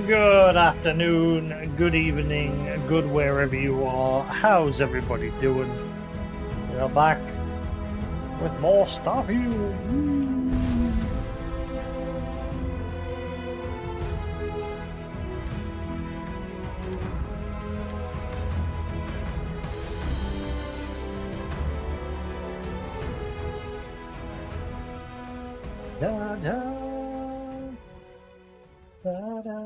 Good afternoon, good evening, good wherever you are. How's everybody doing? We're back with more Starfield. Da da da da.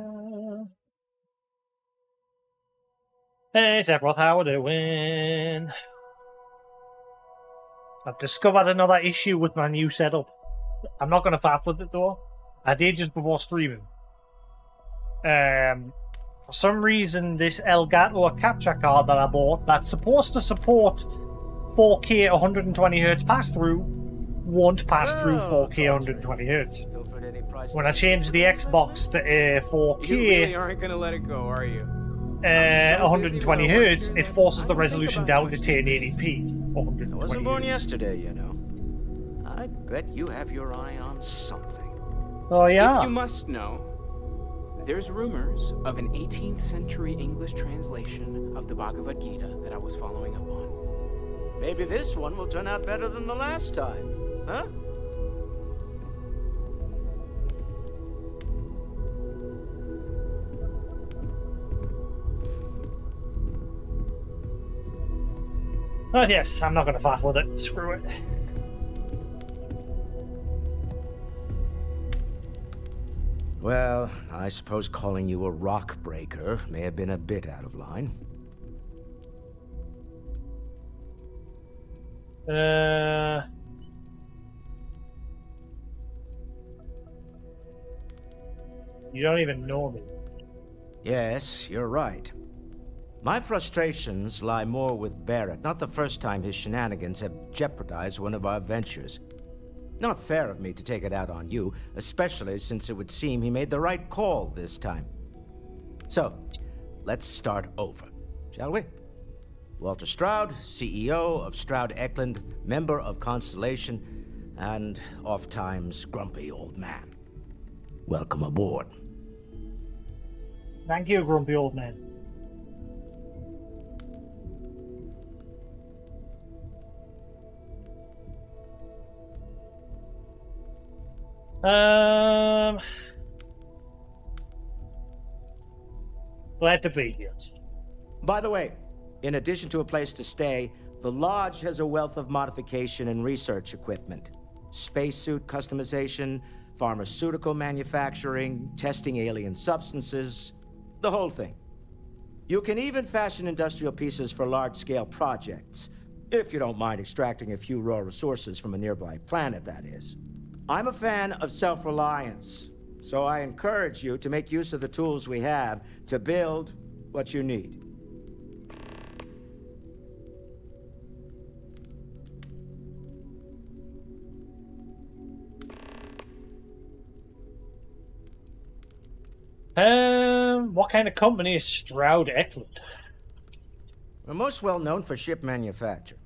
Hey Sephiroth, how are we doing? I've discovered another issue with my new setup. I'm not going to faff with it though. I did just before streaming. For some reason, this Elgato capture card that I bought that's supposed to support 4K 120Hz pass-through won't pass through 4K 120Hz. When I change the Xbox to 4K, you really aren't gonna let it go, are you? 120Hz, it forces the resolution down to 1080p. I wasn't born yesterday, you know. I bet you have your eye on something. Oh yeah. If you must know, there's rumors of an 18th century English translation of the Bhagavad Gita that I was following up on. Maybe this one will turn out better than the last time, huh? But yes, I'm not going to faff with it. Screw it. Well, I suppose calling you a rock breaker may have been a bit out of line. You don't even know me. Yes, you're right. My frustrations lie more with Barrett. Not the first time his shenanigans have jeopardized one of our ventures. Not fair of me to take it out on you, especially since it would seem he made the right call this time. So, let's start over, shall we? Walter Stroud, CEO of Stroud Eklund, member of Constellation, and oft-times grumpy old man. Welcome aboard. Thank you, grumpy old man. Glad to be here. By the way, in addition to a place to stay, the Lodge has a wealth of modification and research equipment. Spacesuit customization, pharmaceutical manufacturing, testing alien substances, the whole thing. You can even fashion industrial pieces for large-scale projects, if you don't mind extracting a few raw resources from a nearby planet, that is. I'm a fan of self-reliance, so I encourage you to make use of the tools we have to build what you need. What kind of company is Stroud Eklund? We're most well known for ship manufacture.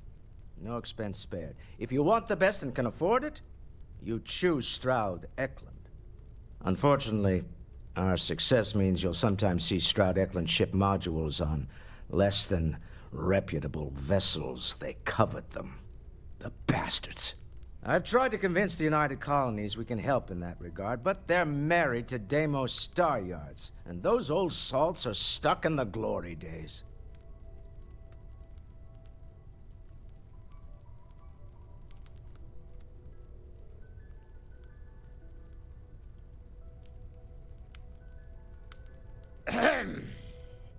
No expense spared. If you want the best and can afford it, you choose Stroud Eklund. Unfortunately, our success means you'll sometimes see Stroud Eklund ship modules on less than reputable vessels. They covet them. The bastards. I've tried to convince the United Colonies we can help in that regard, but they're married to Deimos Star Yards, and those old salts are stuck in the glory days.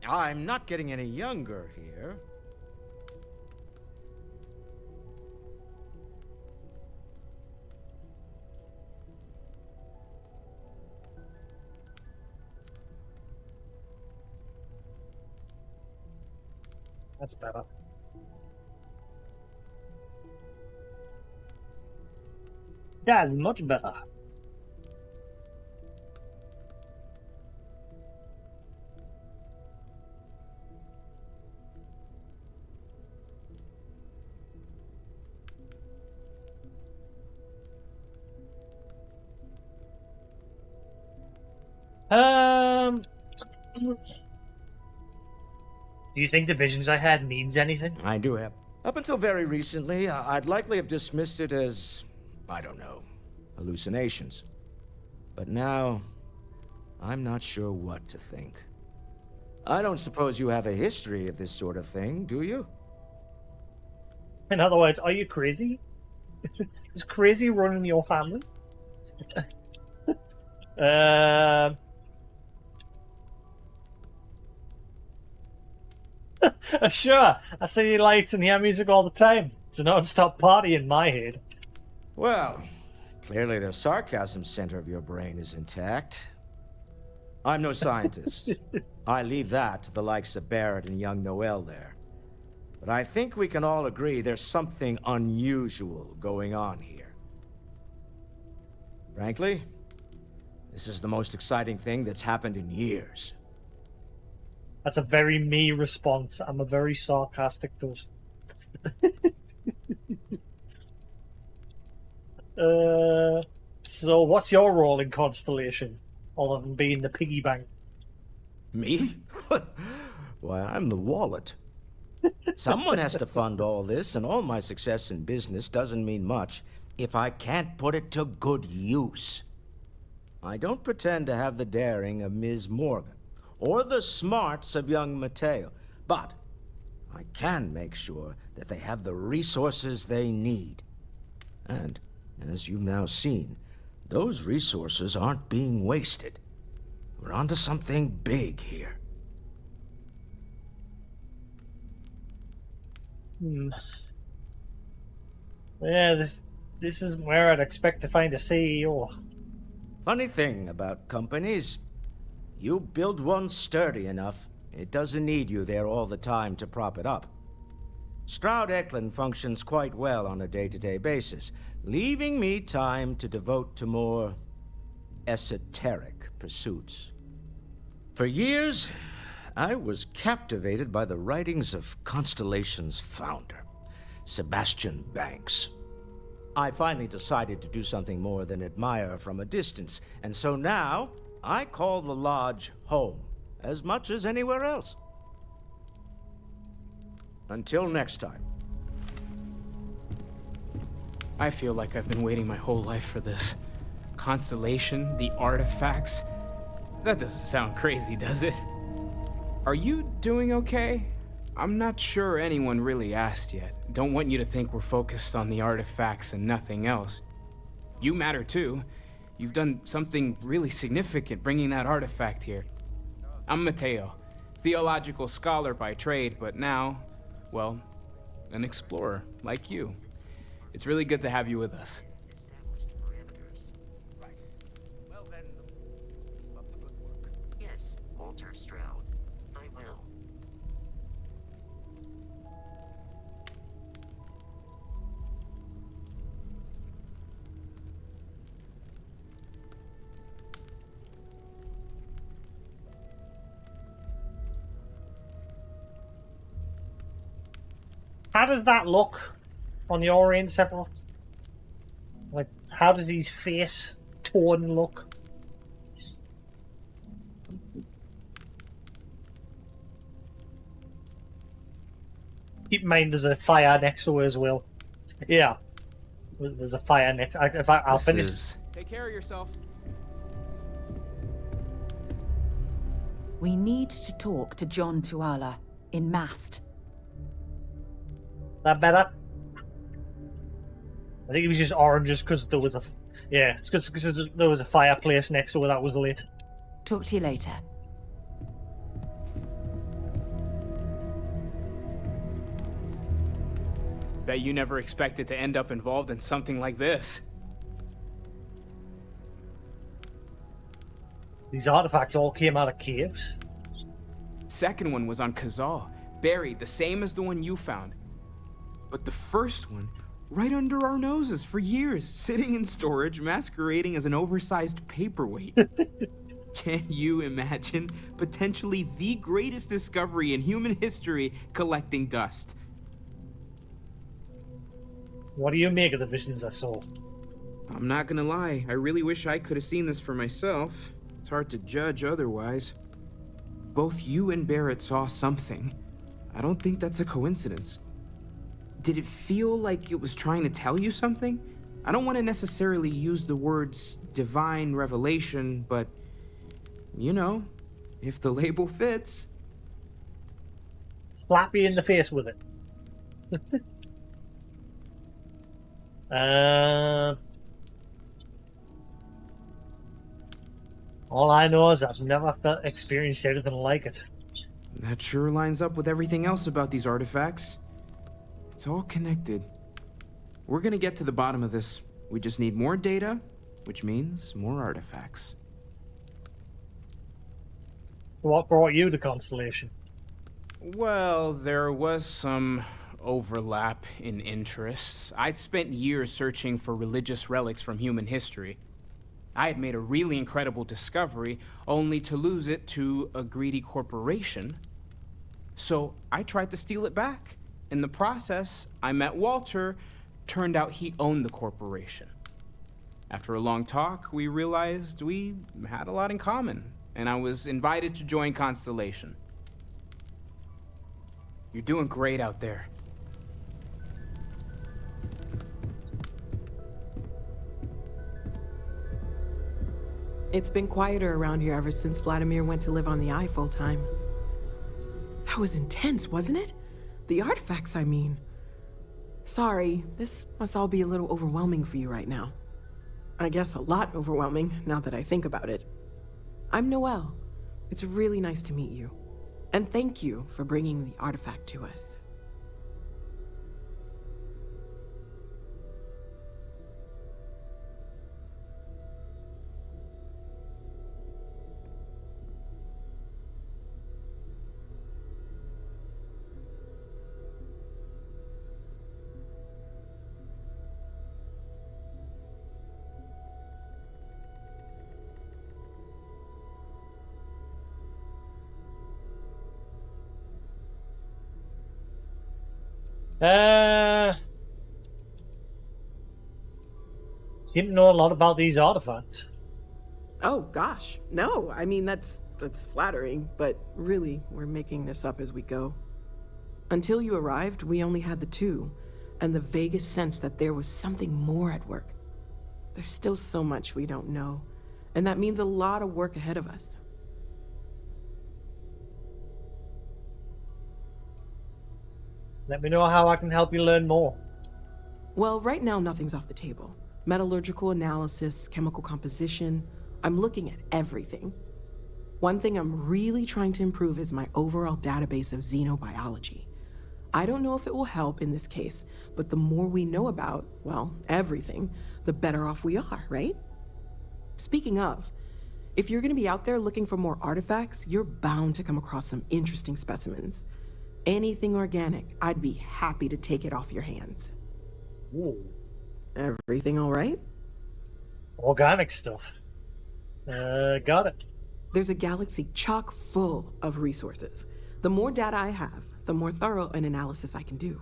I'm not getting any younger here. That's better. That's much better. Do you think the visions I had means anything? I do have. Up until very recently, I'd likely have dismissed it as, I don't know, hallucinations. But now, I'm not sure what to think. I don't suppose you have a history of this sort of thing, do you? In other words, are you crazy? Is crazy running your family? Sure, I see lights and hear music all the time. It's a non-stop party in my head. Well, clearly the sarcasm center of your brain is intact. I'm no scientist. I leave that to the likes of Barrett and young Noel there. But I think we can all agree there's something unusual going on here. Frankly, this is the most exciting thing that's happened in years. That's a very me response. I'm a very sarcastic person. So what's your role in Constellation, other than being the piggy bank? Me? Why, I'm the wallet. Someone has to fund all this, and all my success in business doesn't mean much if I can't put it to good use. I don't pretend to have the daring of Ms. Morgan, or the smarts of young Mateo, but I can make sure that they have the resources they need. And, as you've now seen, those resources aren't being wasted. We're onto something big here. Yeah, this isn't where I'd expect to find a CEO. Funny thing about companies, you build one sturdy enough, it doesn't need you there all the time to prop it up. Stroud Eklund functions quite well on a day-to-day basis, leaving me time to devote to more esoteric pursuits. For years, I was captivated by the writings of Constellation's founder, Sebastian Banks. I finally decided to do something more than admire from a distance, and so now I call the lodge home as much as anywhere else. Until next time. I feel like I've been waiting my whole life for this. Constellation, the artifacts. That doesn't sound crazy, does it? Are you doing okay? I'm not sure anyone really asked yet. Don't want you to think we're focused on the artifacts and nothing else. You matter too. You've done something really significant bringing that artifact here. I'm Mateo, theological scholar by trade, but now, well, an explorer like you. It's really good to have you with us. Yes, Walter Stroud. I will. How does that look on the Orient separate? Like, how does his face tone look? Keep in mind there's a fire next to her as well. Yeah. There's a fire next. I'll finish. Take care of yourself. We need to talk to John Tuala in Mast. That better? I think it was just oranges because there was a... Yeah, it's because there was a fireplace next to where that was lit. Talk to you later. Bet you never expected to end up involved in something like this. These artifacts all came out of caves. Second one was on Kazal, buried the same as the one you found. But the first one, right under our noses for years, sitting in storage, masquerading as an oversized paperweight. Can you imagine potentially the greatest discovery in human history collecting dust? What do you make of the visions I saw? I'm not gonna lie, I really wish I could have seen this for myself. It's hard to judge otherwise. both you and Barrett saw something. I don't think that's a coincidence. Did it feel like it was trying to tell you something? I don't want to necessarily use the words divine revelation, but, you know, if the label fits. Slap you in the face with it. All I know is I've never experienced anything like it. That sure lines up with everything else about these artifacts. It's all connected. We're gonna get to the bottom of this. We just need more data, which means more artifacts. What brought you to Constellation? Well, there was some overlap in interests. I'd spent years searching for religious relics from human history. I had made a really incredible discovery, only to lose it to a greedy corporation. So I tried to steal it back. In the process, I met Walter. Turned out he owned the corporation. After a long talk, we realized we had a lot in common, and I was invited to join Constellation. You're doing great out there. It's been quieter around here ever since Vladimir went to live on the Eye full time. That was intense, wasn't it? The artifacts, I mean. Sorry, this must all be a little overwhelming for you right now. I guess a lot overwhelming, now that I think about it. I'm Noelle. It's really nice to meet you. And thank you for bringing the artifact to us. Seem to know a lot about these artifacts. Oh gosh, no, I mean that's flattering, but really, we're making this up as we go. Until you arrived, we only had the two, and the vaguest sense that there was something more at work. There's still so much we don't know, and that means a lot of work ahead of us. Let me know how I can help you learn more. Well, right now nothing's off the table. Metallurgical analysis, chemical composition, I'm looking at everything. One thing I'm really trying to improve is my overall database of xenobiology. I don't know if it will help in this case, but the more we know about, well, everything, the better off we are, right? Speaking of, if you're gonna be out there looking for more artifacts, you're bound to come across some interesting specimens. Anything organic, I'd be happy to take it off your hands. Ooh. Everything all right? Organic stuff. Got it. There's a galaxy chock full of resources. The more data I have, the more thorough an analysis I can do.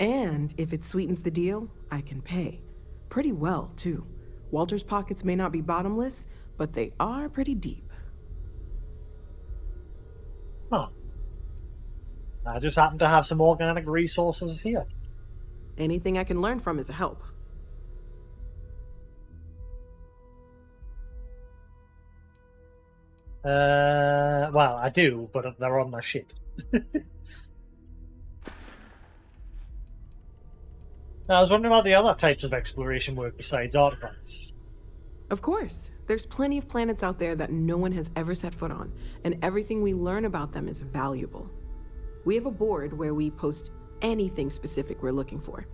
And if it sweetens the deal, I can pay. Pretty well, too. Walter's pockets may not be bottomless, but they are pretty deep. Huh. I just happen to have some organic resources here. Anything I can learn from is a help. Well, I do, but they're on my ship. I was wondering about the other types of exploration work besides artifacts. Of course. There's plenty of planets out there that no one has ever set foot on, and everything we learn about them is valuable. We have a board where we post anything specific we're looking for.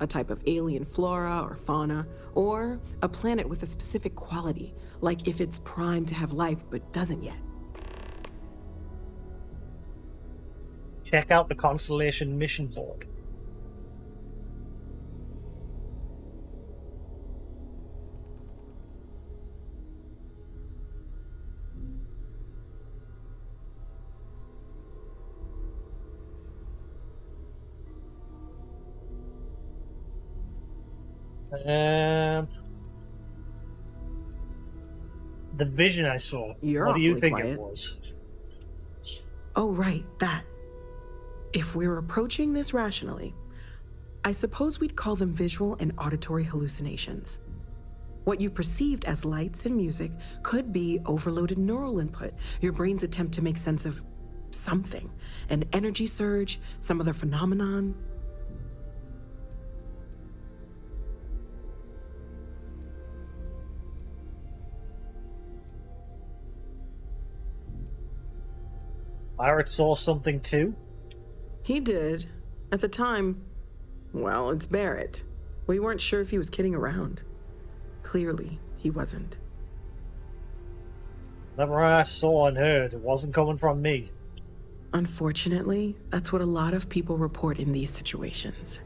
A type of alien flora or fauna, or a planet with a specific quality, like if it's primed to have life but doesn't yet. Check out the Constellation mission board. The vision I saw. You're what do you awfully think quiet. it was? Oh, right, that. If we're approaching this rationally, I suppose we'd call them visual and auditory hallucinations. What you perceived as lights and music could be overloaded neural input, your brain's attempt to make sense of something, an energy surge, some other phenomenon. Barrett saw something too. He did. At the time, well, it's Barrett. We weren't sure if he was kidding around. Clearly, he wasn't. Whatever I saw and heard, it wasn't coming from me. Unfortunately, that's what a lot of people report in these situations.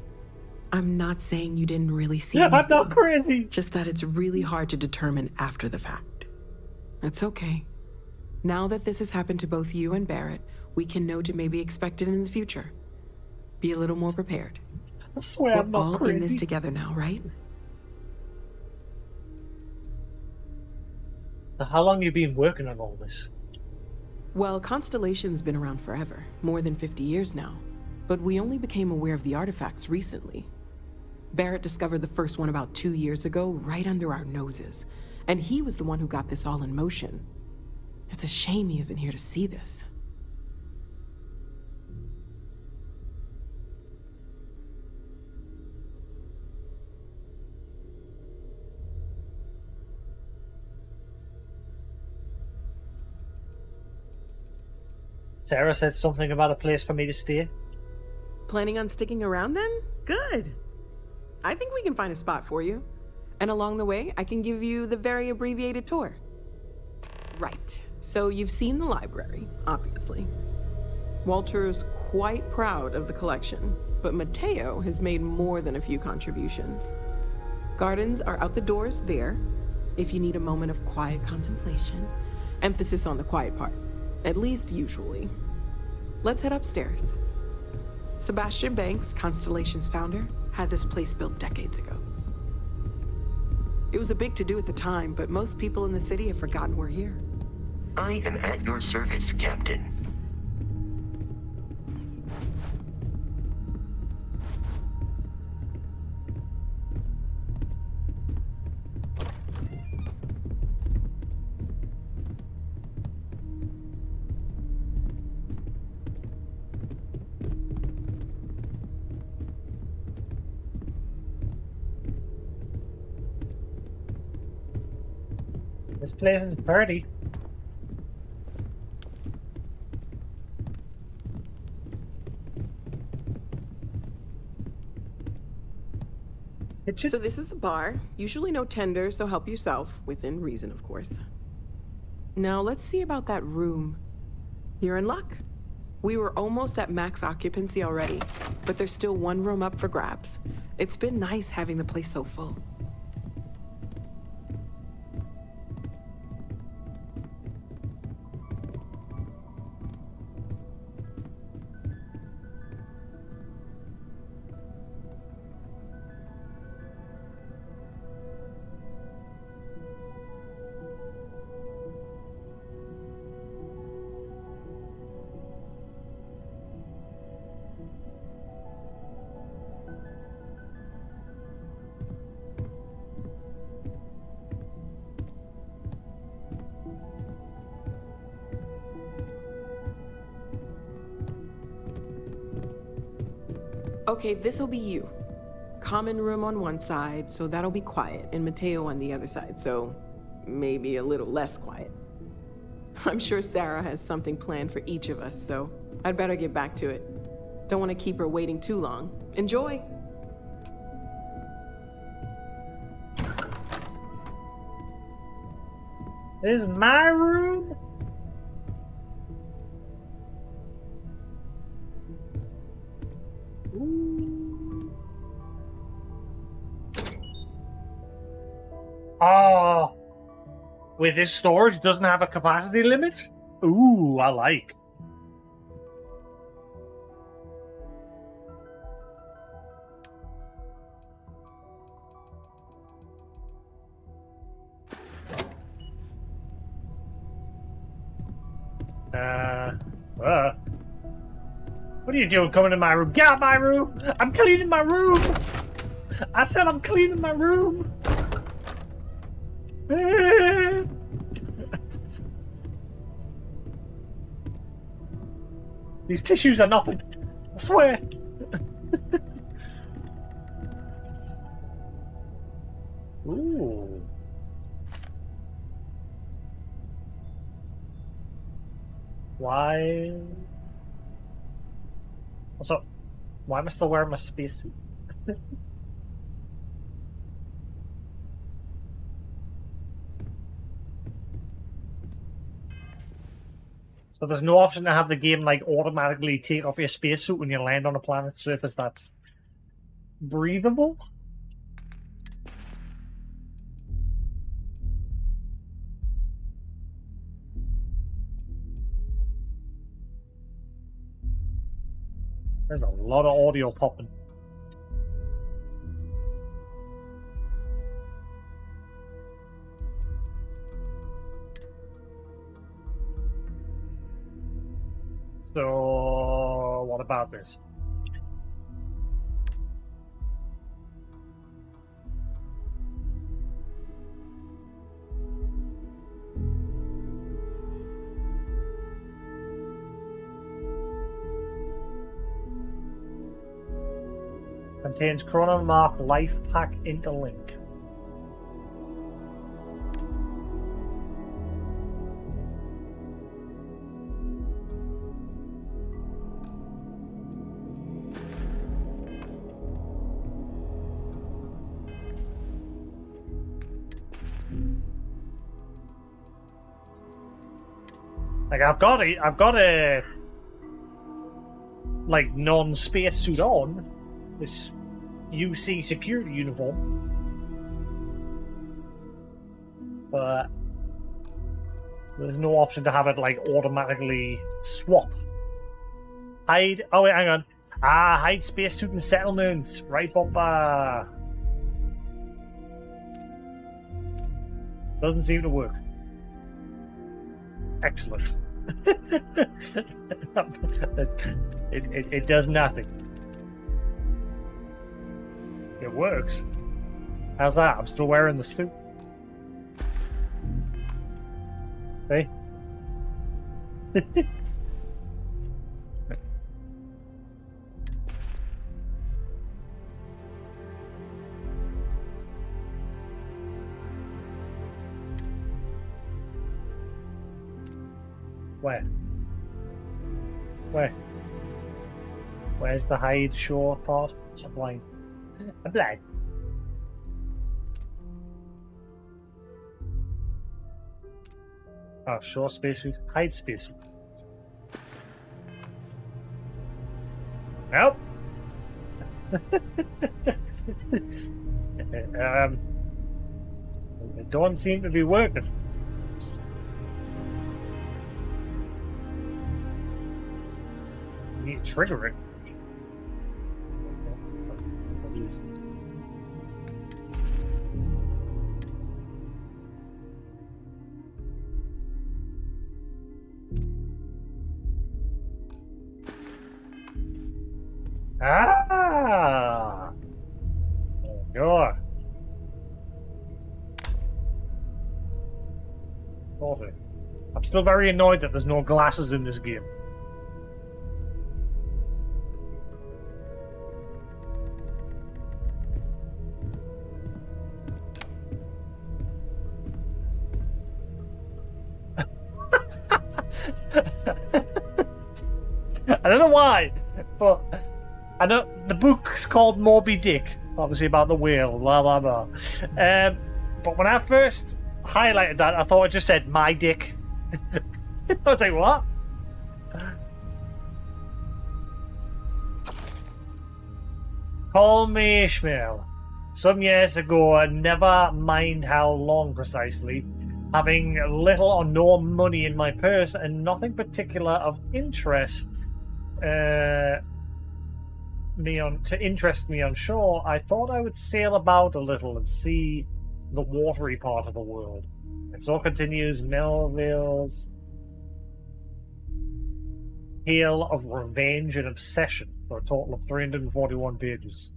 I'm not saying you didn't really see Yeah, I'm anything, not crazy. just that it's really hard to determine after the fact. It's okay. Now that this has happened to both you and Barrett, we can know to maybe expect it in the future. Be a little more prepared. I swear I'm We're not all crazy. in this together now, right? So how long you been working on all this? Well, Constellation's been around forever, more than 50 years now. But we only became aware of the artifacts recently. Barrett discovered the first one about 2 years ago, right under our noses. And he was the one who got this all in motion. It's a shame he isn't here to see this. Sarah said something about a place for me to stay. Planning on sticking around then? Good. I think we can find a spot for you. And along the way, I can give you the very abbreviated tour. Right. So you've seen the library, obviously. Walter's quite proud of the collection, but Mateo has made more than a few contributions. Gardens are out the doors there, if you need a moment of quiet contemplation. Emphasis on the quiet part, at least usually. Let's head upstairs. Sebastian Banks, Constellation's founder, had this place built decades ago. It was a big to-do at the time, but most people in the city have forgotten we're here. I am at your service, Captain. This place is pretty. So this is the bar. Usually no tender, so help yourself, within reason, of course. Now let's see about that room. You're in luck. We were almost at max occupancy already, but there's still one room up for grabs. It's been nice having the place so full. Okay, this'll be you. Common room on one side, so that'll be quiet, and Mateo on the other side, so maybe a little less quiet. I'm sure Sarah has something planned for each of us, so I'd better get back to it. Don't want to keep her waiting too long. Enjoy! This is my room? Ooh. Oh. With this storage doesn't have a capacity limit? Ooh, I like. What are you doing coming in my room? Get out of my room! I'm cleaning my room! I said I'm cleaning my room! These tissues are nothing. I swear. Ooh. Why? Also, why am I still wearing my spacesuit? So there's no option to have the game like automatically take off your spacesuit when you land on a planet's surface that's breathable? There's a lot of audio popping. So, what about this? Contains Chronomark Life Pack Interlink. Like I've got a like non-space suit on, this UC security uniform, but there's no option to have it like automatically swap. Hide. Oh wait, hang on. Hide spacesuit and settlements. Right, Bumper. Doesn't seem to work. Excellent. it does nothing. It works. How's that? I'm still wearing the suit. Hey. Where? Where? Where's the hide shore part? I'm blind. I'm blind. Oh, shore spacesuit, hide spacesuit. Nope. It don't seem to be working. You need to trigger it. Ah! Oh, God. Lovely. I'm still very annoyed that there's no glasses in this game. I don't know why, but I know the book's called Moby Dick, obviously about the whale, blah blah blah. But when I first highlighted that, I thought it just said "my dick." I was like, "What?" Call me Ishmael. Some years ago, never mind how long precisely, having little or no money in my purse and nothing particular of interest interest me on shore, I thought I would sail about a little and see the watery part of the world. And so continues Melville's. tale of revenge and obsession for a total of 341 pages.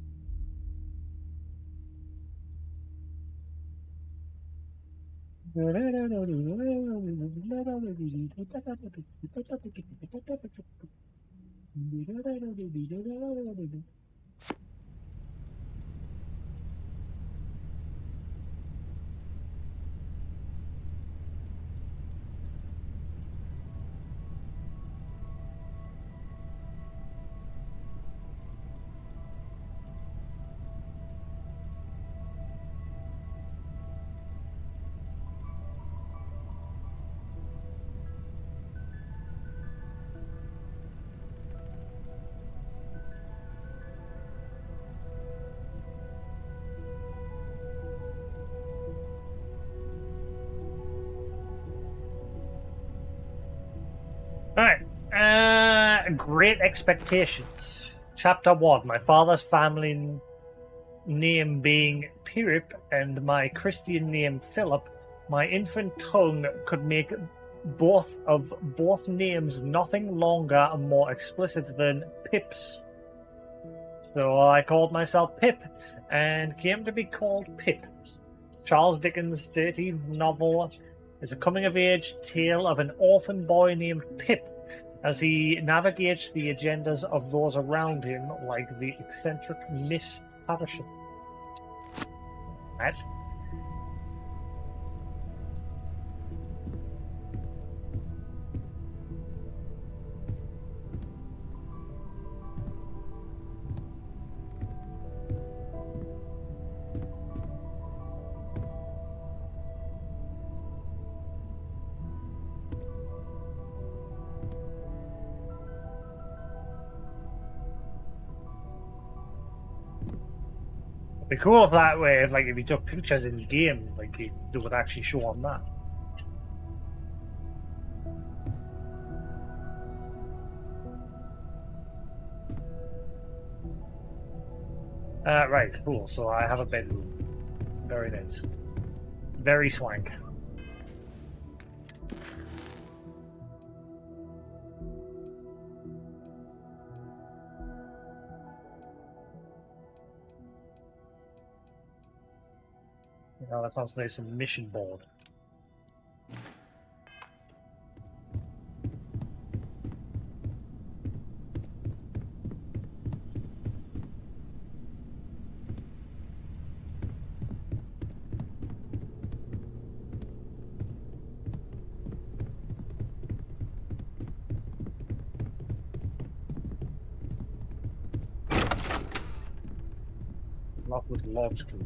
Alright. Great Expectations. Chapter 1. My father's family name being Pirip and my Christian name Philip, my infant tongue could make both names nothing longer and more explicit than Pips. So I called myself Pip and came to be called Pip. Charles Dickens' 13th novel is a coming-of-age tale of an orphan boy named Pip as he navigates the agendas of those around him, like the eccentric Miss Havisham. Right? It'd be cool if that way, like if you took pictures in the game, like they would actually show on that. Right, cool. So I have a bedroom. Very nice. Very swank. Now that constellation mission board. Lock with launch key.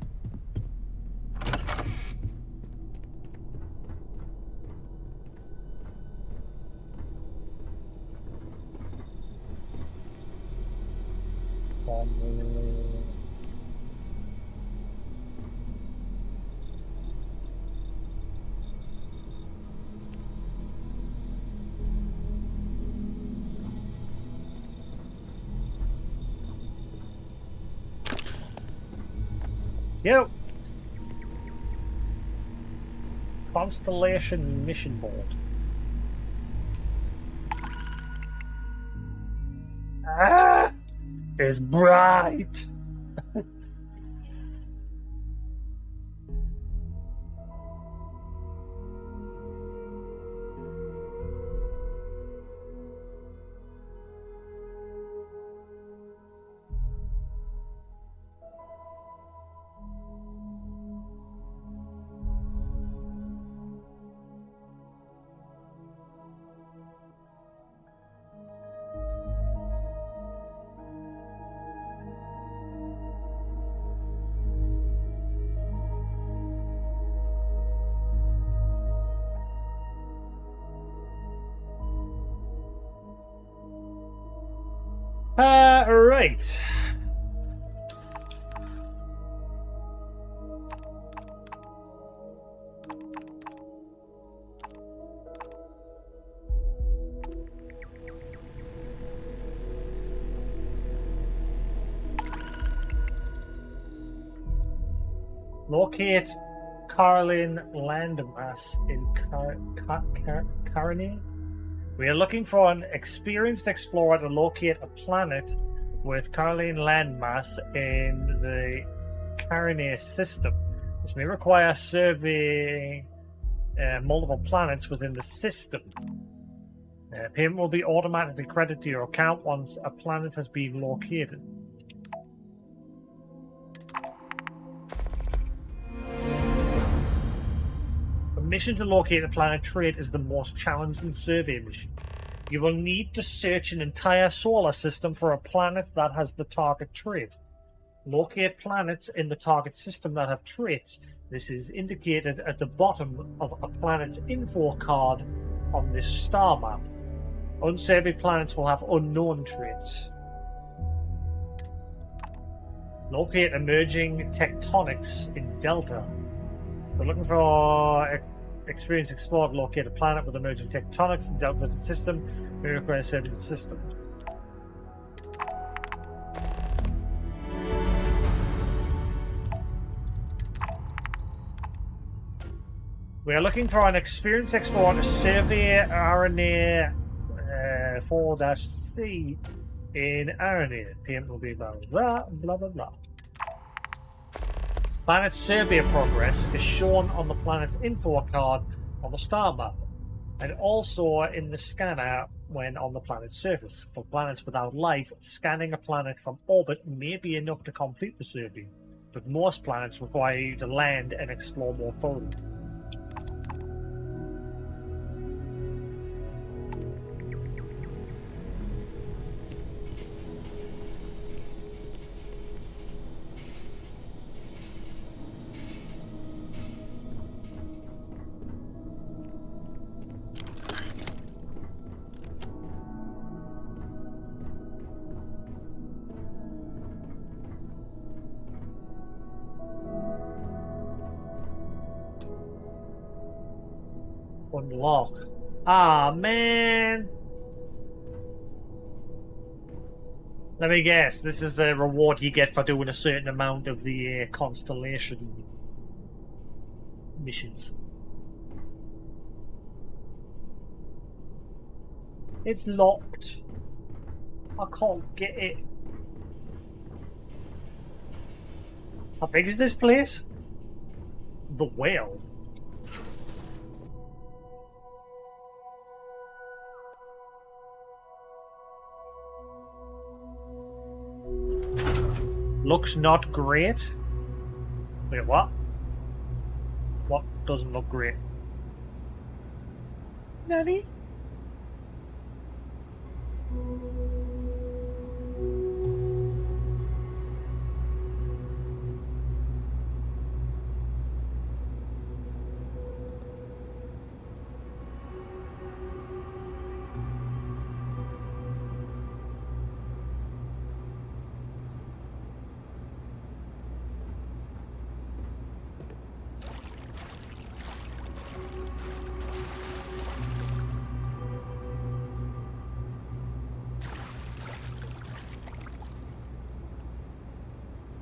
Yep. Constellation mission board. Ah! It's bright. Right. Locate Caroline landmass in Carney. We are looking for an experienced explorer to locate a planet with Caroline landmass in the Carinae system. This may require surveying multiple planets within the system. Payment will be automatically credited to your account once a planet has been located. A mission to locate a planet trait is the most challenging survey mission. You will need to search an entire solar system for a planet that has the target trait. Locate planets in the target system that have traits. This is indicated at the bottom of a planet's info card on this star map. Unsurveyed planets will have unknown traits. Locate emerging tectonics in Delta. We're looking for experienced explorer to locate a planet with emerging tectonics in Delta's system. We require surveying the system. We are looking for an experienced explorer to survey RNA 4-C in RNA. Payment will be blah blah blah blah blah. Planet survey progress is shown on the planet's info card on the star map, and also in the scanner when on the planet's surface. For planets without life, scanning a planet from orbit may be enough to complete the survey, but most planets require you to land and explore more thoroughly. Unlock. Ah, man. Let me guess. This is a reward you get for doing a certain amount of the constellation missions. It's locked. I can't get it. How big is this place? The Whale. Looks not great. Wait, what? What doesn't look great? Nanny?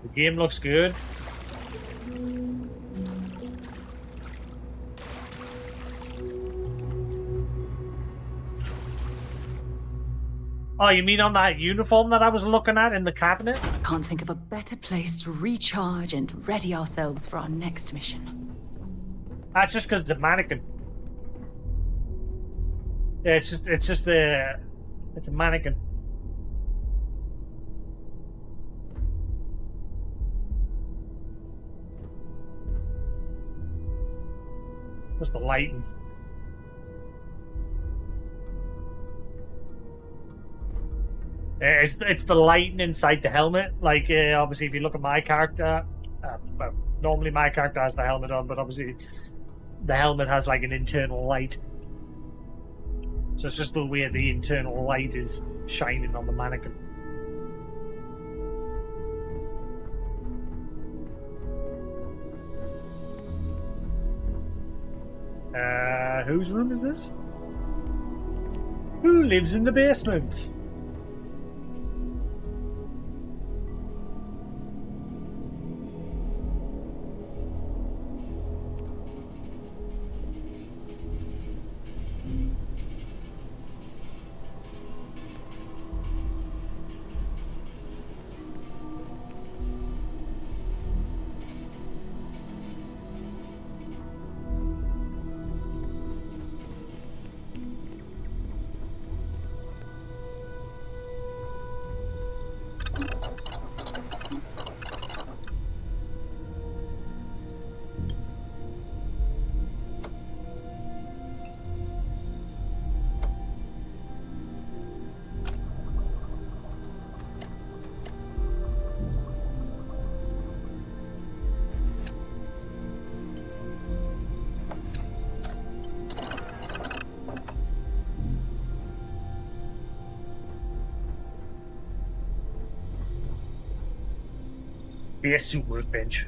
The game looks good. Oh, you mean on that uniform that I was looking at in the cabinet? Can't think of a better place to recharge and ready ourselves for our next mission. That's just because it's a mannequin. Yeah, it's a mannequin. Just the lighting. It's the lighting inside the helmet. Like, obviously, if you look at my character, well, normally my character has the helmet on, but obviously the helmet has like an internal light. So it's just the way the internal light is shining on the mannequin. Whose room is this? Who lives in the basement? Spacesuit workbench.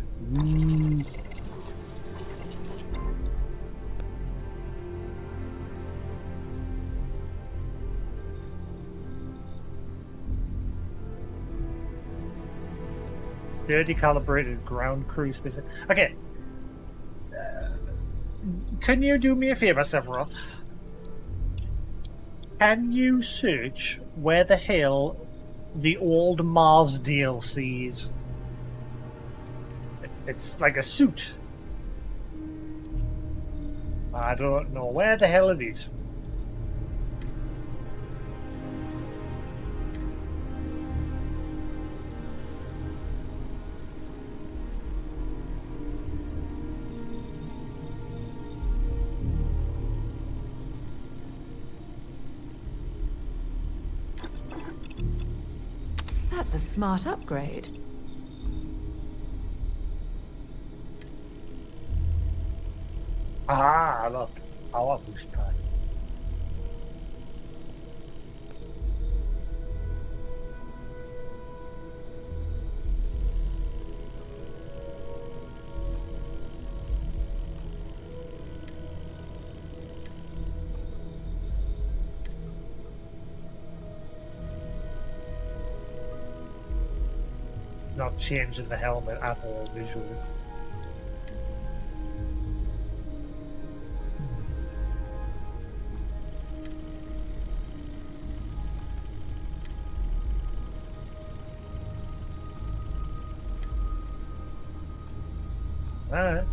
Dirty calibrated ground crew specific. Okay. Can you do me a favor, Sephiroth? Can you search where the hell the old Mars DLC is? It's like a suit. I don't know where the hell it is. That's a smart upgrade. Ah, look. Power boost pack. Not changing the helmet at all visually. Alright.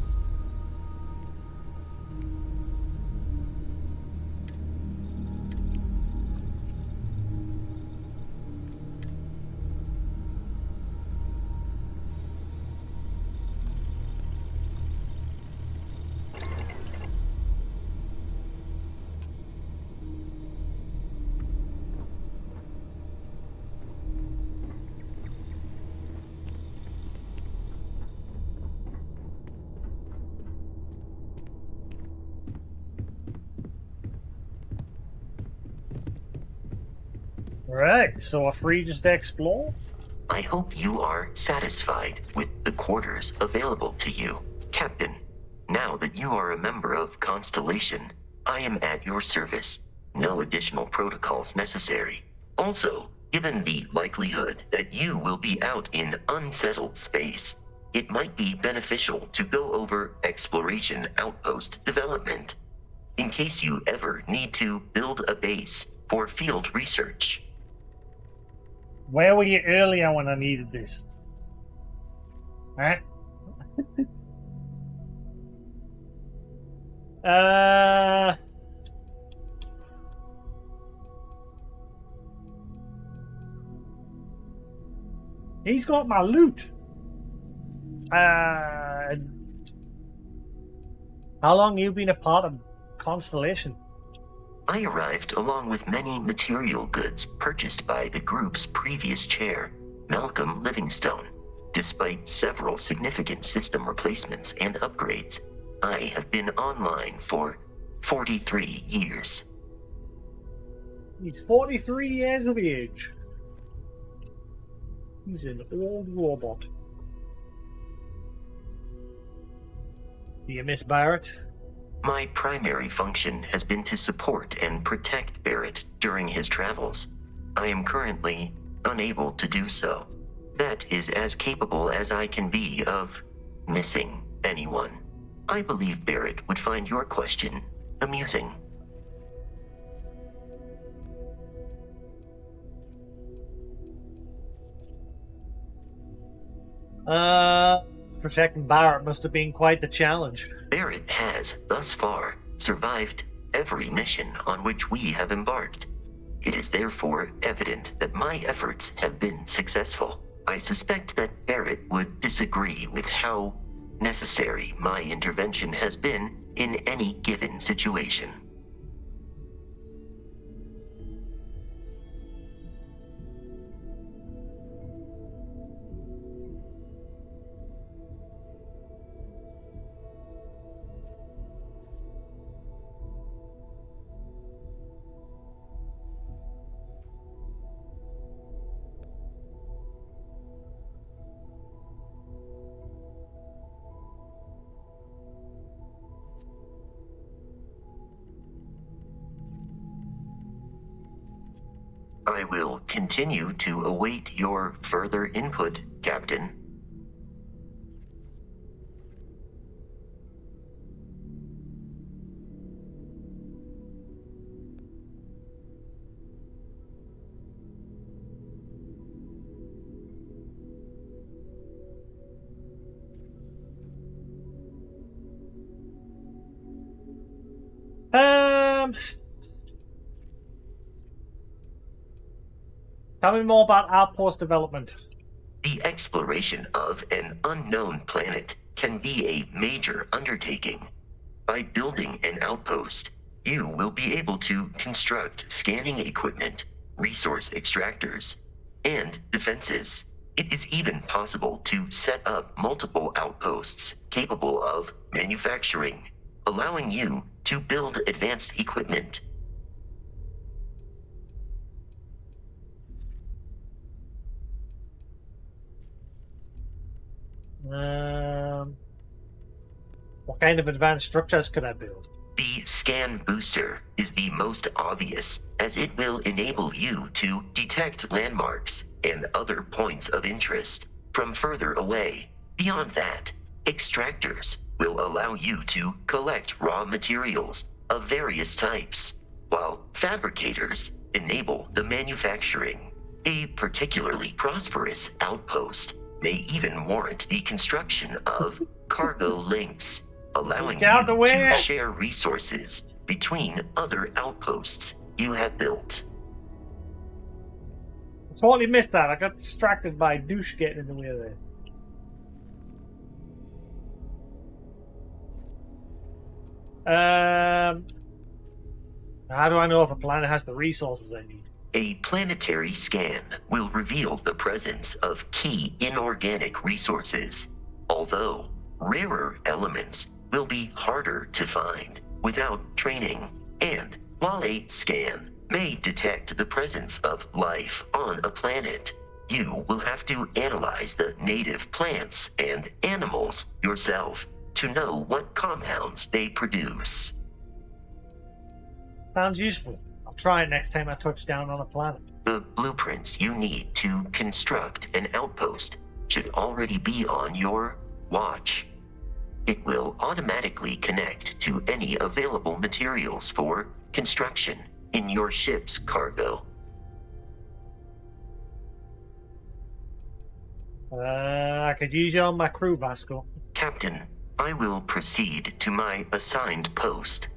Alright, so are free just to explore? I hope you are satisfied with the quarters available to you, Captain. Now that you are a member of Constellation, I am at your service. No additional protocols necessary. Also, given the likelihood that you will be out in unsettled space, it might be beneficial to go over exploration outpost development, in case you ever need to build a base for field research. Where were you earlier when I needed this? Alright. He's got my loot. How long you been a part of Constellation? I arrived along with many material goods purchased by the group's previous chair, Malcolm Livingstone. Despite several significant system replacements and upgrades, I have been online for 43 years. He's 43 years of age. He's an old robot. Do you miss Barrett? My primary function has been to support and protect Barrett during his travels. I am currently unable to do so. That is as capable as I can be of missing anyone. I believe Barrett would find your question amusing. Protecting Barrett must have been quite the challenge. Barrett has, thus far, survived every mission on which we have embarked. It is therefore evident that my efforts have been successful. I suspect that Barrett would disagree with how necessary my intervention has been in any given situation. I will continue to await your further input, Captain. Tell me more about outpost development. The exploration of an unknown planet can be a major undertaking. By building an outpost, you will be able to construct scanning equipment, resource extractors, and defenses. It is even possible to set up multiple outposts capable of manufacturing, allowing you to build advanced equipment. What kind of advanced structures could I build? The scan booster is the most obvious, as it will enable you to detect landmarks and other points of interest from further away. Beyond that, extractors will allow you to collect raw materials of various types, while fabricators enable the manufacturing. A particularly prosperous outpost may even warrant the construction of cargo links, allowing Get out the you way! to share resources between other outposts you have built. I totally missed that. I got distracted by douche getting in the way there. How do I know if a planet has the resources I need? A planetary scan will reveal the presence of key inorganic resources, although rarer elements will be harder to find without training. And while a scan may detect the presence of life on a planet, you will have to analyze the native plants and animals yourself to know what compounds they produce. Sounds useful. I'll try it next time I touch down on a planet. The blueprints you need to construct an outpost should already be on your watch. It will automatically connect to any available materials for construction in your ship's cargo. I could use you on my crew, Vasco. Captain, I will proceed to my assigned post.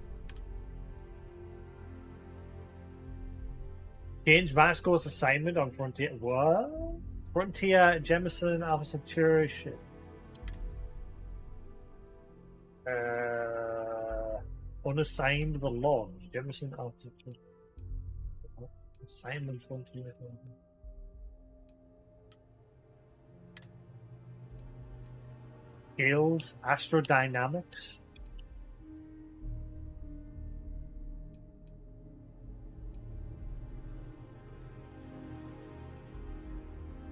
Change Vasco's assignment on Frontier. What? Frontier Jemison Alpha Centauri ship. Unassigned the launch. Jemison Alpha Centauri. Assignment Frontier. Skills, astrodynamics.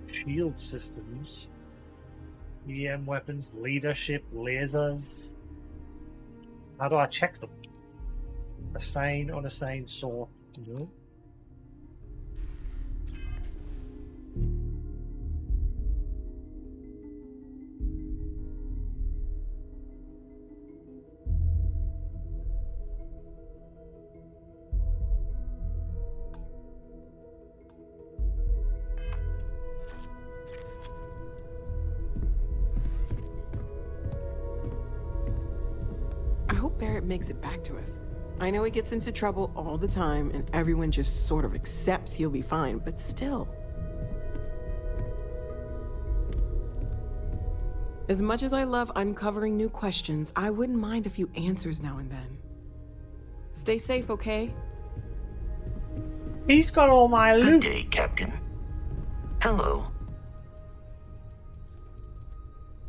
Shield systems. EM weapons, leadership, lasers. How do I check them? Assign, unassigned, sort. No. I hope Barrett makes it back to us. I know he gets into trouble all the time, and everyone just sort of accepts he'll be fine, but still. As much as I love uncovering new questions, I wouldn't mind a few answers now and then. Stay safe, okay? He's got all my Good loot. day, Captain. Hello.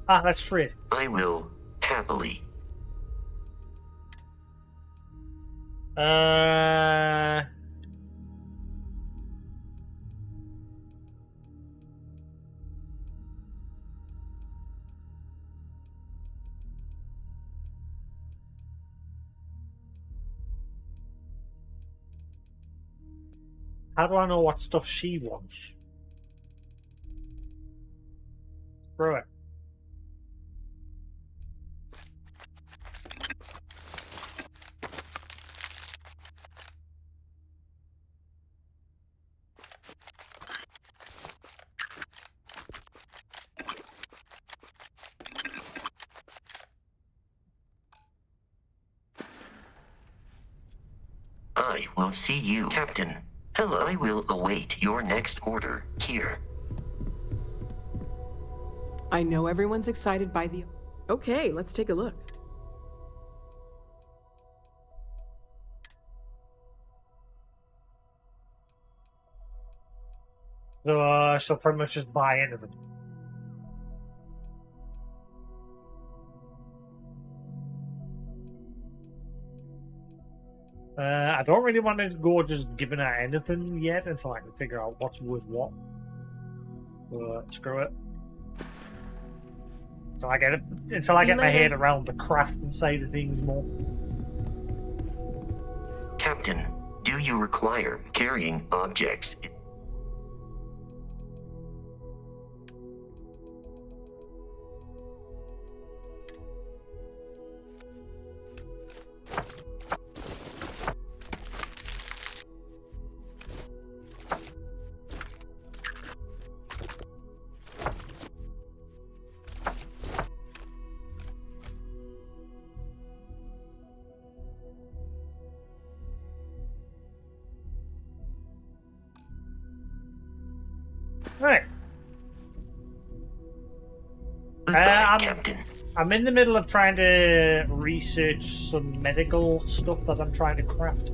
Ah, that's trade. I will happily. How do I know what stuff she wants? Screw it. I will see you, Captain. Hello, I will await your next order here. I know everyone's excited by the... Okay, let's take a look. So she'll pretty much just buy anything. I don't really want to go just giving her anything yet until I can figure out what's worth what. Screw it. Until I get my head around the crafting side of things more. Captain, do you require carrying objects? Right. Goodbye, Captain. I'm in the middle of trying to research some medical stuff that I'm trying to craft.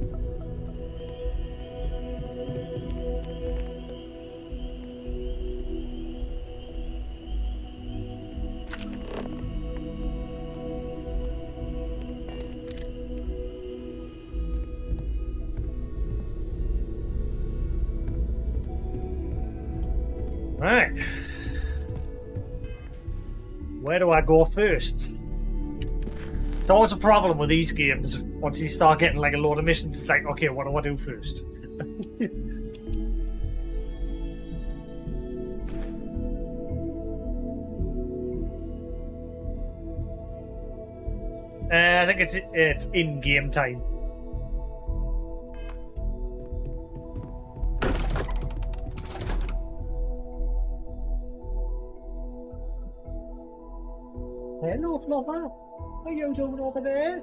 Right. Where do I go first? It's always a problem with these games. Once you start getting like a load of missions, it's like, okay, what do I do first? I think it's in-game time. Hello, Flopper. How you doing over there?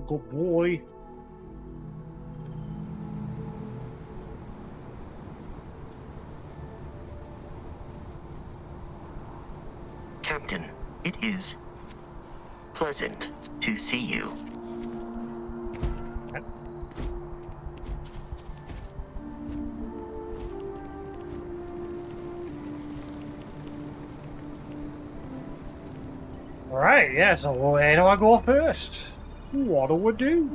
Good boy. Captain, it is pleasant to see you. Alright, yeah, so where do I go first? What do I do?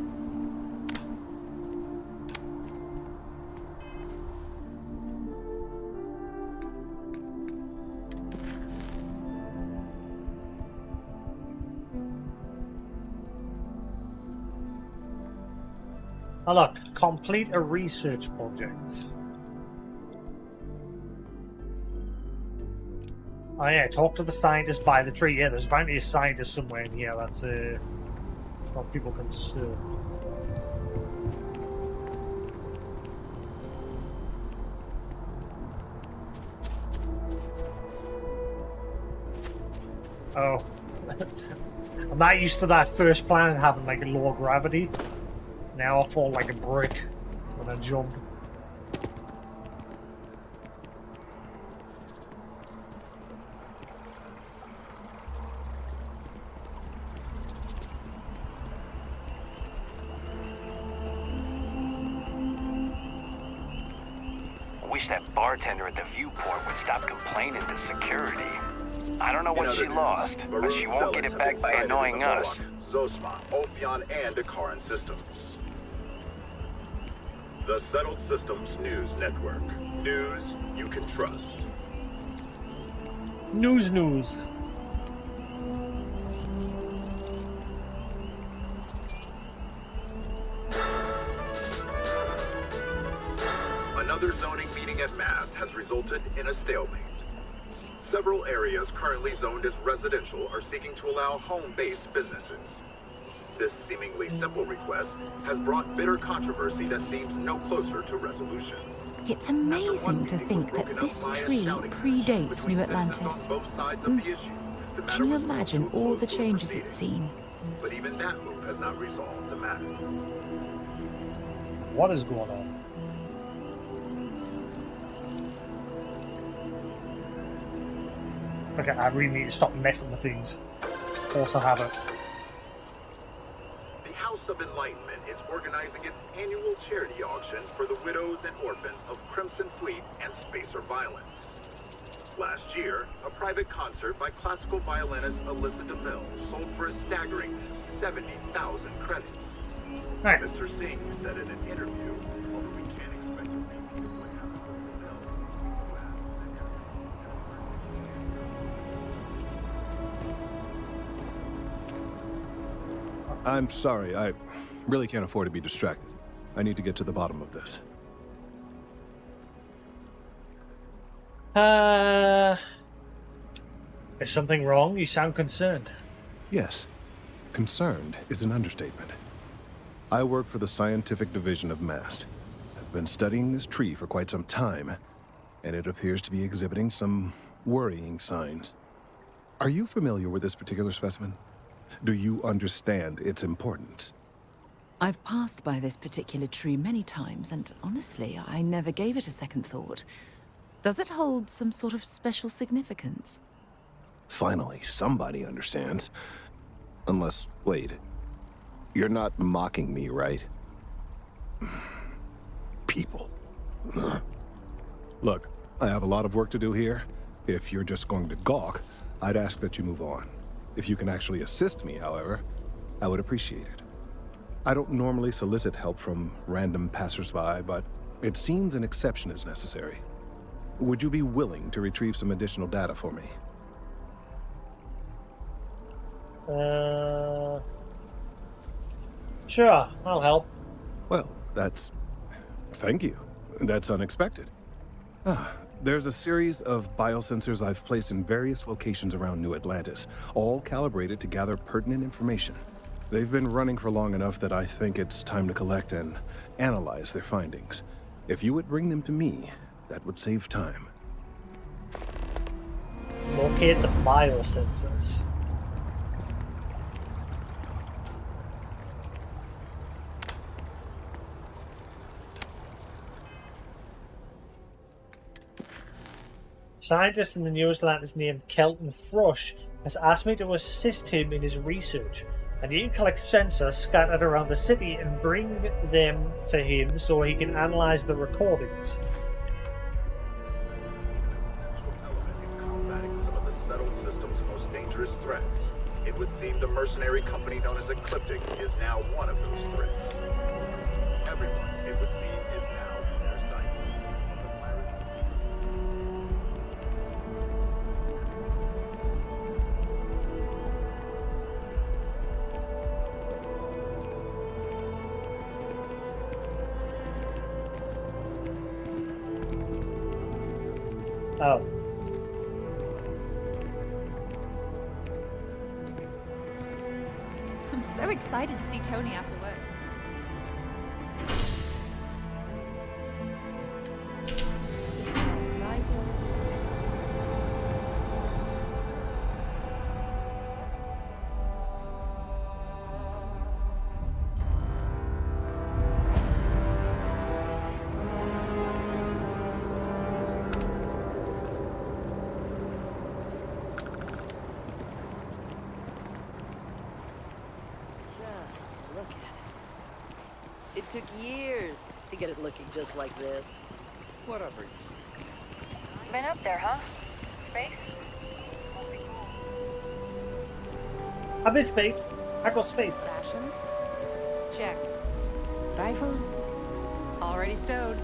Oh look, complete a research project. Oh yeah, talk to the scientist by the tree. Yeah, there's bound to be a scientist somewhere in here. That's what people can see. Oh. I'm not used to that first planet having like a lower gravity. Now I fall like a brick when I jump. Wish that bartender at the viewport would stop complaining to security. I don't know what she lost, but she won't get it back by annoying us. Zosma, Ophion, and Akaran systems. The Settled Systems News Network. News you can trust. News. another zoning meeting at Mast has resulted in a stalemate. Several areas currently zoned as residential are seeking to allow home-based businesses. This seemingly simple request has brought bitter controversy that seems no closer to resolution. It's amazing to think that this tree predates New Atlantis. Can you imagine all the changes it's seen? But even that move has not resolved the matter. What is going on? Okay, I really need to stop messing with things. Also have it. The House of Enlightenment is organizing its annual charity auction for the widows and orphans of Crimson Fleet and Spacer Violence. Last year, a private concert by classical violinist Alyssa DeMille sold for a staggering 70,000 credits. Right. Mr. Singh said in an interview, although we can't expect a repeat of what happened with DeMille, I'm sorry, I really can't afford to be distracted. I need to get to the bottom of this. Is something wrong? You sound concerned. Yes, concerned is an understatement. I work for the scientific division of MAST. I've been studying this tree for quite some time, and it appears to be exhibiting some worrying signs. Are you familiar with this particular specimen? Do you understand its importance? I've passed by this particular tree many times, and honestly, I never gave it a second thought. Does it hold some sort of special significance? Finally, somebody understands. Unless, wait. You're not mocking me, right? People. Look, I have a lot of work to do here. If you're just going to gawk, I'd ask that you move on. If you can actually assist me, however, I would appreciate it. I don't normally solicit help from random passersby, but it seems an exception is necessary. Would you be willing to retrieve some additional data for me? Sure, I'll help. Well, thank you. That's unexpected. There's a series of biosensors I've placed in various locations around New Atlantis, all calibrated to gather pertinent information. They've been running for long enough that I think it's time to collect and analyze their findings. If you would bring them to me, that would save time. Locate the biosensors. Scientist in the New Atlantis named Kelton Thrush has asked me to assist him in his research. I need to collect sensors scattered around the city and bring them to him so he can analyze the recordings. combating some of the settled system's most dangerous threats. It would seem the mercenary company known as Ecliptic is now one of those threats. Everyone, it would seem, is now in their sights. The pirates... Oh. I'm so excited to see Tony after work. It took years to get it looking just like this. Whatever you see. Been up there, huh? Space? I'm in space. I got space. Rations? Check. Rifle? Already stowed.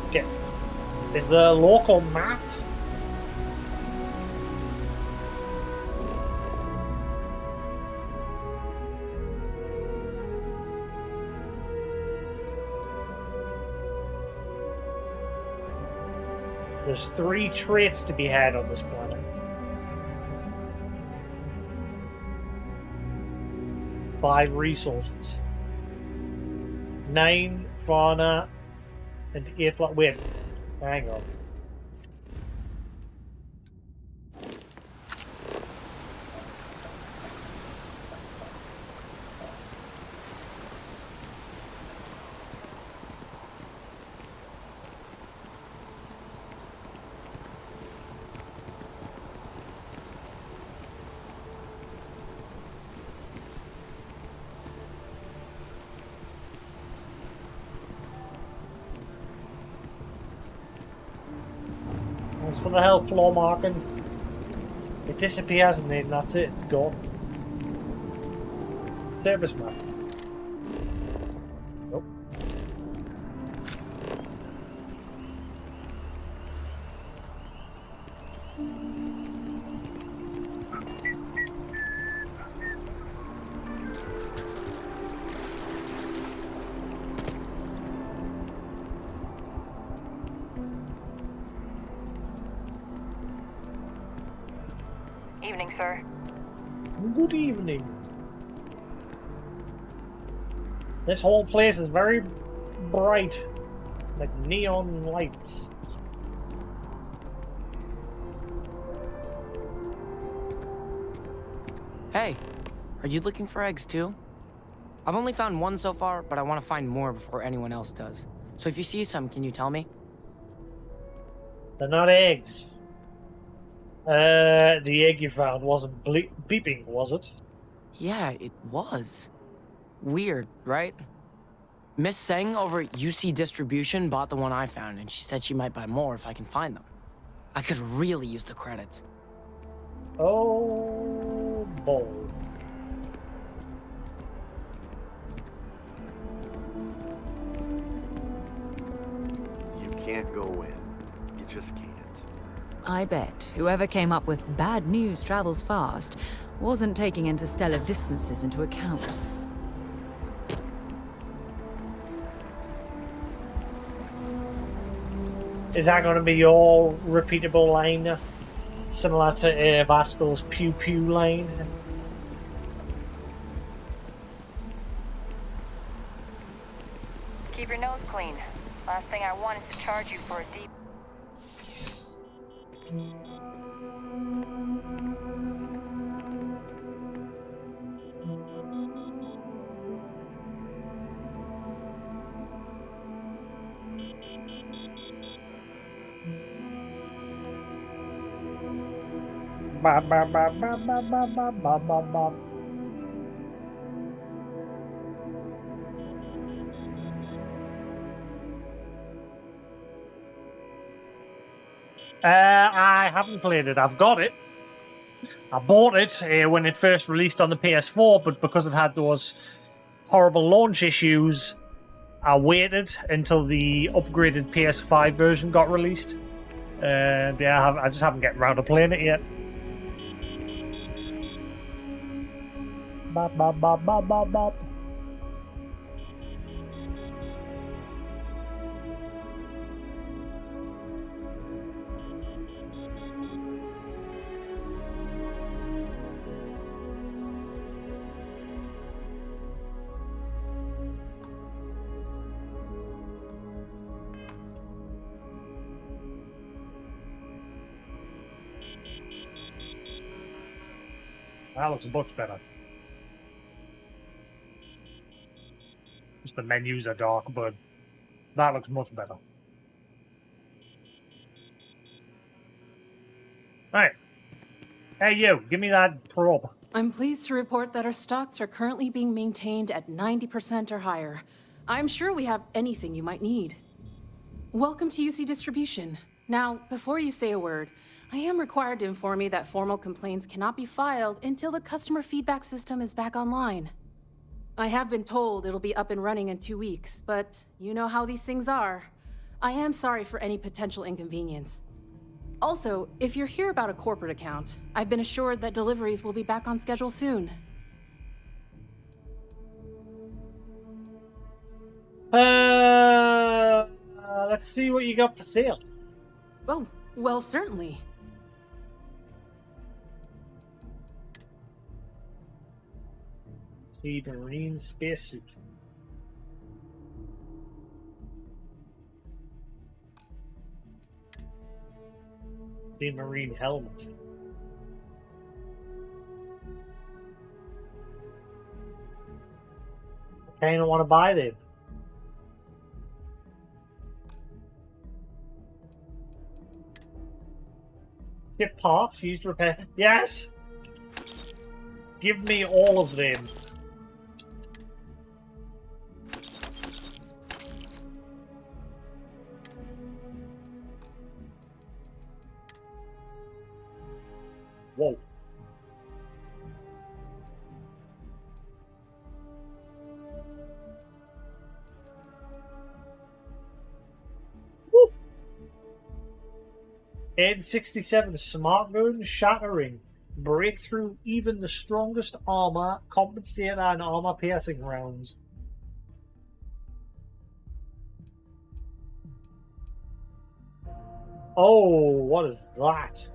Okay. Is the local map? There's 3 traits to be had on this planet. 5 resources. 9 fauna and 8 flat. Wait, hang on. As for the health floor marking, it disappears and then that's it, it's gone. Service map. Nope. Evening, sir. Good evening. This whole place is very bright, like neon lights. Hey, are you looking for eggs too? I've only found 1 so far, but I want to find more before anyone else does. So if you see some, can you tell me? They're not eggs. The egg you found wasn't beeping, was it? Yeah, it was. Weird, right? Miss Seng over at UC Distribution bought the one I found, and she said she might buy more if I can find them. I could really use the credits. Oh boy. You can't go in. You just can't. I bet whoever came up with bad news travels fast wasn't taking interstellar distances into account. Is that going to be your repeatable line? Similar to Vasco's pew pew line? Keep your nose clean. Last thing I want is to charge you for a deep... Ba ba ba ba ba ba ba ba ba ba. I haven't played it. I've got it. I bought it when it first released on the PS4, but because it had those horrible launch issues, I waited until the upgraded PS5 version got released. Yeah, I just haven't gotten around to playing it yet. Bop, bop, bop, bop, bop, bop. That looks much better. Just the menus are dark, but that looks much better. Right. Hey, you, give me that probe. I'm pleased to report that our stocks are currently being maintained at 90% or higher. I'm sure we have anything you might need. Welcome to UC Distribution. Now, before you say a word, I am required to inform you that formal complaints cannot be filed until the customer feedback system is back online. I have been told it'll be up and running in 2 weeks, but you know how these things are. I am sorry for any potential inconvenience. Also, if you're here about a corporate account, I've been assured that deliveries will be back on schedule soon. Let's see what you got for sale. Oh, Well, certainly. The Marine spacesuit. The Marine helmet. I kinda wanna buy them. Get parts used to repair. Yes! Give me all of them. Whoa. Woo. N67 smart gun shattering. Break through even the strongest armor, compensate on armor piercing rounds. Oh, what is that?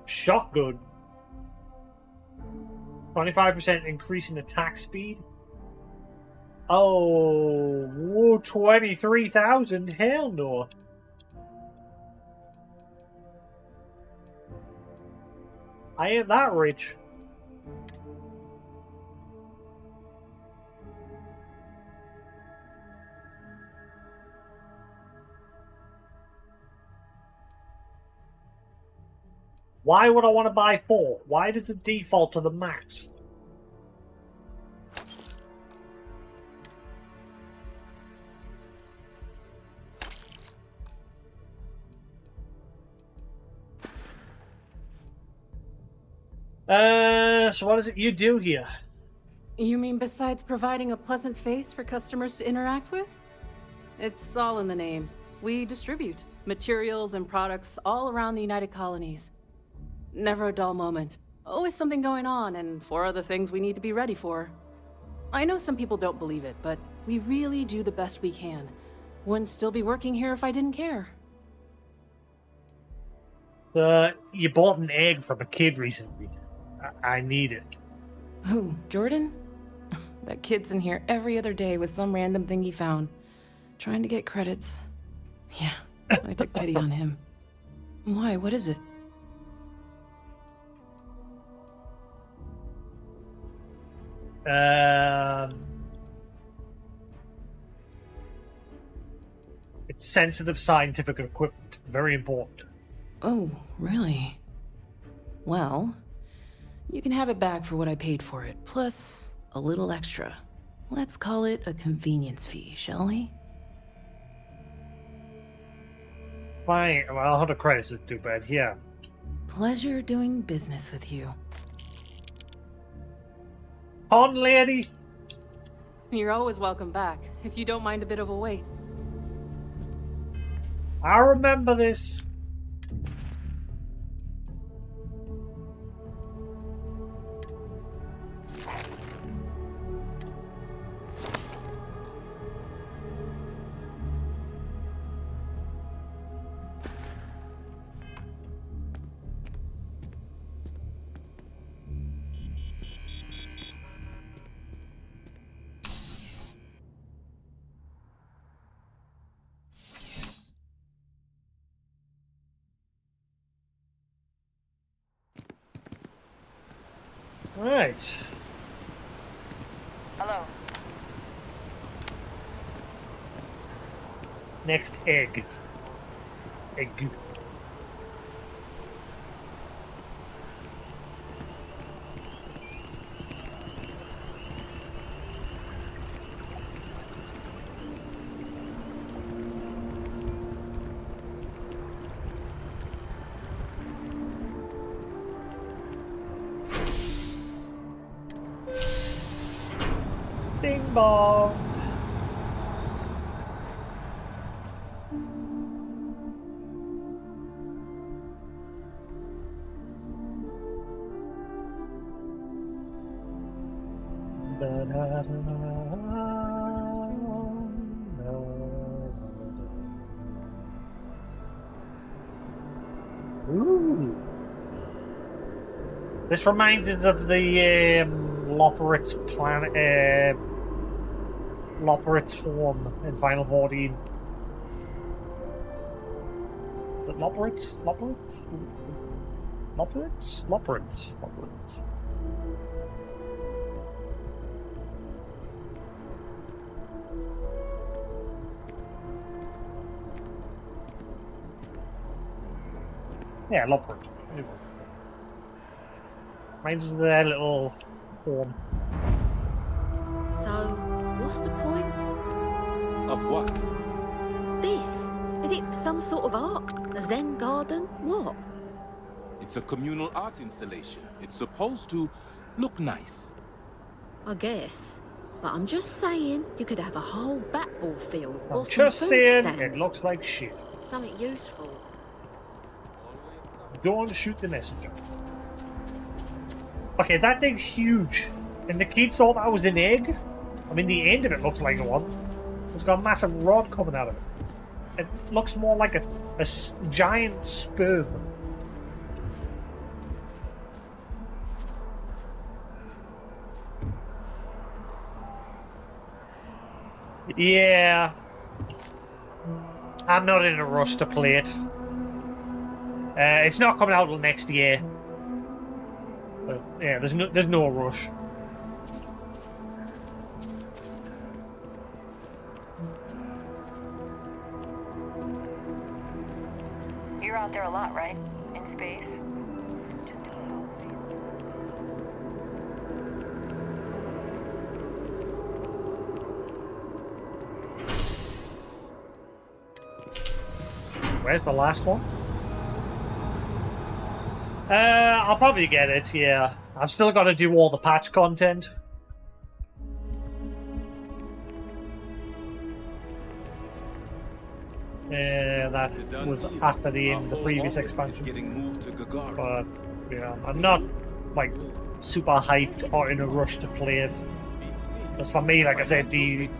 Shotgun. 25% increase in attack speed. Oh, whoa, 23,000? Hell no. I ain't that rich. Why would I want to buy 4? Why does it default to the max? So what is it you do here? You mean besides providing a pleasant face for customers to interact with? It's all in the name. We distribute materials and products all around the United Colonies. Never a dull moment. Always something going on and 4 other things we need to be ready for. I know some people don't believe it, but we really do the best we can. Wouldn't still be working here if I didn't care. You bought an egg from a kid recently. I need it. Who, Jordan? That kid's in here every other day with some random thing he found. Trying to get credits. Yeah, I took pity on him. Why, what is it? It's sensitive scientific equipment. Very important. Oh, really? Well, you can have it back for what I paid for it, plus a little extra. Let's call it a convenience fee, shall we? Fine. Well, 100 credits is too bad. Yeah. Pleasure doing business with you. On, lady. You're always welcome back, if you don't mind a bit of a wait. I remember this. Right. Hello. Next egg. Egg. Ding bong. This reminds us of the Loperit's planet, Loperit's home in Final 14. Is it Loperit's? Loperit's? Loperit's? Loperit's. Loperit's. Yeah, Loperit. Reminds us of their little home. So, what's the point? Of what? This? Is it some sort of art? A Zen garden? What? It's a communal art installation. It's supposed to look nice. I guess. But I'm just saying, you could have a whole batball field. I'm or some just food saying, stands. it looks like shit. Something useful. Don't shoot the messenger. Okay, that thing's huge. And the kid thought that was an egg? I mean, the end of it looks like one. It's got a massive rod coming out of it. It looks more like a giant sperm. Yeah. I'm not in a rush to play it. It's not coming out till next year. But yeah, there's no rush. You're out there a lot, right? In space? Where's the last one? I'll probably get it, yeah. I've still got to do all the patch content. That was after the end of the previous expansion. But, yeah, I'm not, like, super hyped or in a rush to play it. Because for me, like I said, the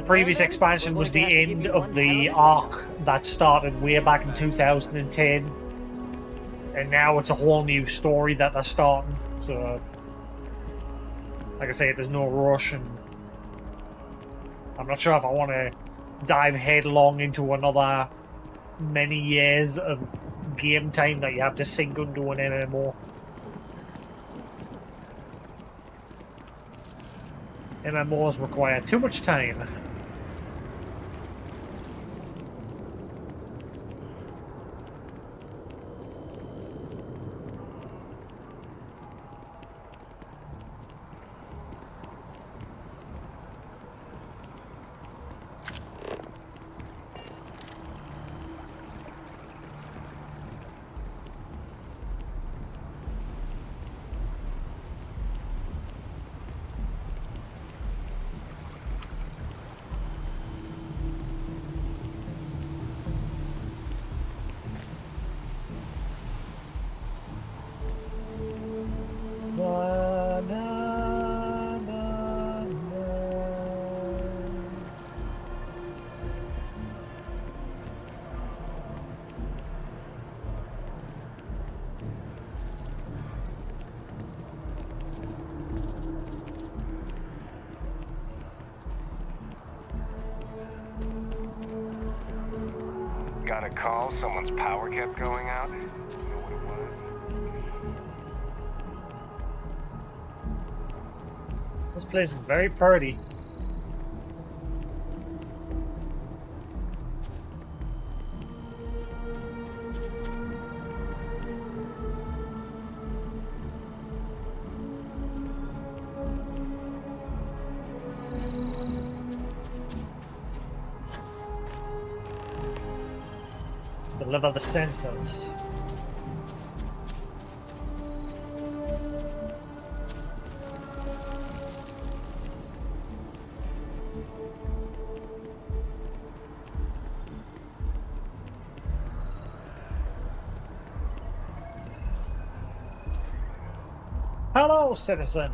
previous expansion was the end of the arc that started way back in 2010. And now it's a whole new story that they're starting. So, like I say, there's no rush, and I'm not sure if I want to dive headlong into another many years of game time that you have to sink into an MMO. MMOs require too much time. Got a call, someone's power kept going out. You know what it was? This place is very pretty. Deliver the sensors. Hello, citizen.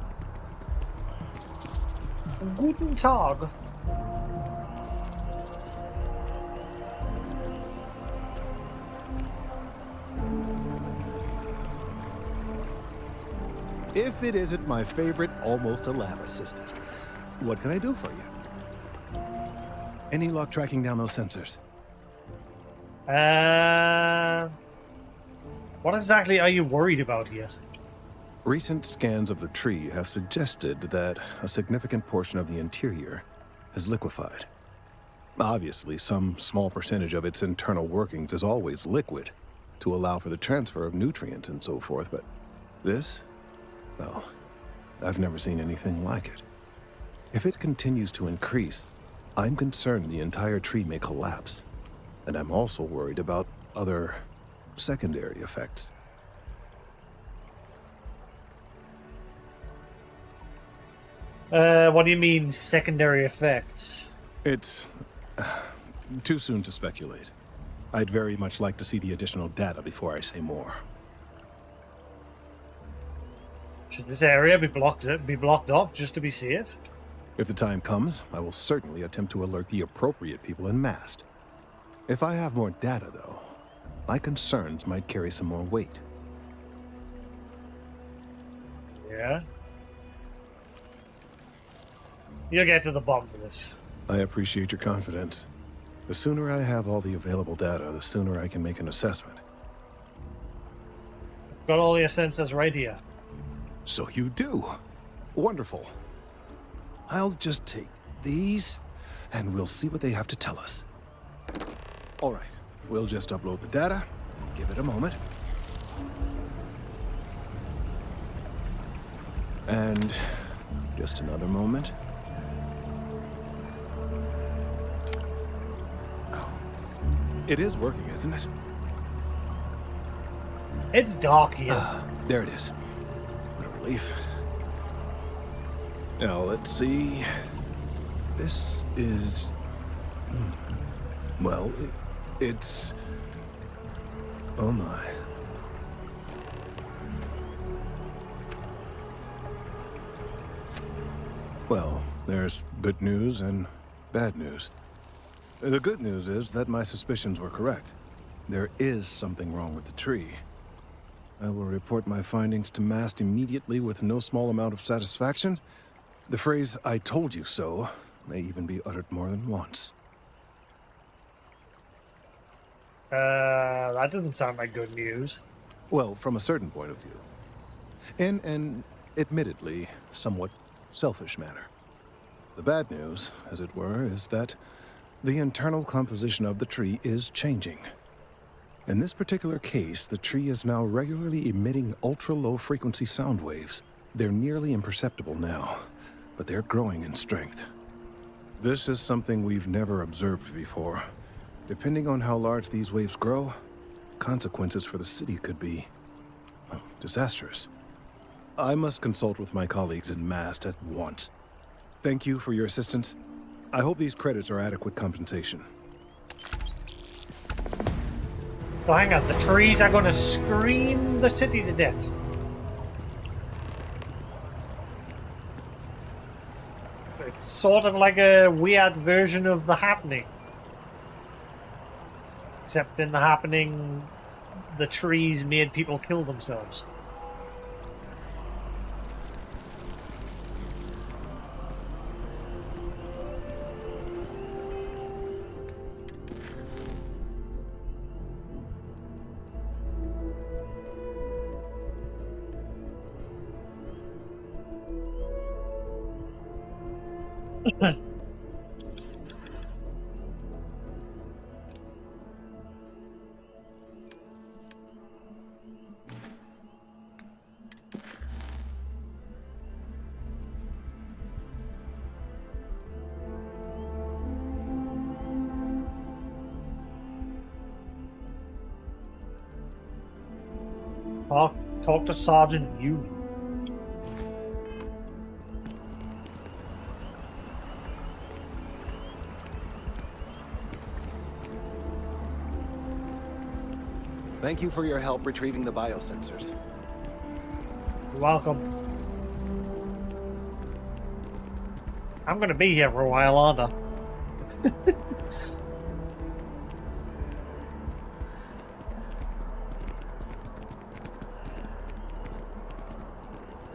Guten Tag. If it isn't my favorite almost a lab assistant. What can I do for you? Any luck tracking down those sensors? What exactly are you worried about here? Recent scans of the tree have suggested that a significant portion of the interior is liquefied. Obviously, some small percentage of its internal workings is always liquid to allow for the transfer of nutrients and so forth, but this, well, I've never seen anything like it. If it continues to increase, I'm concerned the entire tree may collapse, and I'm also worried about other secondary effects. What do you mean, secondary effects? It's too soon to speculate. I'd very much like to see the additional data before I say more. Should this area be blocked off just to be safe? If the time comes, I will certainly attempt to alert the appropriate people en masse. If I have more data, though, my concerns might carry some more weight. Yeah? You'll get to the bottom of this. I appreciate your confidence. The sooner I have all the available data, the sooner I can make an assessment. Got all your sensors right here. So you do. Wonderful. I'll just take these, and we'll see what they have to tell us. All right, we'll just upload the data. Give it a moment. And just another moment. Oh. It is working, isn't it? It's dark here. There it is. What a relief. Now, let's see. This is... Well, it's... Oh my. Well, there's good news and bad news. The good news is that my suspicions were correct. There is something wrong with the tree. I will report my findings to MAST immediately with no small amount of satisfaction. The phrase, "I told you so," may even be uttered more than once. That doesn't sound like good news. Well, from a certain point of view. In an admittedly somewhat selfish manner. The bad news, as it were, is that the internal composition of the tree is changing. In this particular case, the tree is now regularly emitting ultra-low frequency sound waves. They're nearly imperceptible now, but they're growing in strength. This is something we've never observed before. Depending on how large these waves grow, consequences for the city could be, well, disastrous. I must consult with my colleagues in MAST at once. Thank you for your assistance. I hope these credits are adequate compensation. Well, hang on. The trees are going to scream the city to death. It's sort of like a weird version of The Happening. Except in The Happening, the trees made people kill themselves. Talk to Sergeant Yu. Thank you for your help retrieving the biosensors. You're welcome. I'm gonna be here for a while, aren't I?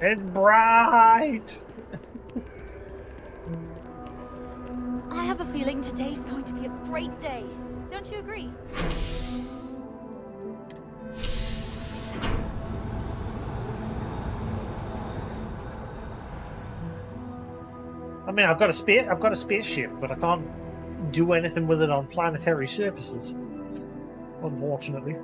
It's bright! I have a feeling today's going to be a great day. Don't you agree? I mean, I've got a spaceship, but I can't do anything with it on planetary surfaces, unfortunately.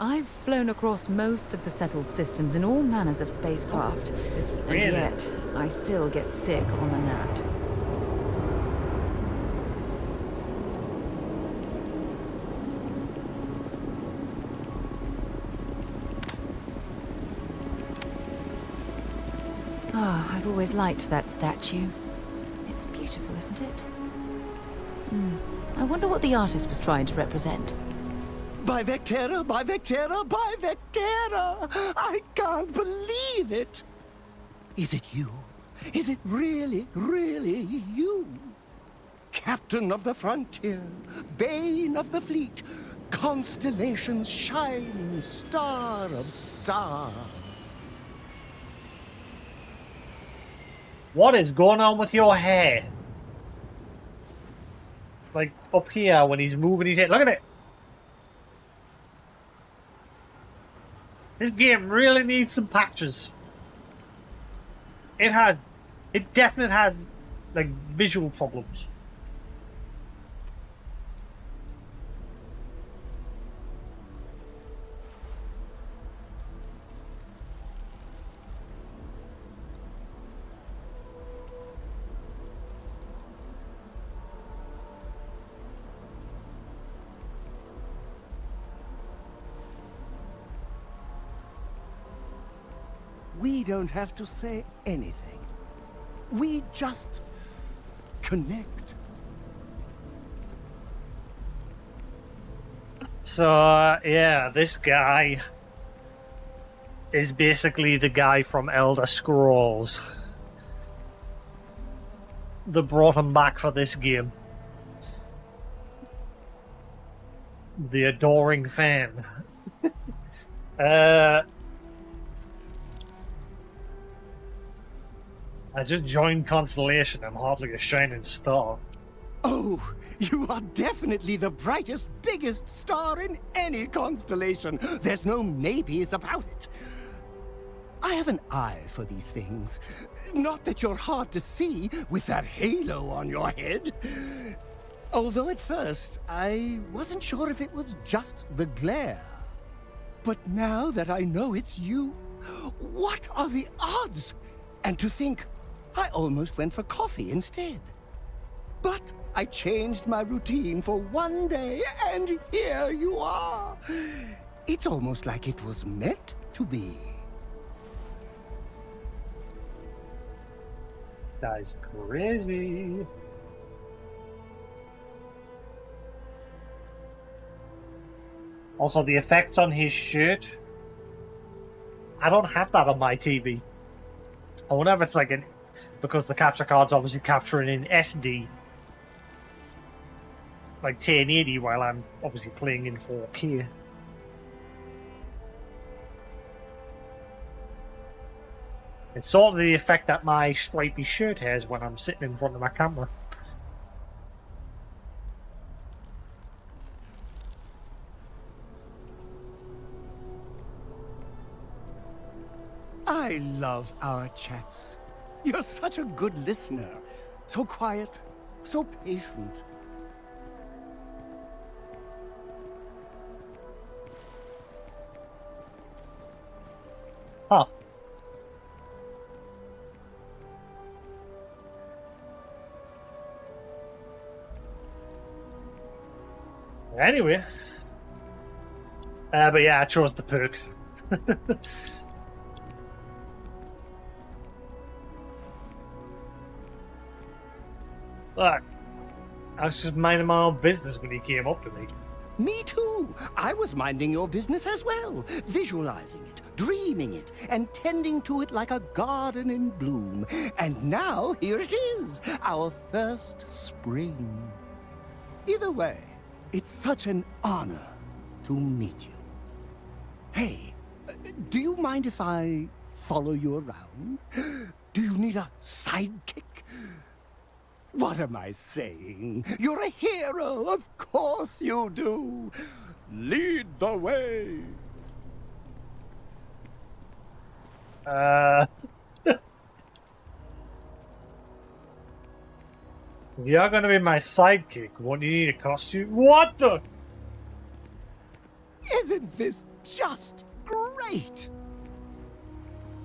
I've flown across most of the settled systems in all manners of spacecraft, and yet I still get sick on the gnat. Ah, I've always liked that statue. It's beautiful, isn't it? I wonder what the artist was trying to represent. By Vectera, by Vectera, by Vectera! I can't believe it! Is it you? Is it really, really you? Captain of the frontier, bane of the fleet, constellation's shining star of stars. What is going on with your hair? Like, up here when he's moving his head. Look at it! This game really needs some patches. It definitely has, like, visual problems. We don't have to say anything. We just connect. So, yeah, this guy is basically the guy from Elder Scrolls that brought him back for this game. The adoring fan. I just joined Constellation. I'm hardly a shining star. Oh, you are definitely the brightest, biggest star in any constellation. There's no maybes about it. I have an eye for these things. Not that you're hard to see with that halo on your head. Although at first, I wasn't sure if it was just the glare. But now that I know it's you, what are the odds? And to think, I almost went for coffee instead. But I changed my routine for one day, and here you are. It's almost like it was meant to be. Guy's crazy. Also, the effects on his shirt. I don't have that on my TV. I wonder if it's like an... Because the capture card's obviously capturing in SD. Like 1080 while I'm obviously playing in 4K. It's sort of the effect that my stripy shirt has when I'm sitting in front of my camera. I love our chats. You're such a good listener. So quiet, so patient. Huh. Anyway. But yeah, I chose the perk. Look, I was just minding my own business when he came up to me. Me too. I was minding your business as well. Visualizing it, dreaming taming it and tending to it like a garden in bloom. And now, here it is, our first spring. Either way, it's such an honor to meet you. Hey, do you mind if I follow you around? Do you need a sidekick? What am I saying? You're a hero, of course you do. Lead the way. If you're gonna be my sidekick, won't you need a costume? What the? Isn't this just great?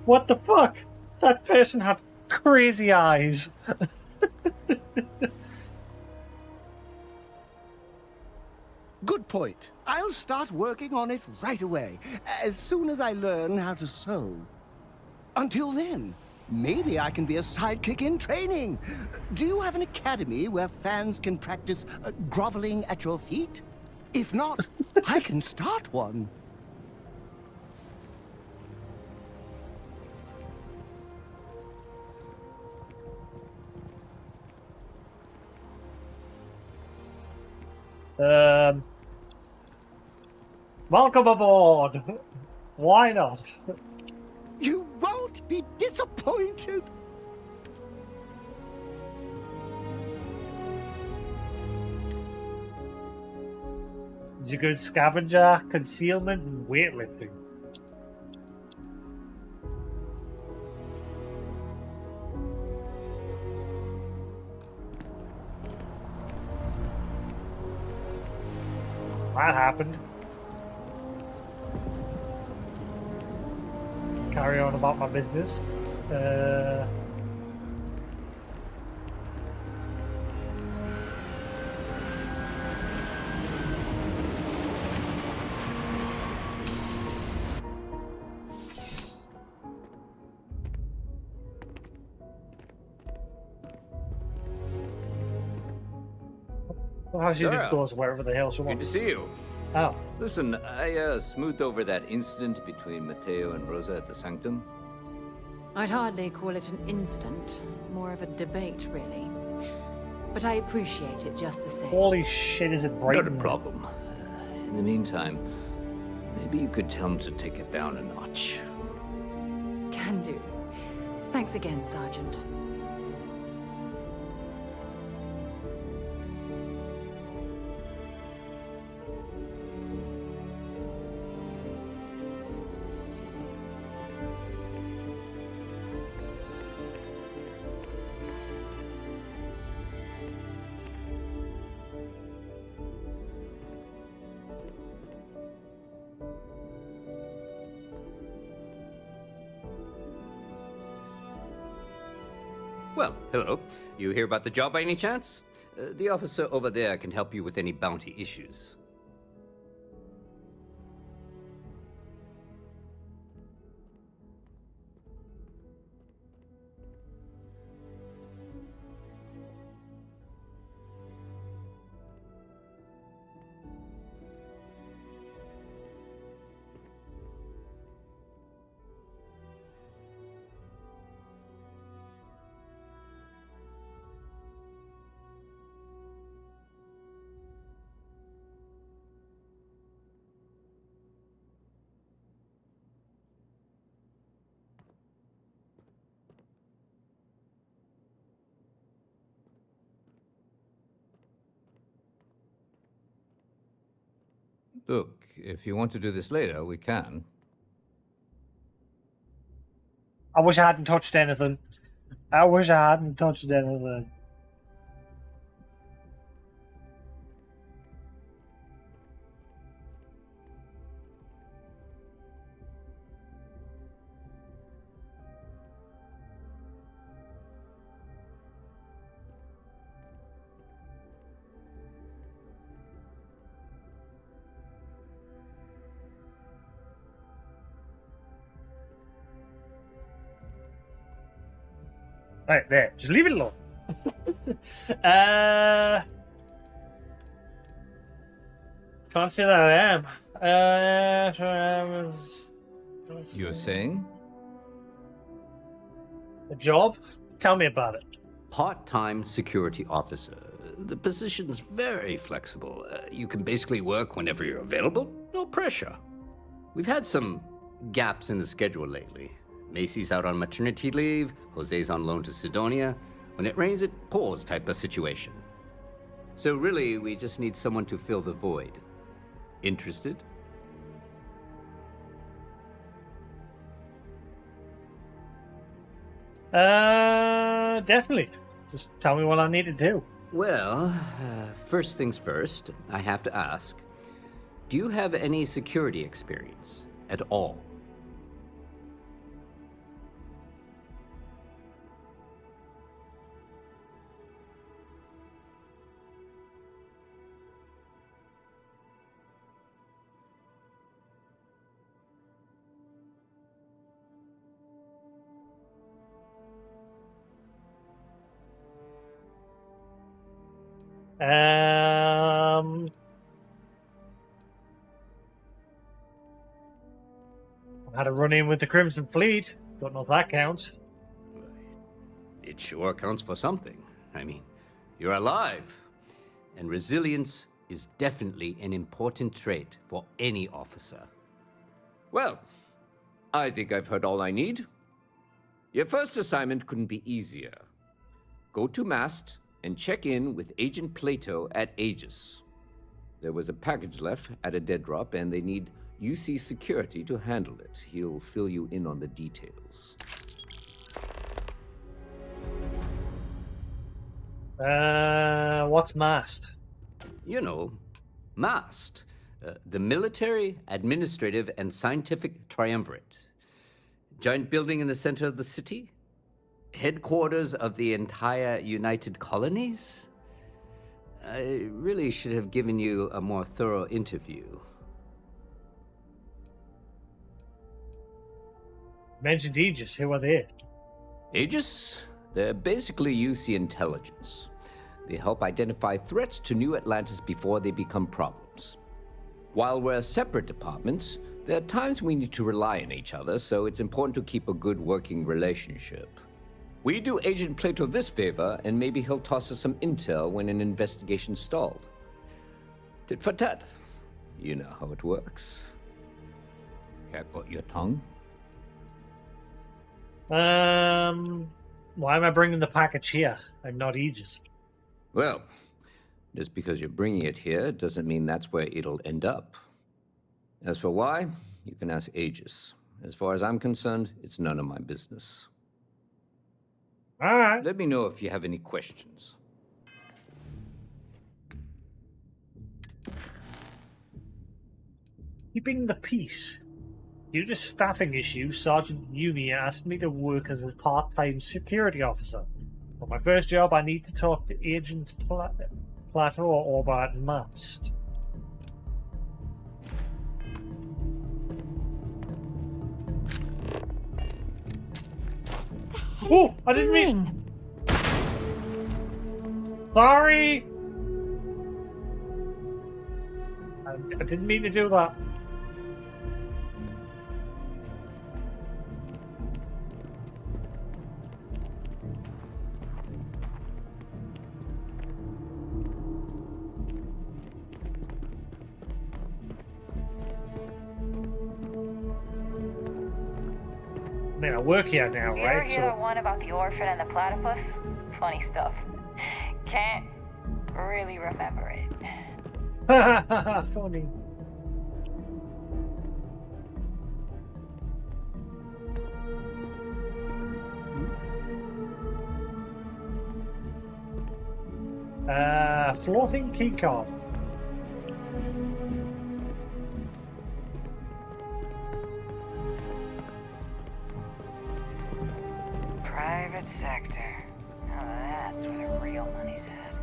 What the fuck? That person had crazy eyes. Good point. I'll start working on it right away, as soon as I learn how to sew. Until then, maybe I can be a sidekick in training. Do you have an academy where fans can practice groveling at your feet? If not, I can start one. Welcome aboard. Why not? You won't be disappointed. He's a good scavenger, concealment, and weightlifting. That happened. Let's carry on about my business. Well, she just goes wherever the hell she Good wants. to see you. Oh. Listen, I smoothed over that incident between Mateo and Rosa at the Sanctum. I'd hardly call it an incident, more of a debate, really. But I appreciate it just the same. Holy shit, is it breaking? Not a problem. In the meantime, maybe you could tell him to take it down a notch. Can do. Thanks again, Sergeant. Well, hello. You hear about the job by any chance? The officer over there can help you with any bounty issues. Look, if you want to do this later, we can. I wish I hadn't touched anything. I wish I hadn't touched anything. Right there, just leave it alone. Can't say that I am. You're saying? A job? Tell me about it. Part-time security officer. The position's very flexible. You can basically work whenever you're available. No pressure. We've had some gaps in the schedule lately. Macy's out on maternity leave. Jose's on loan to Sidonia. When it rains, it pours type of situation. So really, we just need someone to fill the void. Interested? Definitely. Just tell me what I need to do. Well, first things first, I have to ask, do you have any security experience at all? I had a run-in with the Crimson Fleet. Don't know if that counts. It sure counts for something. I mean, you're alive. And resilience is definitely an important trait for any officer. Well, I think I've heard all I need. Your first assignment couldn't be easier. Go to Mast and check in with Agent Plato at Aegis. There was a package left at a dead drop, and they need UC security to handle it. He'll fill you in on the details. What's MAST? You know, MAST. The Military, Administrative, and Scientific Triumvirate. Giant building in the center of the city? Headquarters of the entire United Colonies? I really should have given you a more thorough interview. Mentioned Aegis. Who are they? Aegis? They're basically UC intelligence. They help identify threats to New Atlantis before they become problems. While we're separate departments, there are times we need to rely on each other, so it's important to keep a good working relationship. We do Agent Plato this favor, and maybe he'll toss us some intel when an investigation stalled. Tit for tat. You know how it works. Cat got your tongue? Why am I bringing the package here and not Aegis? Well, just because you're bringing it here doesn't mean that's where it'll end up. As for why, you can ask Aegis. As far as I'm concerned, it's none of my business. All right. Let me know if you have any questions. Keeping the peace. Due to staffing issues, Sergeant Yumi asked me to work as a part-time security officer. For my first job, I need to talk to Agent Plateau over at Mast. Oh, I didn't mean. Sorry. I didn't mean to do that. I mean, I work here now, You right? ever hear the one about the orphan and the platypus? Funny stuff. Can't really remember it. Funny. Floating keycard. Private sector. Now that's where the real money's at.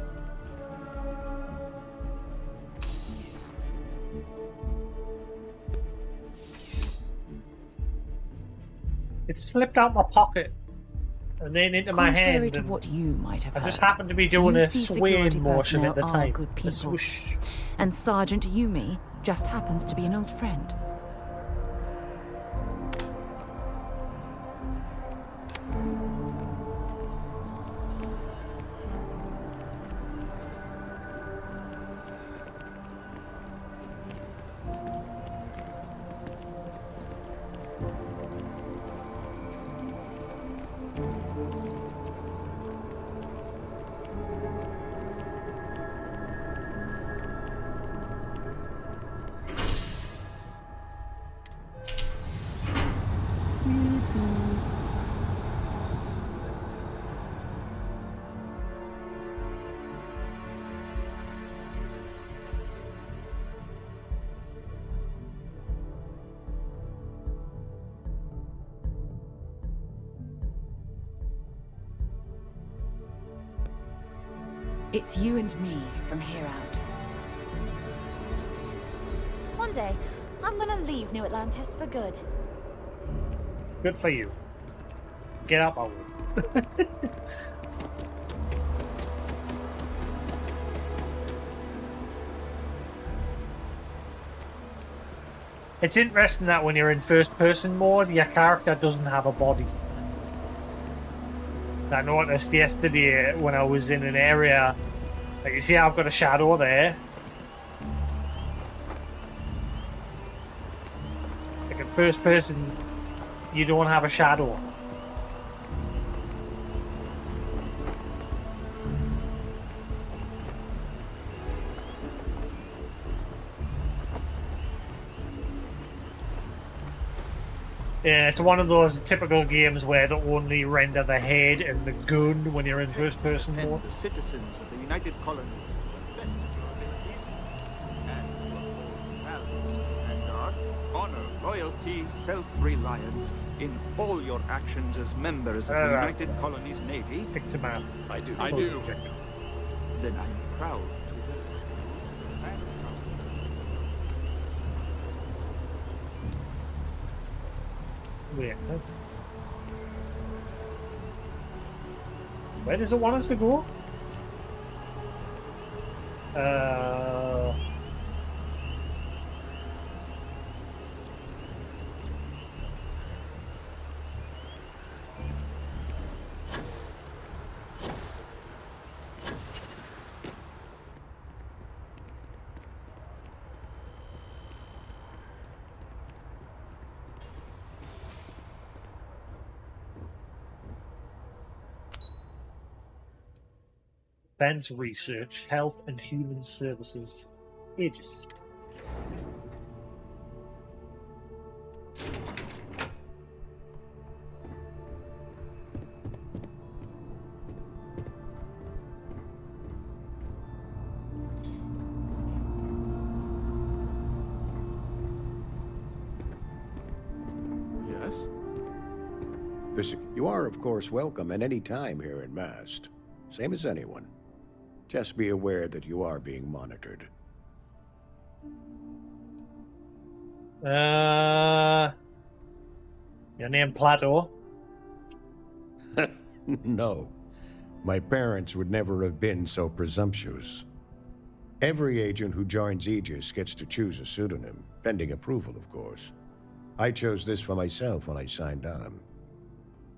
It slipped out my pocket and then into my hand. Contrary to what you might have I heard, just happened to be doing a UC swaying security motion at the personnel are time. good A people. swoosh. And Sergeant Yumi just happens to be an old friend. It's you and me from here out. One day, I'm gonna leave New Atlantis for good. Good for you. Get out my way. It's interesting that when you're in first-person mode, your character doesn't have a body. I noticed yesterday when I was in an area, like you see I've got a shadow there. Like in first person, you don't have a shadow. Yeah, it's one of those typical games where they only render the head and the gun when you're in first person mode. The citizens of the United Colonies to the best of your abilities, and to uphold values and guard, honor, loyalty, self-reliance in all your actions as members of the United Colonies Navy. Stick to man. I do. I do. Then I'm proud to welcome you. Wait. Where does it want us to go? Ben's Research, Health and Human Services, Aegis. Yes? You are, of course, welcome at any time here in Mast. Same as anyone. Just be aware that you are being monitored. Your name Plato? No. My parents would never have been so presumptuous. Every agent who joins Aegis gets to choose a pseudonym, pending approval, of course. I chose this for myself when I signed on.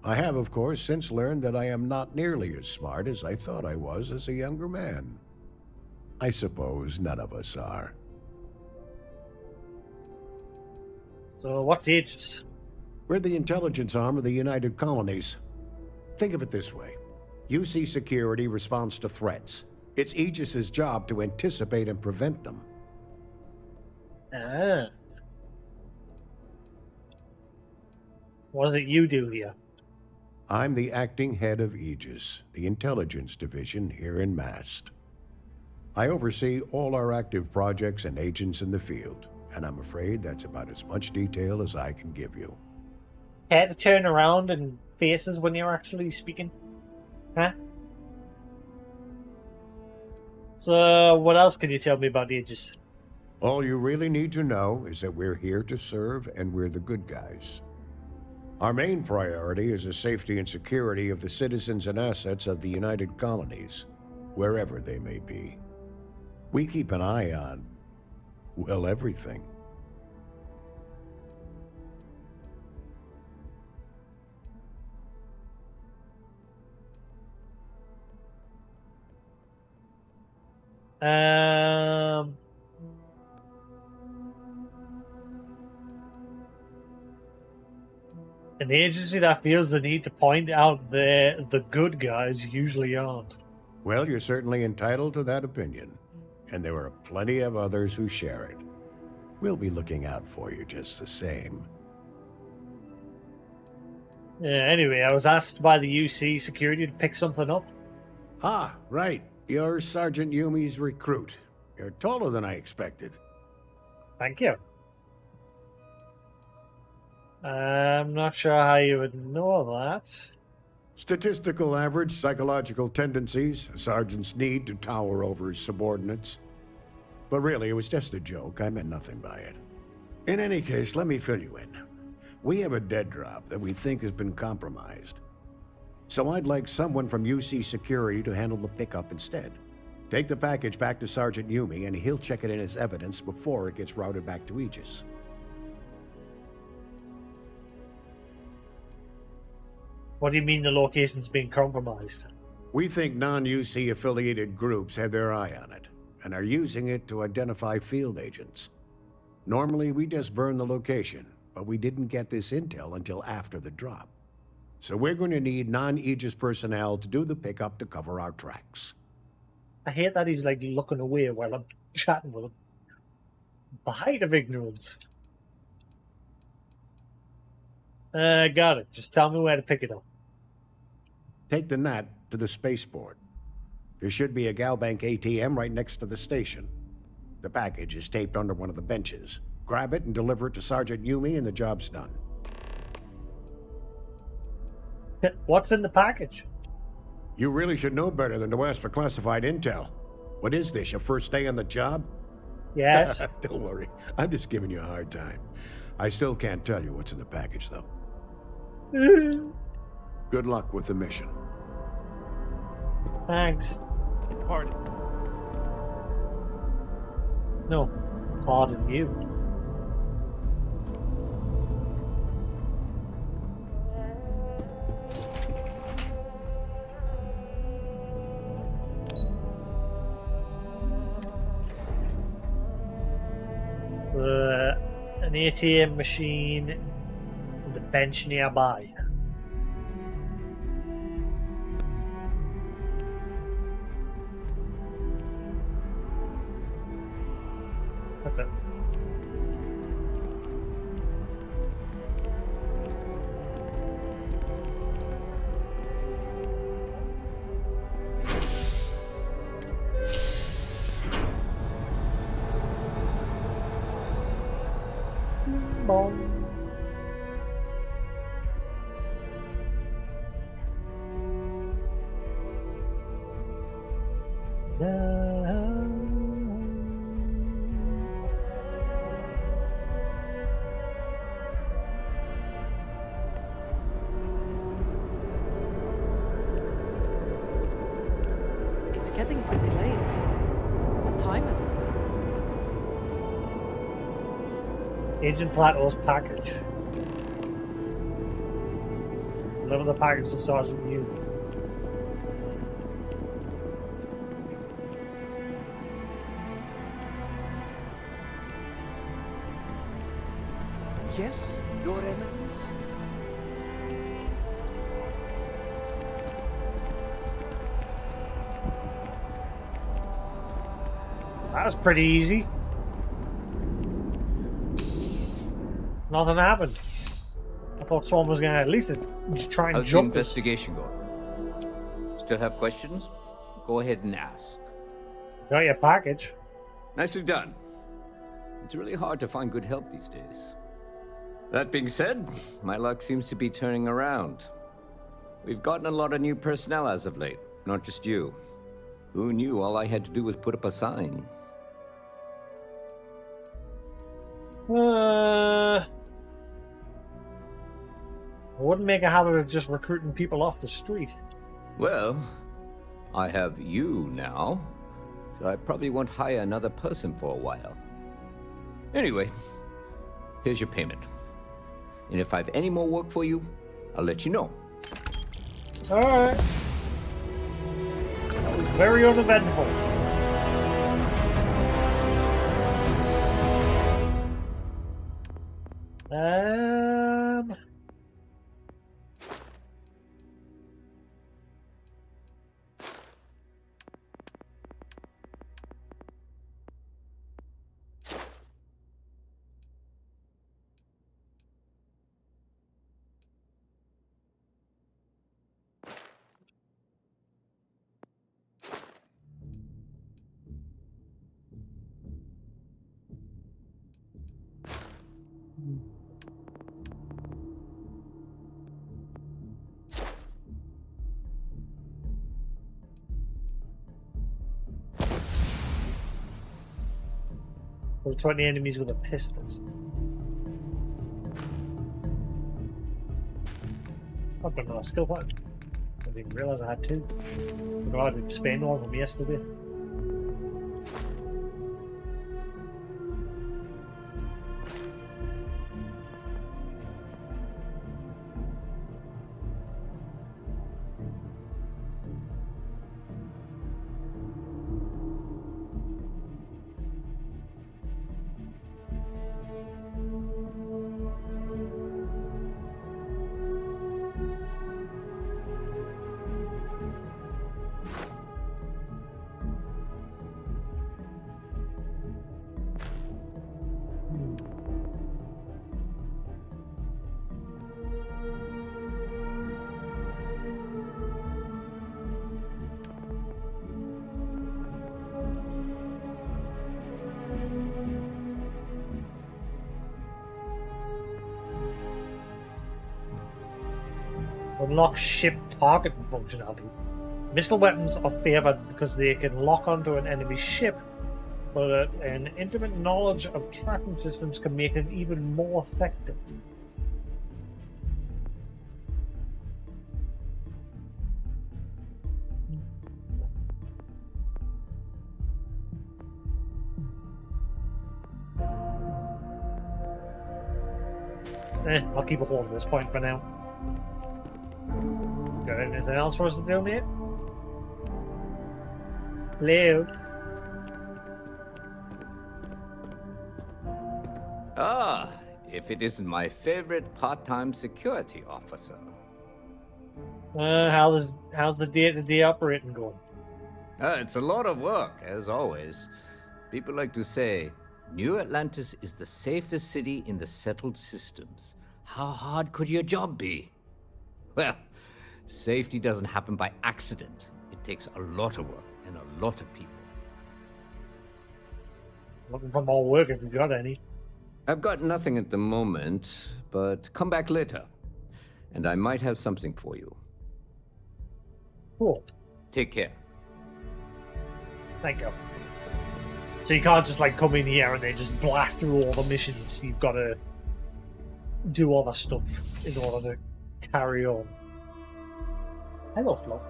I have, of course, since learned that I am not nearly as smart as I thought I was as a younger man. I suppose none of us are. So what's Aegis? We're the intelligence arm of the United Colonies. Think of it this way. UC Security responds to threats. It's Aegis's job to anticipate and prevent them. Ah. What is it you do here? I'm the acting head of Aegis, the intelligence division here in Mast. I oversee all our active projects and agents in the field, and I'm afraid that's about as much detail as I can give you. Care to turn around and faces when you're actually speaking? Huh? So, what else can you tell me about Aegis? All you really need to know is that we're here to serve and we're the good guys. Our main priority is the safety and security of the citizens and assets of the United Colonies, wherever they may be. We keep an eye on, well, everything. An agency that feels the need to point out the good guys usually aren't. Well, you're certainly entitled to that opinion. And there are plenty of others who share it. We'll be looking out for you just the same. Anyway, I was asked by the UC security to pick something up. Ah, right. You're Sergeant Yumi's recruit. You're taller than I expected. Thank you. I'm not sure how you would know that. Statistical average, psychological tendencies, a sergeant's need to tower over his subordinates. But really, it was just a joke. I meant nothing by it. In any case, let me fill you in. We have a dead drop that we think has been compromised. So I'd like someone from UC Security to handle the pickup instead. Take the package back to Sergeant Yumi, and he'll check it in as evidence before it gets routed back to Aegis. What do you mean the location's being compromised? We think non-UC affiliated groups have their eye on it, and are using it to identify field agents. Normally, we just burn the location, but we didn't get this intel until after the drop. So we're going to need non-Aegis personnel to do the pickup to cover our tracks. I hate that he's like looking away while I'm chatting with him. The height of ignorance. Got it. Just tell me where to pick it up. Take the NAT to the spaceport. There should be a Galbank ATM right next to the station. The package is taped under one of the benches. Grab it and deliver it to Sergeant Yumi and the job's done. What's in the package? You really should know better than to ask for classified intel. What is this, your first day on the job? Yes. Don't worry, I'm just giving you a hard time. I still can't tell you what's in the package, though. Good luck with the mission. Thanks. Pardon. No, pardon you. An ATM machine and a bench nearby. That's it. It's getting pretty late. What time is it? Agent Plato's package. Deliver the package to Sergeant Yu. Yes, Your Eminence? That was pretty easy. Nothing happened. I thought someone was gonna at least just try and How's the jump us. investigation going? Still have questions? Go ahead and ask. Got your package. Nicely done. It's really hard to find good help these days. That being said, my luck seems to be turning around. We've gotten a lot of new personnel as of late, not just you. Who knew all I had to do was put up a sign? I wouldn't make a habit of just recruiting people off the street. Well, I have you now, so I probably won't hire another person for a while. Anyway, here's your payment. And if I have any more work for you, I'll let you know. Alright. That was very uneventful. Kill 20 enemies with a pistol. I've got another skill point. I didn't even realise I had two. I forgot I did the Spain one from yesterday. Unlock ship targeting functionality. Missile weapons are favored because they can lock onto an enemy ship, but an intimate knowledge of tracking systems can make them even more effective. I'll keep a hold of this point for now. Got anything else for us to do, mate? Hello? Ah, if it isn't my favorite part-time security officer. How's the day-to-day operating going? It's a lot of work, as always. People like to say, New Atlantis is the safest city in the settled systems. How hard could your job be? Well, safety doesn't happen by accident. It takes a lot of work and a lot of people. Looking for more work if you got any. I've got nothing at the moment, but come back later. And I might have something for you. Cool. Take care. Thank you. So you can't just like come in here and then just blast through all the missions. You've got to do other stuff in order to carry on. Hello, Fluff.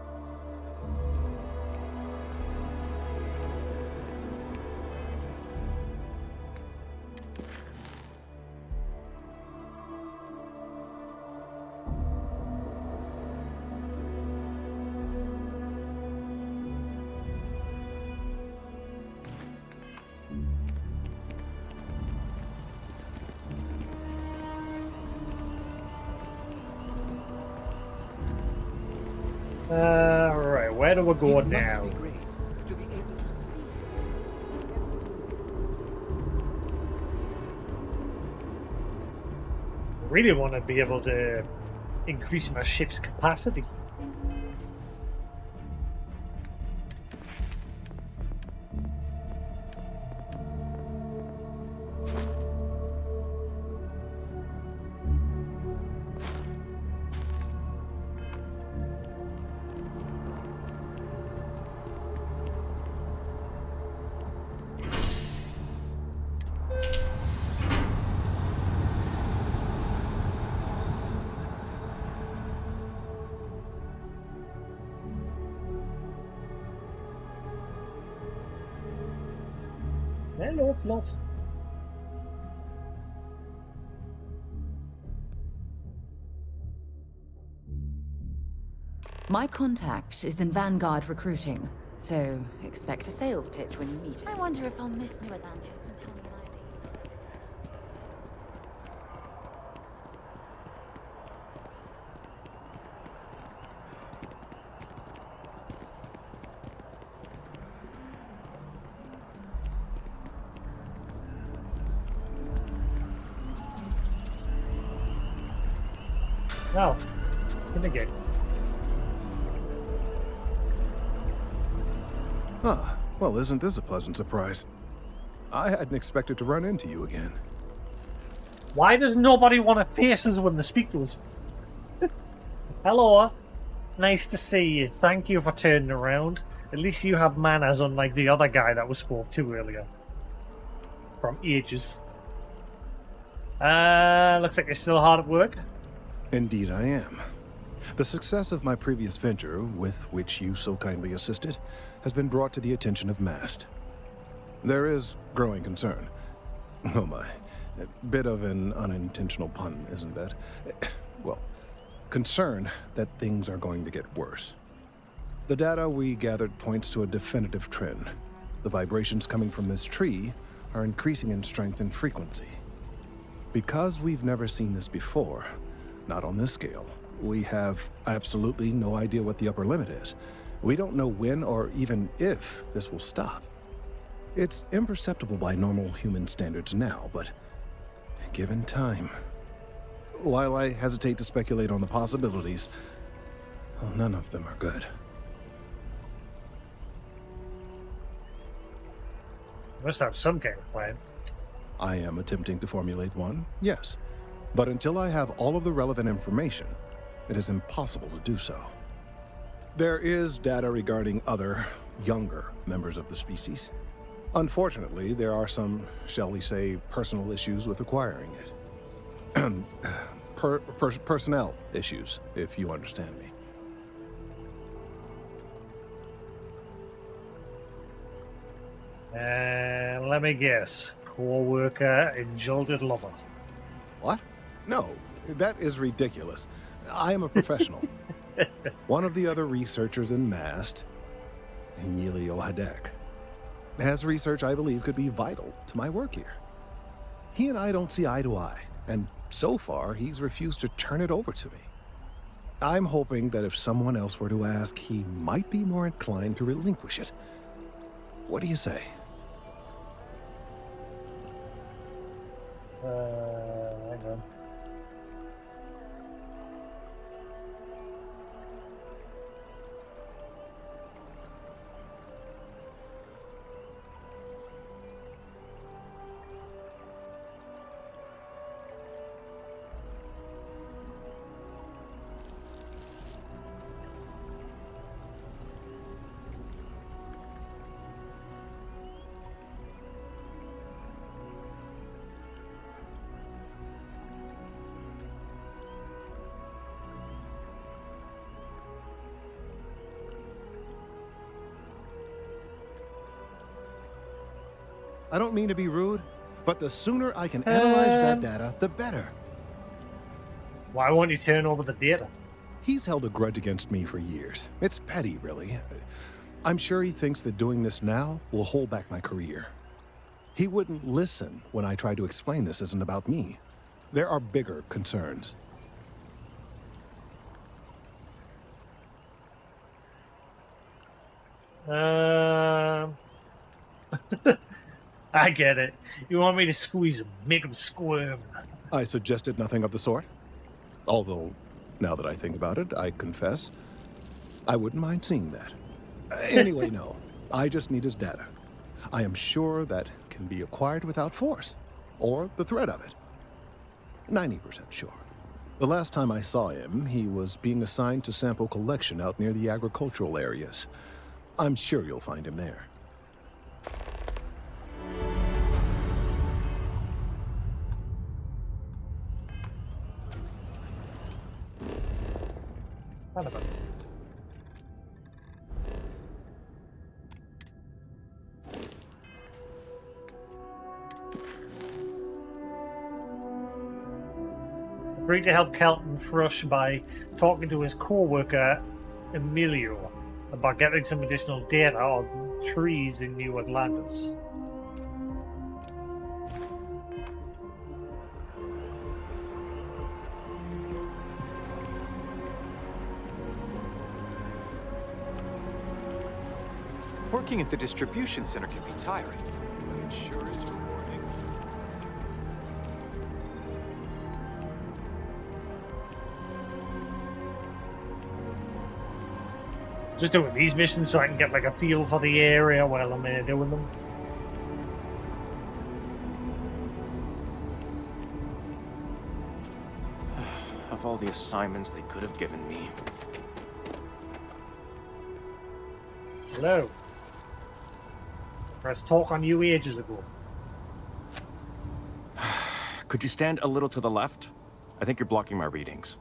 Right, where do we go now? I really want to be able to increase my ship's capacity. Hello, Fluff. My contact is in Vanguard recruiting, so expect a sales pitch when you meet it. I wonder if I'll miss New Atlantis when Tony and I leave. Oh, in the game. Ah, well, isn't this a pleasant surprise? I hadn't expected to run into you again. Why does nobody want to face us when they speak to us? Hello. Nice to see you. Thank you for turning around. At least you have manners, unlike the other guy that was spoke to earlier. from ages. Looks like you're still hard at work. Indeed I am. The success of my previous venture, with which you so kindly assisted, has been brought to the attention of MAST. There is growing concern. Oh my. A bit of an unintentional pun, isn't that? Well, concern that things are going to get worse. The data we gathered points to a definitive trend. The vibrations coming from this tree are increasing in strength and frequency. Because we've never seen this before, not on this scale, we have absolutely no idea what the upper limit is. We don't know when or even if this will stop. It's imperceptible by normal human standards now, but given time. While I hesitate to speculate on the possibilities, well, none of them are good. You must have some kind of plan. I am attempting to formulate one, yes. But until I have all of the relevant information, it is impossible to do so. There is data regarding other, younger members of the species. Unfortunately, there are some, shall we say, personal issues with acquiring it. Personnel issues, if you understand me. Let me guess. Co-worker and jilted lover. What? No, that is ridiculous. I am a professional. One of the other researchers in MAST, Emilio Hadek, has research I believe could be vital to my work here. He and I don't see eye to eye, and so far he's refused to turn it over to me. I'm hoping that if someone else were to ask, he might be more inclined to relinquish it. What do you say? Hang on. I don't mean to be rude, but the sooner I can analyze that data, the better. Why won't you turn over the data? He's held a grudge against me for years. It's petty, really. I'm sure he thinks that doing this now will hold back my career. He wouldn't listen when I tried to explain this isn't about me. There are bigger concerns. I get it. You want me to squeeze him, make him squirm. I suggested nothing of the sort. Although, now that I think about it, I confess, I wouldn't mind seeing that. Anyway, no. I just need his data. I am sure that can be acquired without force, or the threat of it. 90% sure. The last time I saw him, he was being assigned to sample collection out near the agricultural areas. I'm sure you'll find him there. Agreed to help Kelton Thrush by talking to his co-worker Emilio about getting some additional data on trees in New Atlantis. Working at the distribution center can be tiring, but it sure is rewarding. Just doing these missions so I can get like a feel for the area while I'm doing them. Of all the assignments they could have given me. Hello. Press talk on you ages ago. Could you stand a little to the left? I think you're blocking my readings.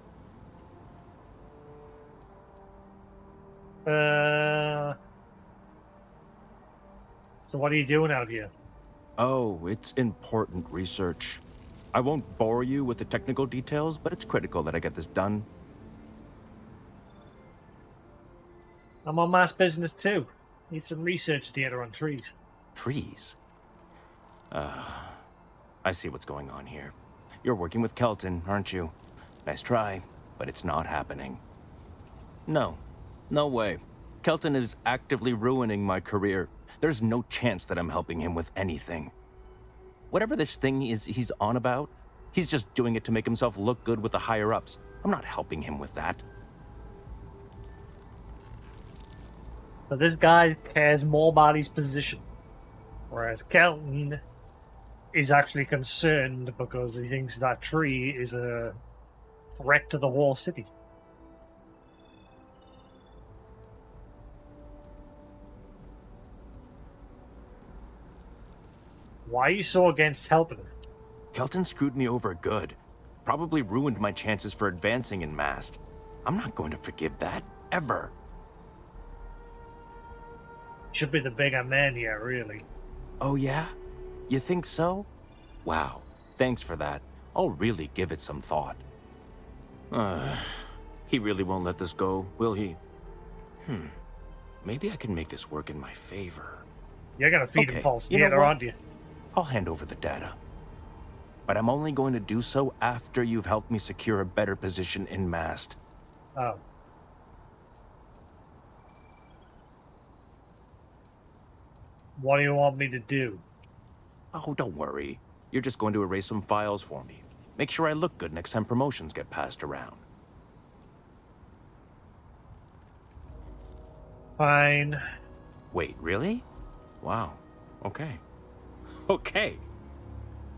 So what are you doing out here? Oh, it's important research. I won't bore you with the technical details, but it's critical that I get this done. I'm on mass business too. Need some research data on trees. Trees? I see what's going on here. You're working with Kelton, aren't you? Nice try, but it's not happening. No. No way. Kelton is actively ruining my career. There's no chance that I'm helping him with anything. Whatever this thing is he's on about, he's just doing it to make himself look good with the higher-ups. I'm not helping him with that. But this guy cares more about his position. Whereas Kelton is actually concerned because he thinks that tree is a threat to the whole city. Why are you so against helping him? Kelton screwed me over good. Probably ruined my chances for advancing in Mast. I'm not going to forgive that, ever. Should be the bigger man here, really. Oh yeah? You think so? Wow, thanks for that. I'll really give it some thought. He really won't let this go, will he? Maybe I can make this work in my favor. You're gonna feed him false you know data, what? aren't you? I'll hand over the data. But I'm only going to do so after you've helped me secure a better position in Mast. Oh. What do you want me to do? Oh, don't worry. You're just going to erase some files for me. Make sure I look good next time promotions get passed around. Fine. Wait, really? Wow. Okay. Okay.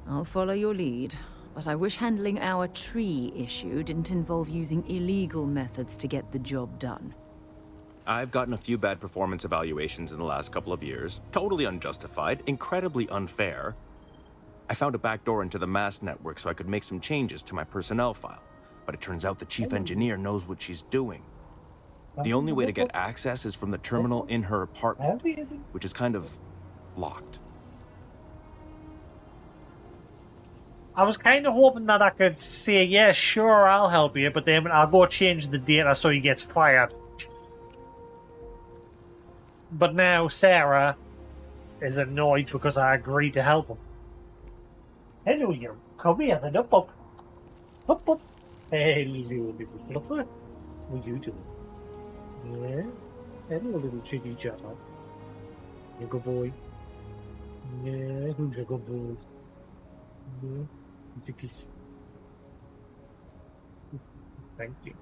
I'll follow your lead, but I wish handling our tree issue didn't involve using illegal methods to get the job done. I've gotten a few bad performance evaluations in the last couple of years. Totally unjustified, incredibly unfair. I found a backdoor into the Mast network so I could make some changes to my personnel file. But it turns out the chief engineer knows what she's doing. The only way to get access is from the terminal in her apartment, which is kind of locked. I was kind of hoping that I could say, yeah, sure, I'll help you, but then I'll go change the data so he gets fired. But now Sarah is annoyed because I agreed to help him. Hello, you. Come here, then up, up. Up, up. Hello, little fluffer. What are you doing? Yeah? Hello, little chitty chatter. You good boy. Yeah, who's a good boy? Yeah. It's a kiss. Thank you.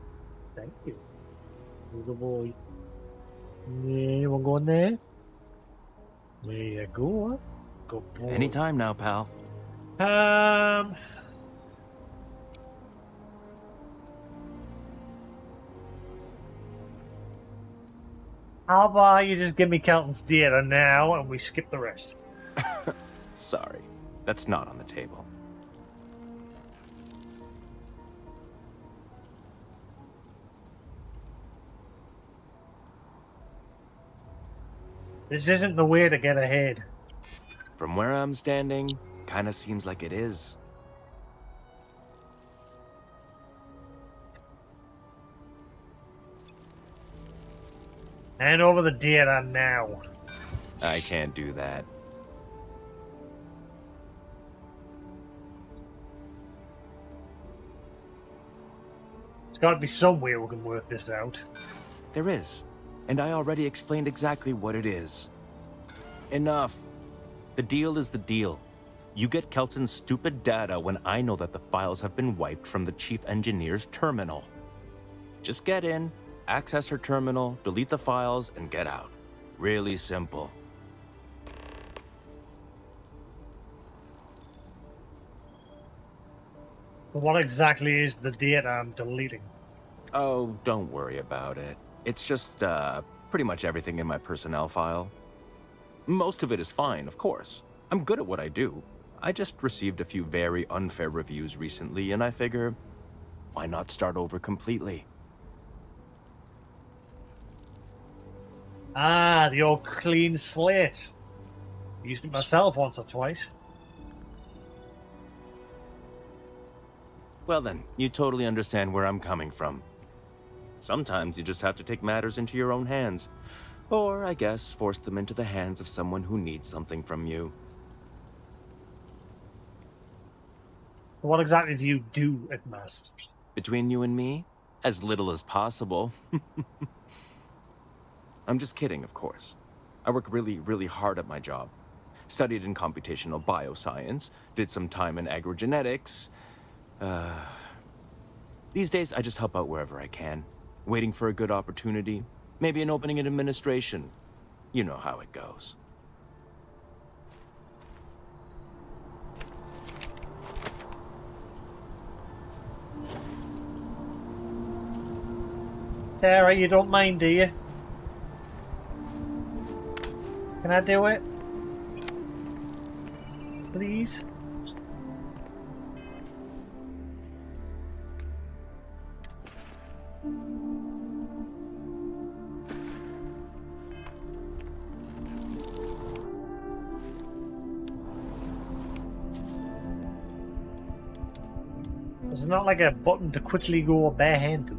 Thank you. Good boy. Yeah, you wanna go in there? There you go. Good boy. Anytime now, pal. How about you just give me Kelton's data now and we skip the rest? Sorry, that's not on the table. This isn't the way to get ahead. From where I'm standing, kinda seems like it is. Hand over the data now. I can't do that. There's gotta be some way we can work this out. There is. And I already explained exactly what it is. Enough. The deal is the deal. You get Kelton's stupid data when I know that the files have been wiped from the chief engineer's terminal. Just get in, access her terminal, delete the files, and get out. Really simple. But what exactly is the data I'm deleting? Oh, don't worry about it. It's just, pretty much everything in my personnel file. Most of it is fine, of course. I'm good at what I do. I just received a few very unfair reviews recently, and I figure, why not start over completely? Ah, the old clean slate. Used it myself once or twice. Well then, you totally understand where I'm coming from. Sometimes you just have to take matters into your own hands. Or, I guess, force them into the hands of someone who needs something from you. What exactly do you do at Mast? Between you and me, as little as possible. I'm just kidding, of course. I work really, really hard at my job. Studied in computational bioscience, did some time in agrogenetics. These days, I just help out wherever I can. Waiting for a good opportunity. Maybe an opening in administration. You know how it goes. Sarah, you don't mind, do you? Can I do it? Please? There's not like a button to quickly go barehanded.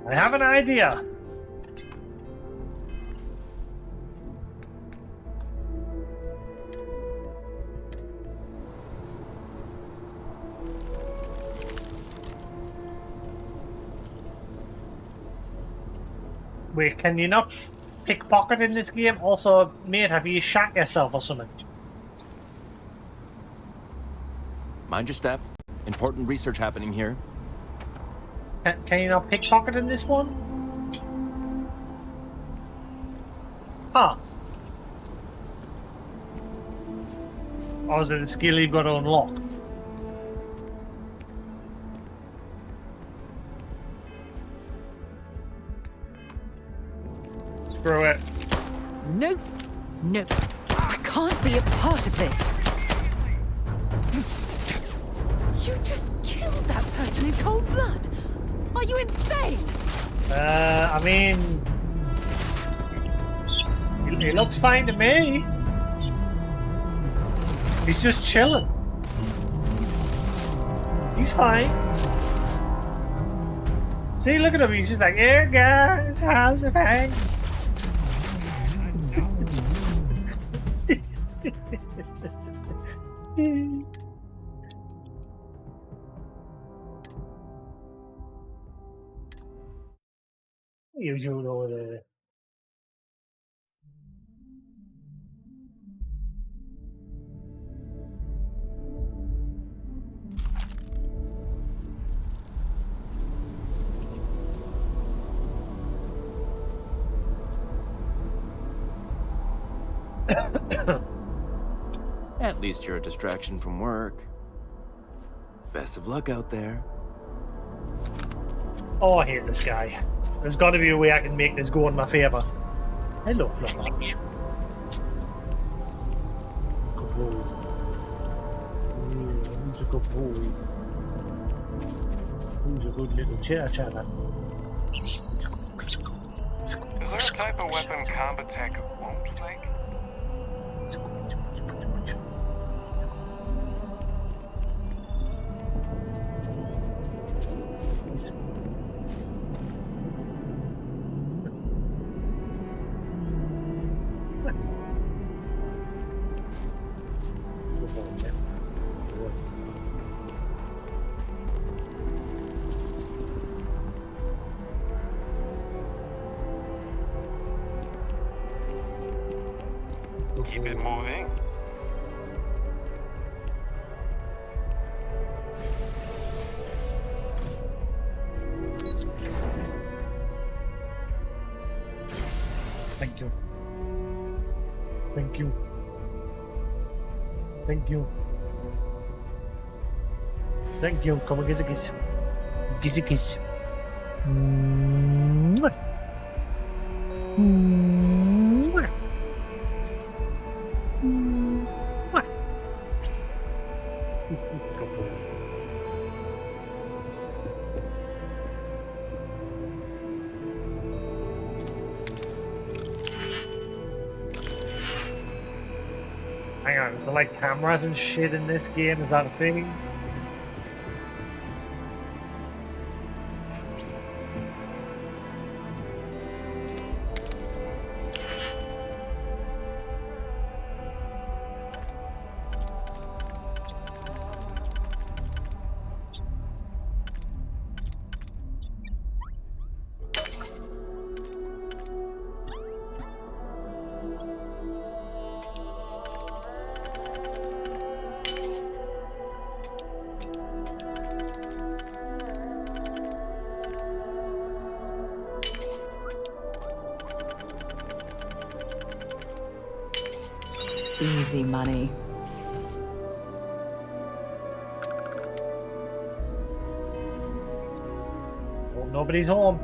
I have an idea. Wait, can you not pickpocket in this game? Also, mate, have you shot yourself or something? Mind your step. Important research happening here. Can you not pickpocket in this one? Huh. Or is it a skill you've got to unlock? Screw it. Nope. Nope. I can't be a part of this. You just killed that person in cold blood. Are you insane? I mean... He looks fine to me. He's just chilling. He's fine. See, look at him. He's just like, hey guys, how's it hang? You do over there. At least you're a distraction from work. Best of luck out there. Oh, I hate this guy. There's got to be a way I can make this go in my favor. Hello, Flora. Good boy. Who's a good boy? Who's a good little chitter-chatter? Is there a type of weapon combat tech won't make? Keep it moving. Thank you. Thank you. Thank you. Thank you. Come on, kiss a kiss. Kiss a kiss. Mwah. Mwah. Mwah. Good boy. Hang on, is there like cameras and shit in this game? Is that a thing? Easy money. Well, nobody's home.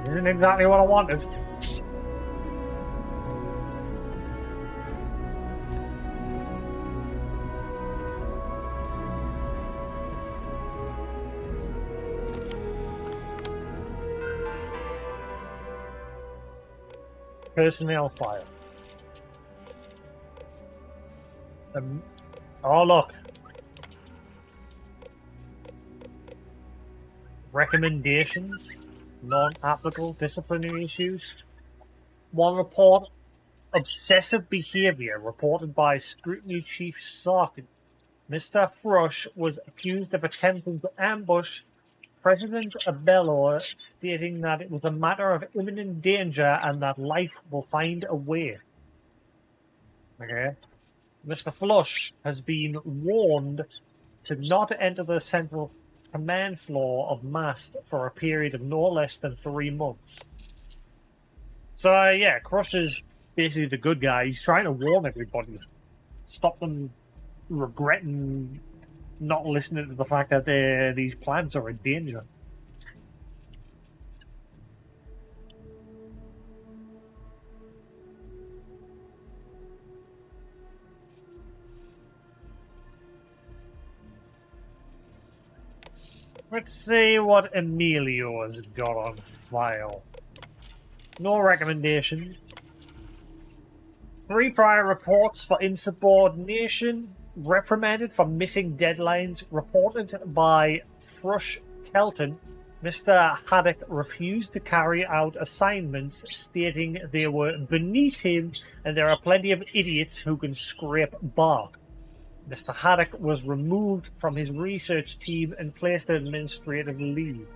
Isn't exactly what I wanted. Personnel file. Oh, look. Recommendations. Non-applicable disciplinary issues. One report. Obsessive behavior reported by Scrutiny Chief Sarkin. Mr. Frush was accused of attempting to ambush President Abelor, stating that it was a matter of imminent danger and that life will find a way. Okay. Mr. Flush has been warned to not enter the central command floor of MAST for a period of no less than 3 months. So, yeah, Crush is basically the good guy. He's trying to warn everybody. Stop them regretting not listening to the fact that these plants are in danger. Let's see what Emilio's got on file. No recommendations. 3 prior reports for insubordination, reprimanded for missing deadlines, reported by Frush Kelton. Mr. Haddock refused to carry out assignments, stating they were beneath him and there are plenty of idiots who can scrape bark. Mr. Haddock was removed from his research team and placed on administrative leave.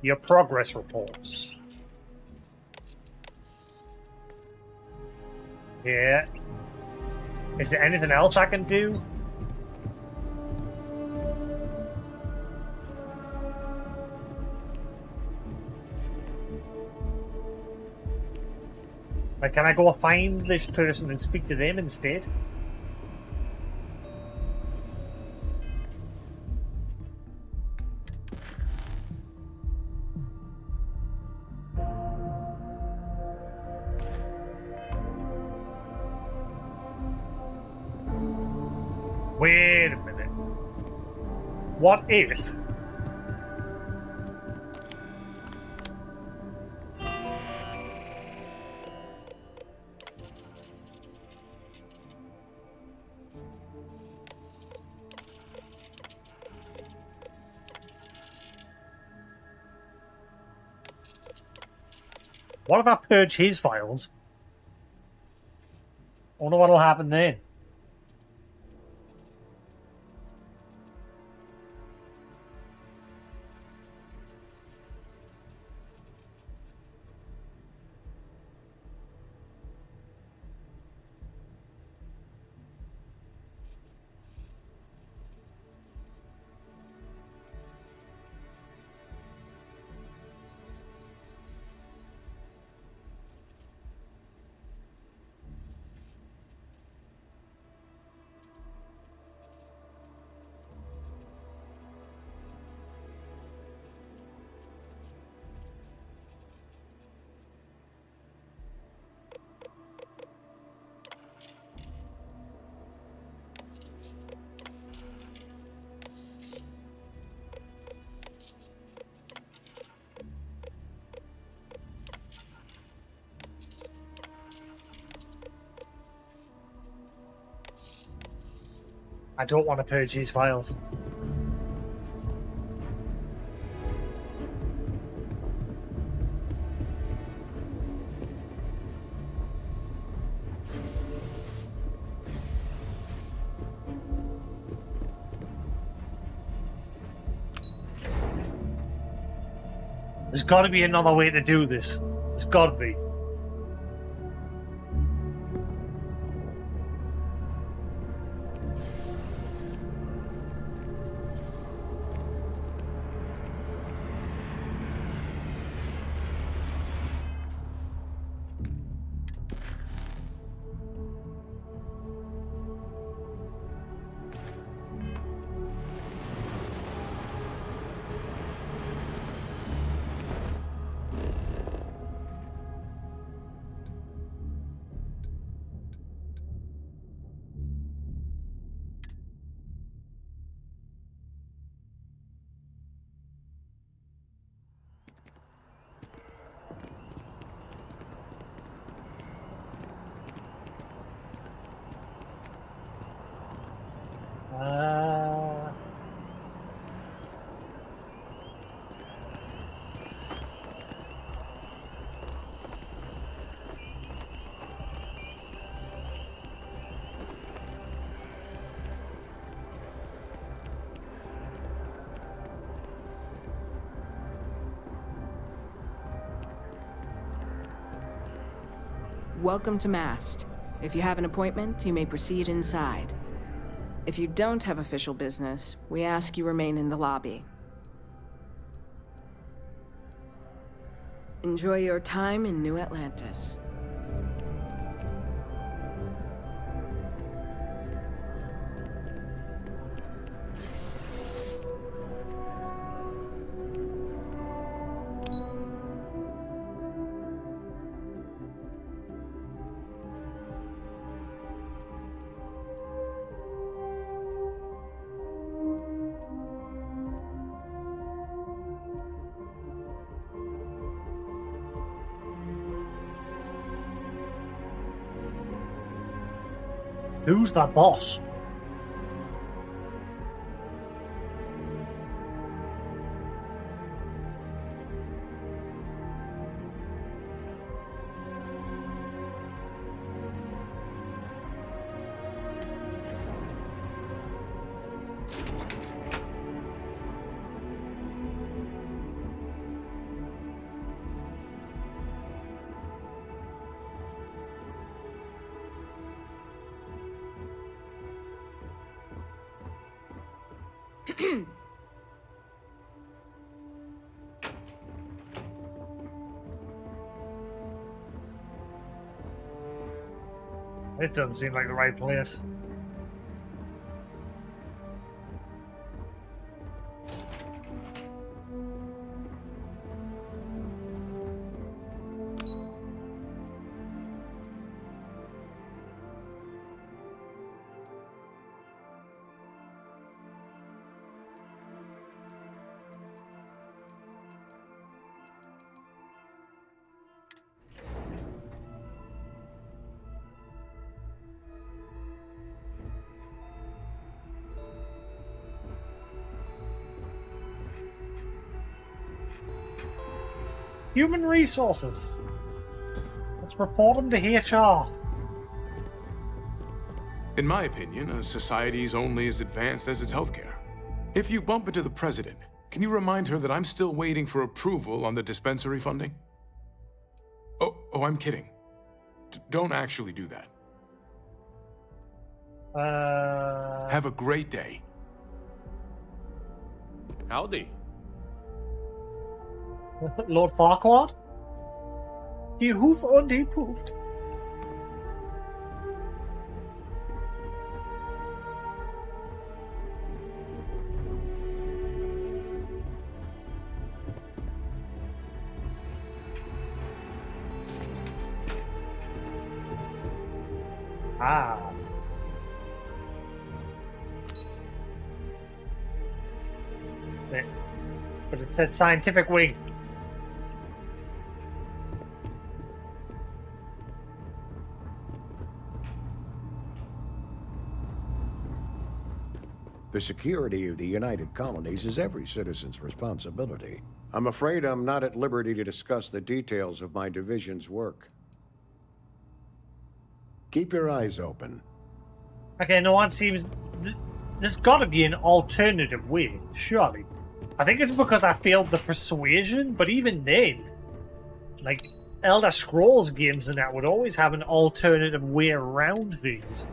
Your progress reports. Yeah. Is there anything else I can do? Like, can I go find this person and speak to them instead? Wait a minute. What if... What if I purge his files? I wonder what'll happen then. I don't want to purge these files. There's got to be another way to do this. There's got to be. Welcome to Mast. If you have an appointment, you may proceed inside. If you don't have official business, we ask you remain in the lobby. Enjoy your time in New Atlantis. Who's the boss? This doesn't seem like the right place. Human resources. Let's report them to HR. In my opinion, a society is only as advanced as its healthcare. If you bump into the president, can you remind her that I'm still waiting for approval on the dispensary funding? Oh, I'm kidding. Don't actually do that. Have a great day. Howdy. Lord Farquaad? Die Hoof und die Poofed. Ah. But it said scientific wing. The security of the United Colonies is every citizen's responsibility. I'm afraid I'm not at liberty to discuss the details of my division's work. Keep your eyes open. Okay, no one seems... There's gotta be an alternative way, surely. I think it's because I failed the persuasion, but even then, like, Elder Scrolls games and that would always have an alternative way around things.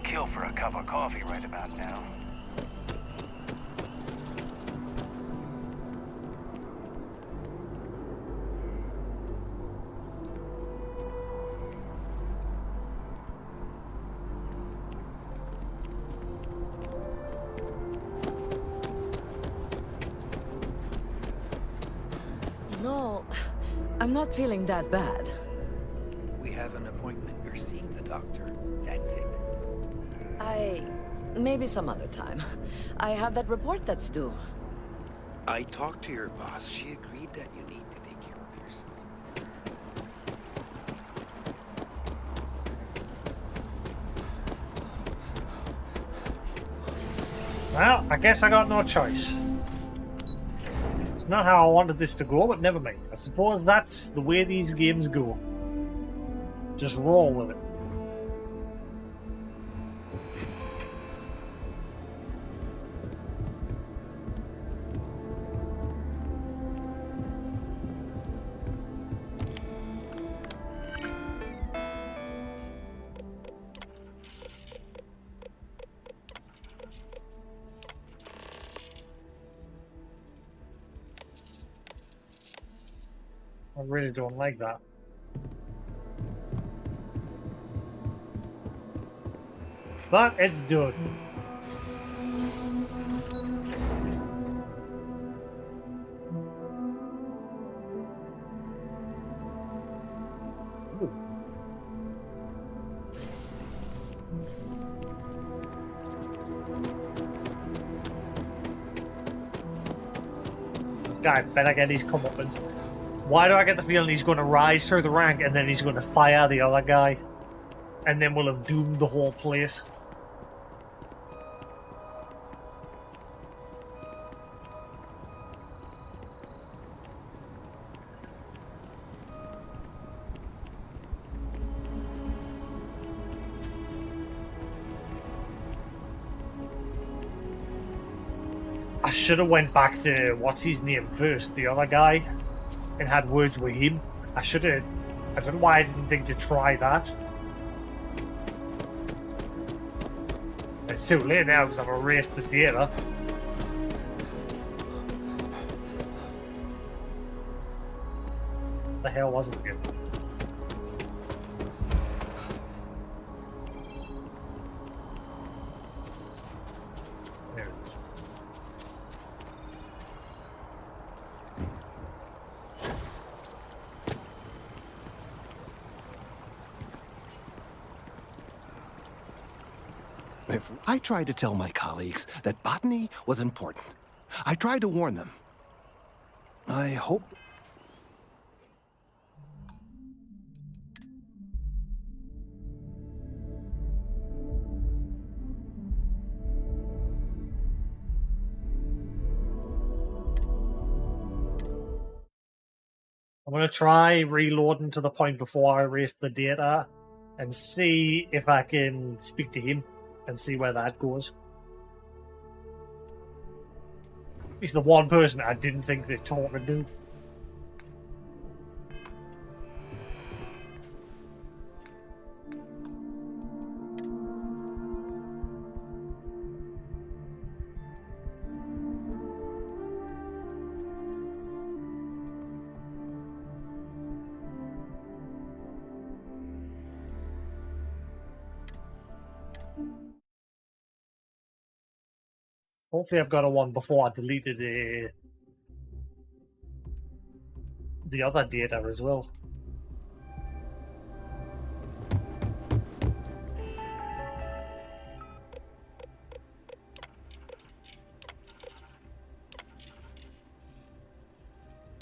Kill for a cup of coffee right about now. No, I'm not feeling that bad. We have an appointment. You're seeing the doctor. That's it. Maybe some other time. I have that report that's due. I talked to your boss. She agreed that you need to take care of yourself. Well, I guess I got no choice. It's not how I wanted this to go, but never mind. I suppose that's the way these games go. Just roll with it. I really don't like that. But it's done. Ooh. This guy better get his comeuppance. Why do I get the feeling he's going to rise through the rank and then he's going to fire the other guy? And then we'll have doomed the whole place. I should have went back to what's his name first, the other guy, and had words with him. I should have. I don't know why I didn't think to try that. It's too late now because I've erased the data. The hell wasn't it? There it is. I tried to tell my colleagues that botany was important. I tried to warn them. I hope... I'm going to try reloading to the point before I erase the data and see if I can speak to him and see where that goes. He's the one person I didn't think they're talking to. Hopefully I've got a one before I deleted the other data as well.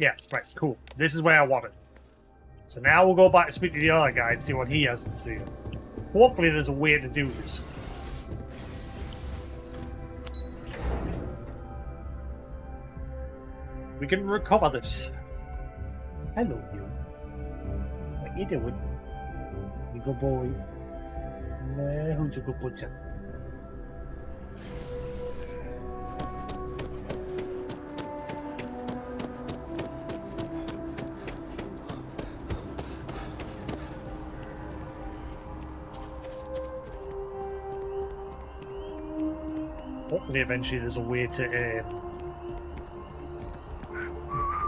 Yeah, right, cool. This is where I want it. So now we'll go back and speak to the other guy and see what he has to say. Hopefully there's a way to do this. We can recover this. Hello, you. What you doing? You good boy. Nah, who's a good butcher? Hopefully eventually there's a way to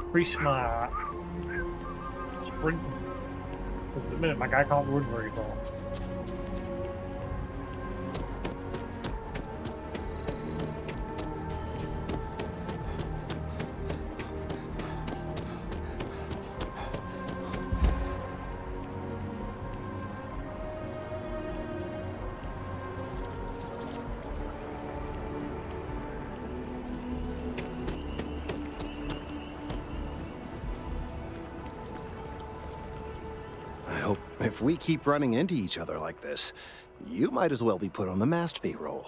increase my sprint. Because at the minute my guy can't run very far. If we keep running into each other like this, you might as well be put on the masterpiece roll.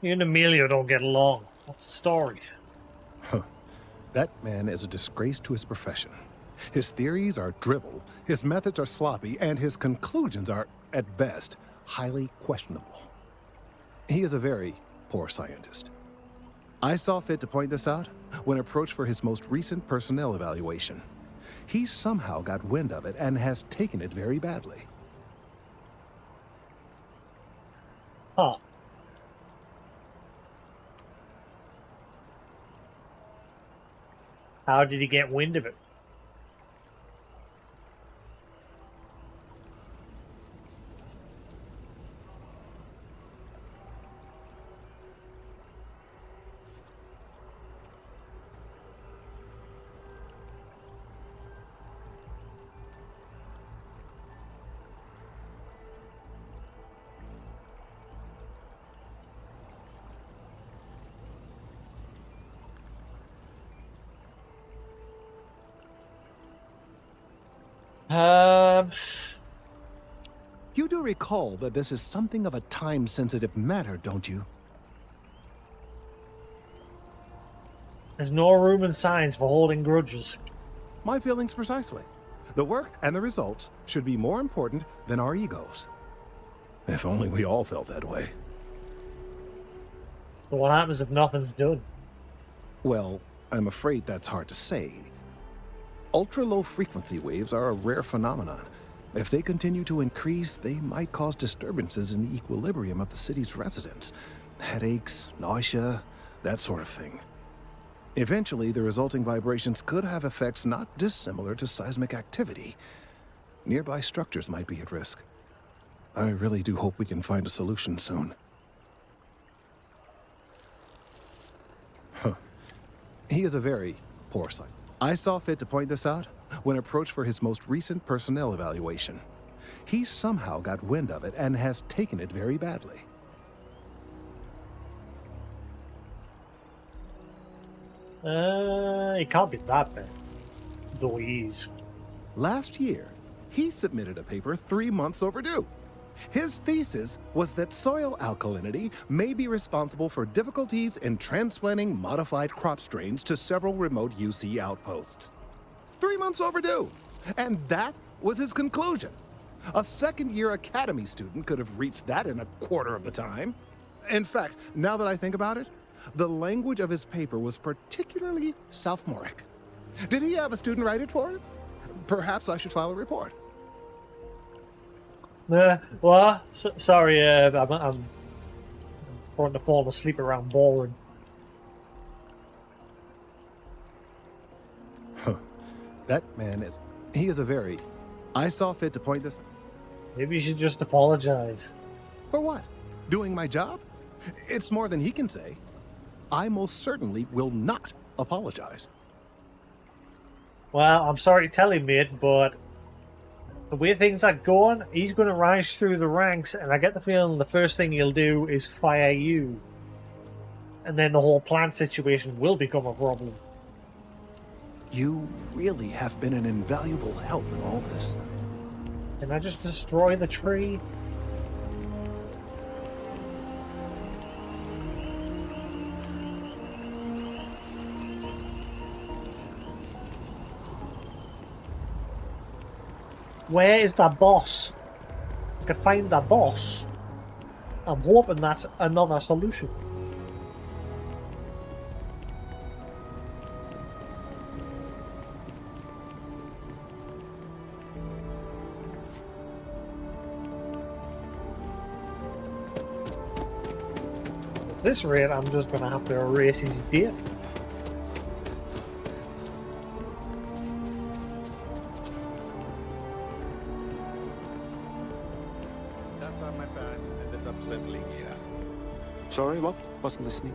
You and Emilio don't get along. What's the story? Huh. That man is a disgrace to his profession. His theories are drivel, his methods are sloppy, and his conclusions are, at best, highly questionable. He is a very poor scientist. I saw fit to point this out when approached for his most recent personnel evaluation. He somehow got wind of it and has taken it very badly. Huh. How did he get wind of it? You do recall that this is something of a time-sensitive matter, don't you? There's no room in science for holding grudges. My feelings precisely. The work and the results should be more important than our egos. If only we all felt that way. But what happens if nothing's done? Well, I'm afraid that's hard to say. Ultra-low frequency waves are a rare phenomenon. If they continue to increase, they might cause disturbances in the equilibrium of the city's residents. Headaches, nausea, that sort of thing. Eventually, the resulting vibrations could have effects not dissimilar to seismic activity. Nearby structures might be at risk. I really do hope we can find a solution soon. Huh. He is a very poor scientist. I saw fit to point this out when approached for his most recent personnel evaluation. He somehow got wind of it and has taken it very badly. It can't be that bad. Though he is. Last year, he submitted a paper 3 months overdue. His thesis was that soil alkalinity may be responsible for difficulties in transplanting modified crop strains to several remote UC outposts. 3 months overdue! And that was his conclusion. A second-year academy student could have reached that in a quarter of the time. In fact, now that I think about it, the language of his paper was particularly sophomoric. Did he have a student write it for him? Perhaps I should file a report. Well, sorry, I'm starting to fall asleep around boring. Huh. That man is... He is a very... I saw fit to point this... Maybe you should just apologize. For what? Doing my job? It's more than he can say. I most certainly will not apologize. Well, I'm sorry to tell him, mate, but the way things are going, he's going to rise through the ranks, and I get the feeling the first thing he'll do is fire you. And then the whole plant situation will become a problem. You really have been an invaluable help in all this. Can I just destroy the tree? Where is that boss? I can find that boss. I'm hoping that's another solution. At this rate, I'm just going to have to erase his date. That's how my parents ended up settling here. Sorry, what? Wasn't listening.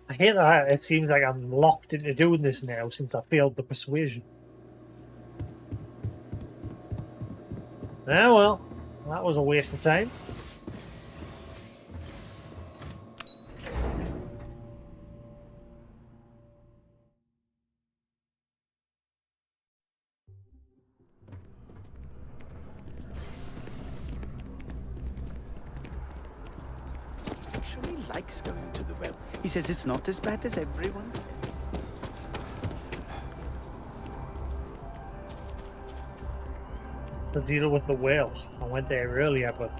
I hate that it seems like I'm locked into doing this now since I failed the persuasion. Ah well, that was a waste of time. Actually likes going to the well. He says it's not as bad as everyone says. It's the deal with the whale. I went there earlier, but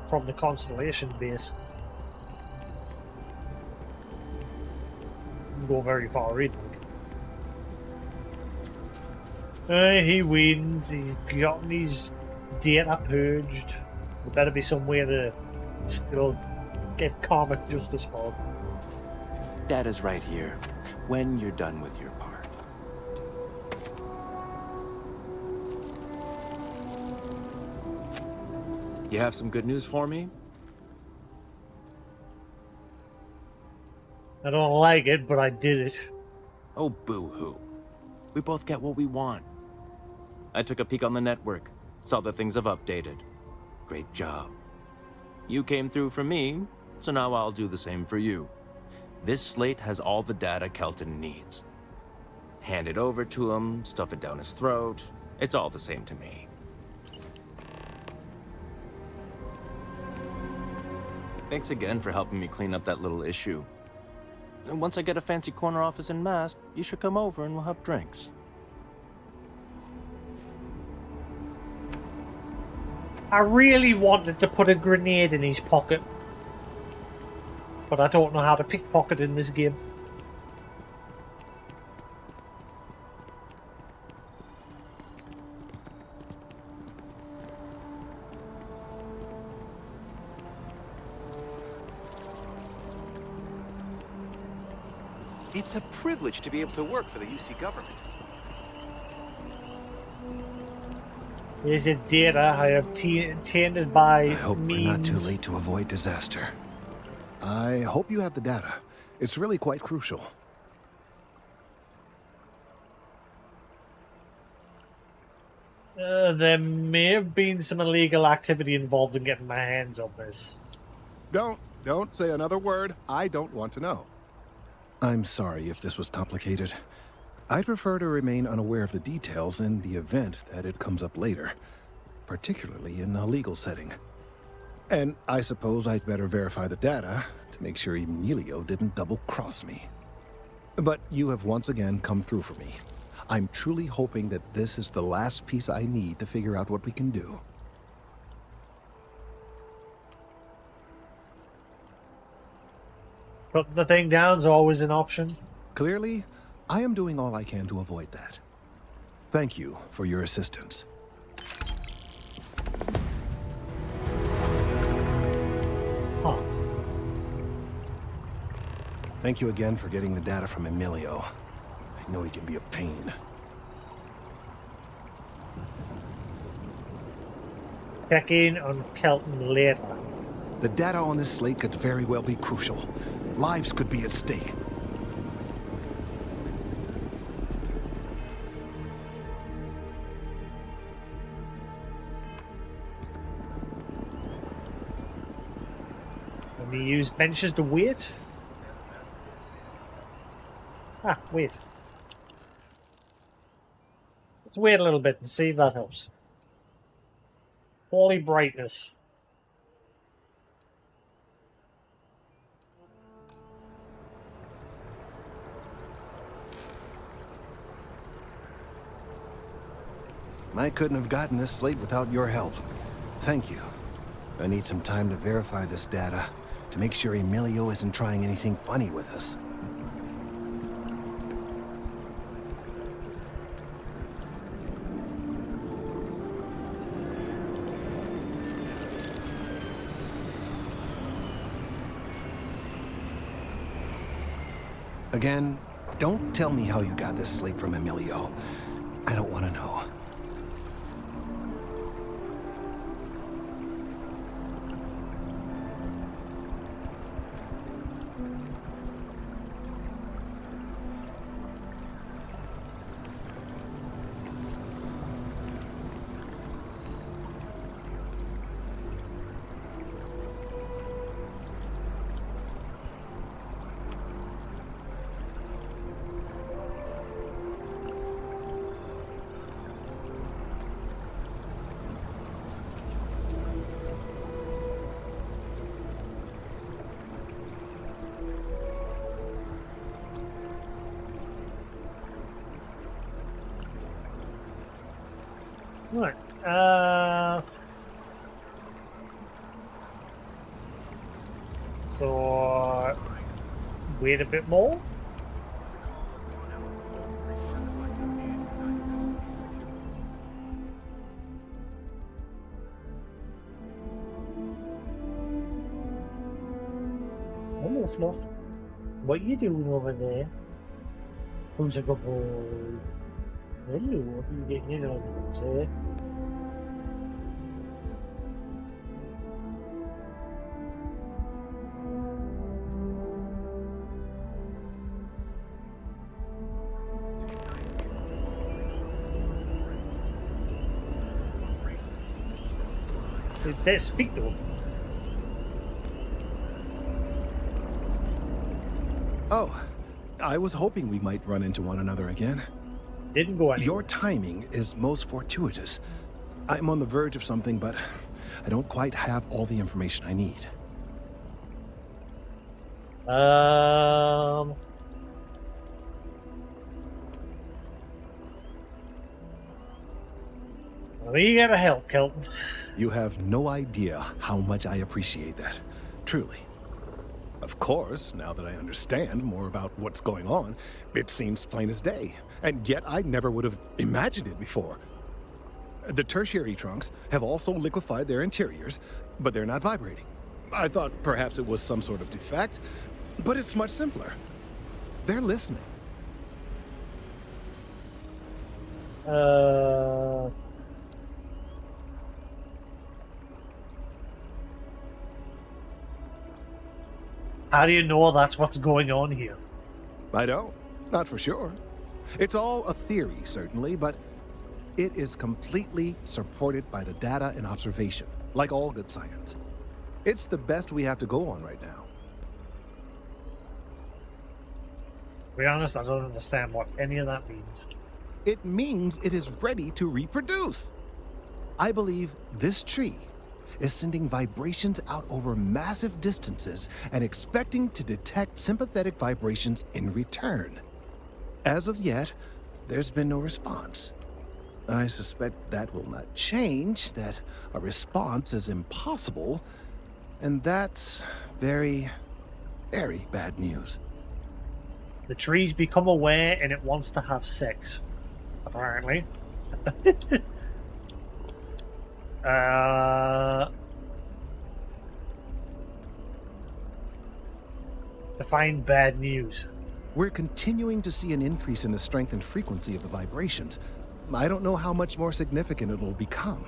from the constellation base. Didn't go very far in. He wins. He's gotten his data purged. There better be some way to still get karmic justice for him. Data's right here, when you're done with your part. You have some good news for me? I don't like it, but I did it. Oh, boo-hoo. We both get what we want. I took a peek on the network, saw that things have updated. Great job. You came through for me, so now I'll do the same for you. This slate has all the data Kelton needs. Hand it over to him, stuff it down his throat. It's all the same to me. Thanks again for helping me clean up that little issue. And once I get a fancy corner office in Mask, you should come over and we'll have drinks. I really wanted to put a grenade in his pocket, but I don't know how to pickpocket in this game. It's a privilege to be able to work for the UC government. Is it data I obtained by I hope we're not too means... late to avoid disaster. I hope you have the data. It's really quite crucial. There may have been some illegal activity involved in getting my hands on this. Don't say another word. I don't want to know. I'm sorry if this was complicated. I'd prefer to remain unaware of the details in the event that it comes up later, particularly in a legal setting. And I suppose I'd better verify the data to make sure Emilio didn't double-cross me. But you have once again come through for me. I'm truly hoping that this is the last piece I need to figure out what we can do. Putting the thing down's always an option. Clearly, I am doing all I can to avoid that. Thank you for your assistance. Huh. Thank you again for getting the data from Emilio. I know he can be a pain. Check in on Kelton later. The data on this slate could very well be crucial. Lives could be at stake. Can we use benches to wait? Ah, wait. Let's wait a little bit and see if that helps. Holy brightness. I couldn't have gotten this slate without your help. Thank you. I need some time to verify this data, to make sure Emilio isn't trying anything funny with us. Again, don't tell me how you got this slate from Emilio. I don't want to know. Right. So wait a bit more. Hello, Fluff. What you doing over there? Who's a good boy? Hello, what are you getting in on, sir? It says speak to him. Oh, I was hoping we might run into one another again. Didn't go anywhere. Your timing is most fortuitous. I'm on the verge of something, but I don't quite have all the information I need. We gotta help, Kelton. You have no idea how much I appreciate that. Truly. Of course, now that I understand more about what's going on, it seems plain as day. And yet I never would have imagined it before. The tertiary trunks have also liquefied their interiors, but they're not vibrating. I thought perhaps it was some sort of defect, but it's much simpler. They're listening. How do you know that's what's going on here? I don't. Not for sure. It's all a theory, certainly, but it is completely supported by the data and observation, like all good science. It's the best we have to go on right now. be honest, I don't understand what any of that means. It means it is ready to reproduce. I believe this tree is sending vibrations out over massive distances and expecting to detect sympathetic vibrations in return. As of yet, there's been no response. I suspect that will not change, that a response is impossible, and that's very, very bad news. The tree's become aware and it wants to have sex, apparently. Define bad news. We're continuing to see an increase in the strength and frequency of the vibrations. I don't know how much more significant it will become.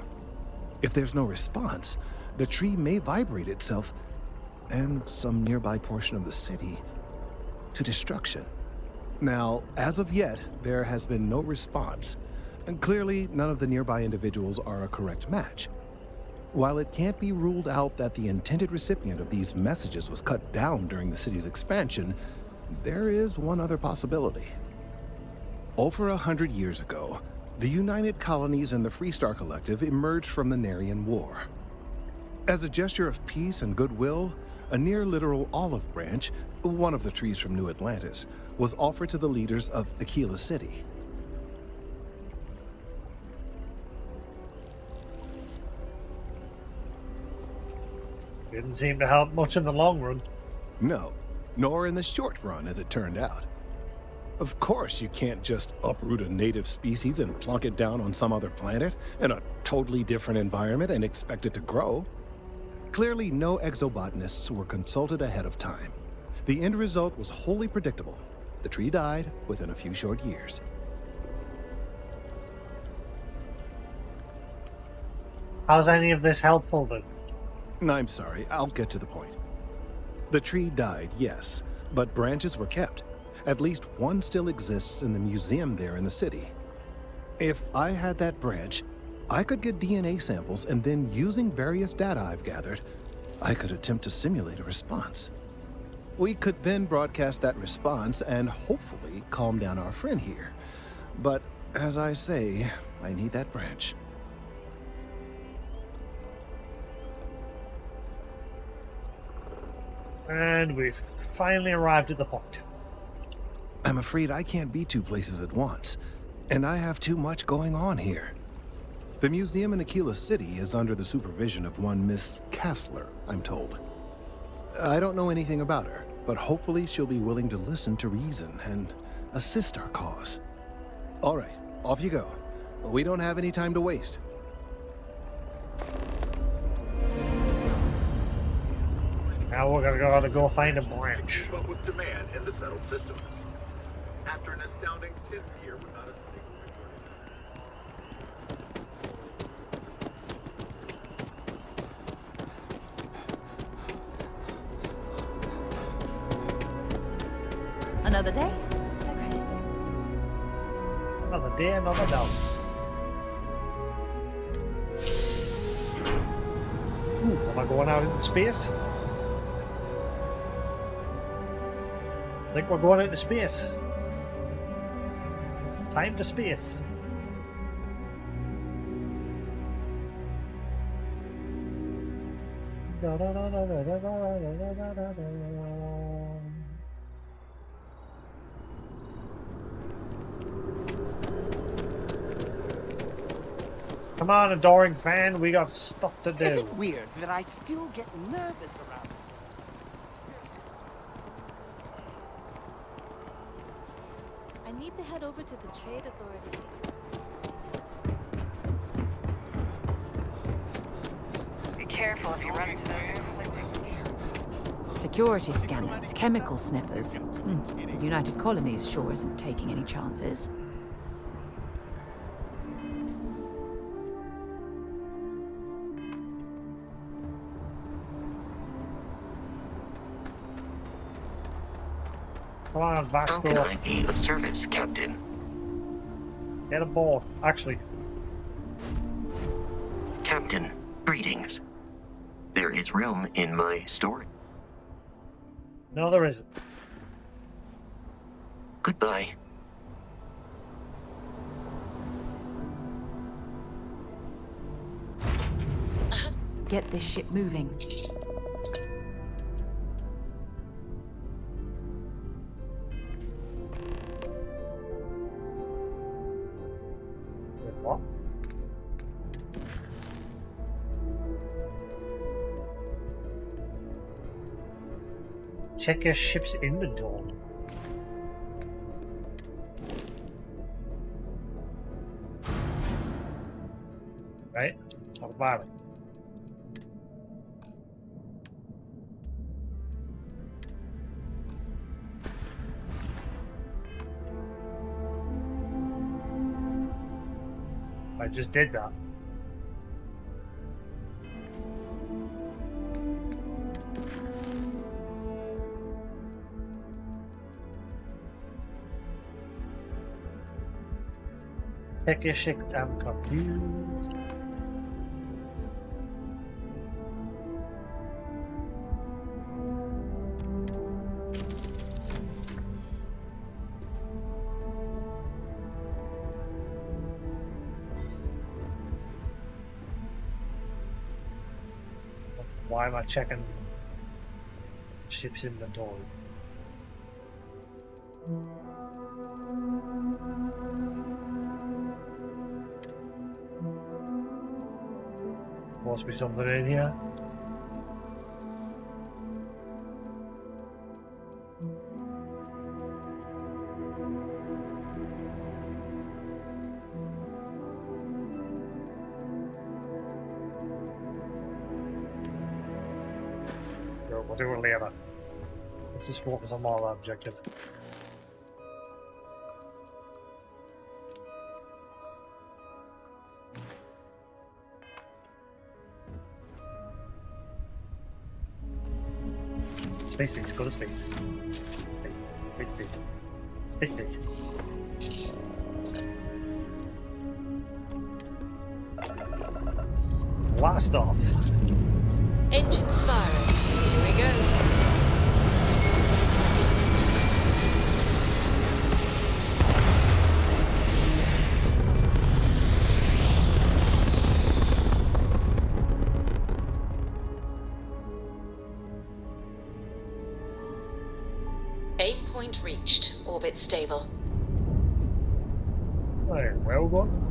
If there's no response, the tree may vibrate itself and some nearby portion of the city to destruction. Now, as of yet, there has been no response, and clearly none of the nearby individuals are a correct match. While it can't be ruled out that the intended recipient of these messages was cut down during the city's expansion, there is one other possibility. Over 100 years ago, the United Colonies and the Freestar Collective emerged from the Narian War. As a gesture of peace and goodwill, a near-literal olive branch, one of the trees from New Atlantis, was offered to the leaders of Aquila City. Didn't seem to help much in the long run. No, nor in the short run, as it turned out. Of course, you can't just uproot a native species and plunk it down on some other planet in a totally different environment and expect it to grow. Clearly, no exobotanists were consulted ahead of time. The end result was wholly predictable. The tree died within a few short years. How's any of this helpful then? I'm sorry, I'll get to the point. The tree died, yes, but branches were kept. At least one still exists in the museum there in the city. If I had that branch, I could get DNA samples, and then using various data I've gathered, I could attempt to simulate a response. We could then broadcast that response and hopefully calm down our friend here. But as I say, I need that branch. And we've finally arrived at the point. I'm afraid I can't be two places at once, and I have too much going on here. The museum in Aquila City is under the supervision of one Miss Kassler, I'm told. I don't know anything about her, but hopefully she'll be willing to listen to reason and assist our cause. All right, off you go. We don't have any time to waste. Now we're gonna go find a branch. But with demand in the settled system. After an astounding 10th year without a single Another day? Another day, another doubt. Ooh, am I going out into space? I think we're going into space. It's time for space. Come on, adoring fan, we got stuff to do. Is it weird that I still get nervous around it? I need to head over to the Trade Authority. Be careful if you run into those. Security scanners, chemical sniffers. The United Colonies sure isn't taking any chances. Come on, Vasco. How can I be of service, Captain? Get aboard. Actually. Captain, greetings. There is room in my storage. No, there isn't. Goodbye. Get this ship moving. What? Check your ship's inventory. Right? What about it? I just did that. Check your ship, I'm confused. Why am I checking ship's inventory? Must be something in here. We'll do it later. Let's just focus on our objective. Space, space, go to space. Space, space, space. Space, space. Blast off. Engines firing. Here we go. Aim point reached. Orbit stable. Hey, well done.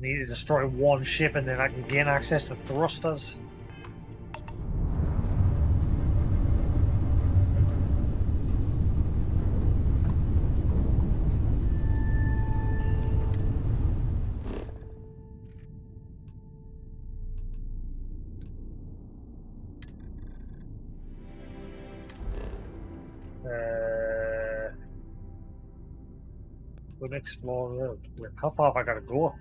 Need to destroy one ship and then I can gain access to thrusters. Good explore. How far have I got to go?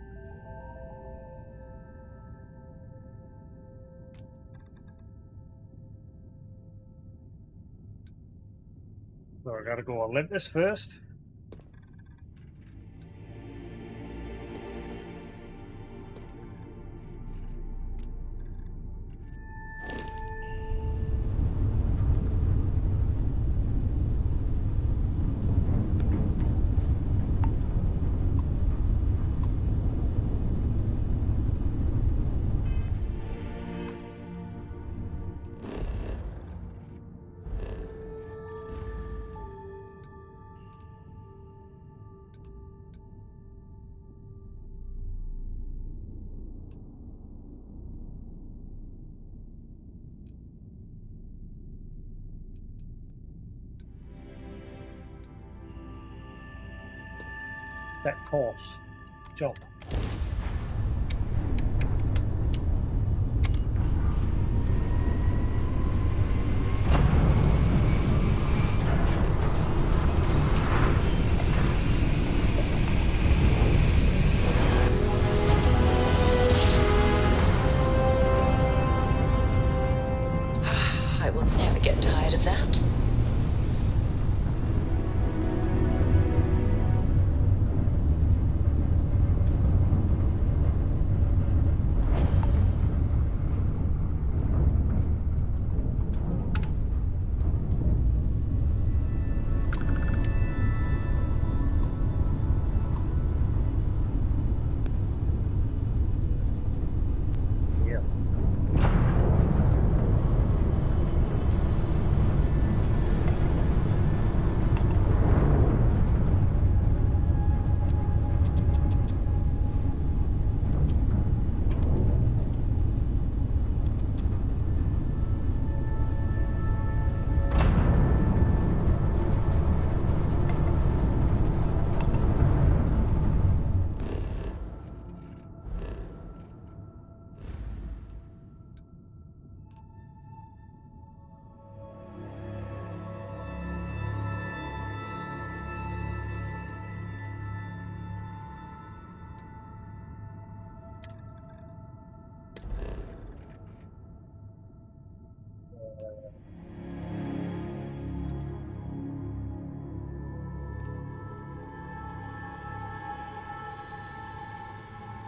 So I gotta go Olympus first. That course. Jump.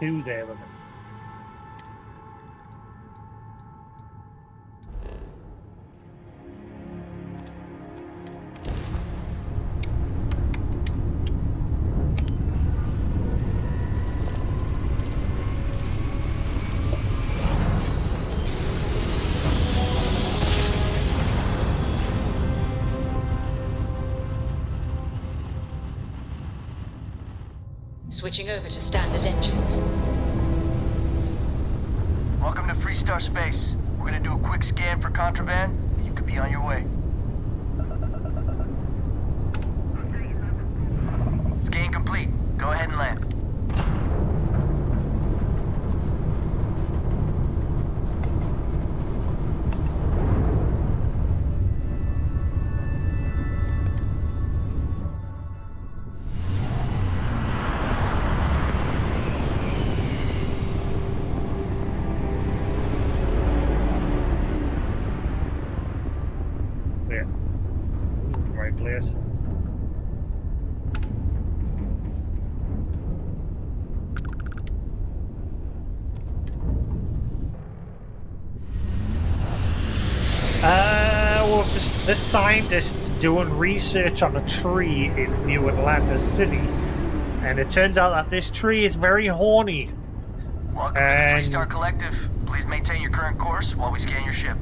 two there with it. Switching over to standard engines. Welcome to Freestar Space. We're gonna do a quick scan for contraband. You could be on your way. Scan complete. Go ahead and land. Yeah. This is the right place. Well, this scientist's doing research on a tree in New Atlantis City, and it turns out that this tree is very horny. Welcome to the Freestar Collective. Please maintain your current course while we scan your ship.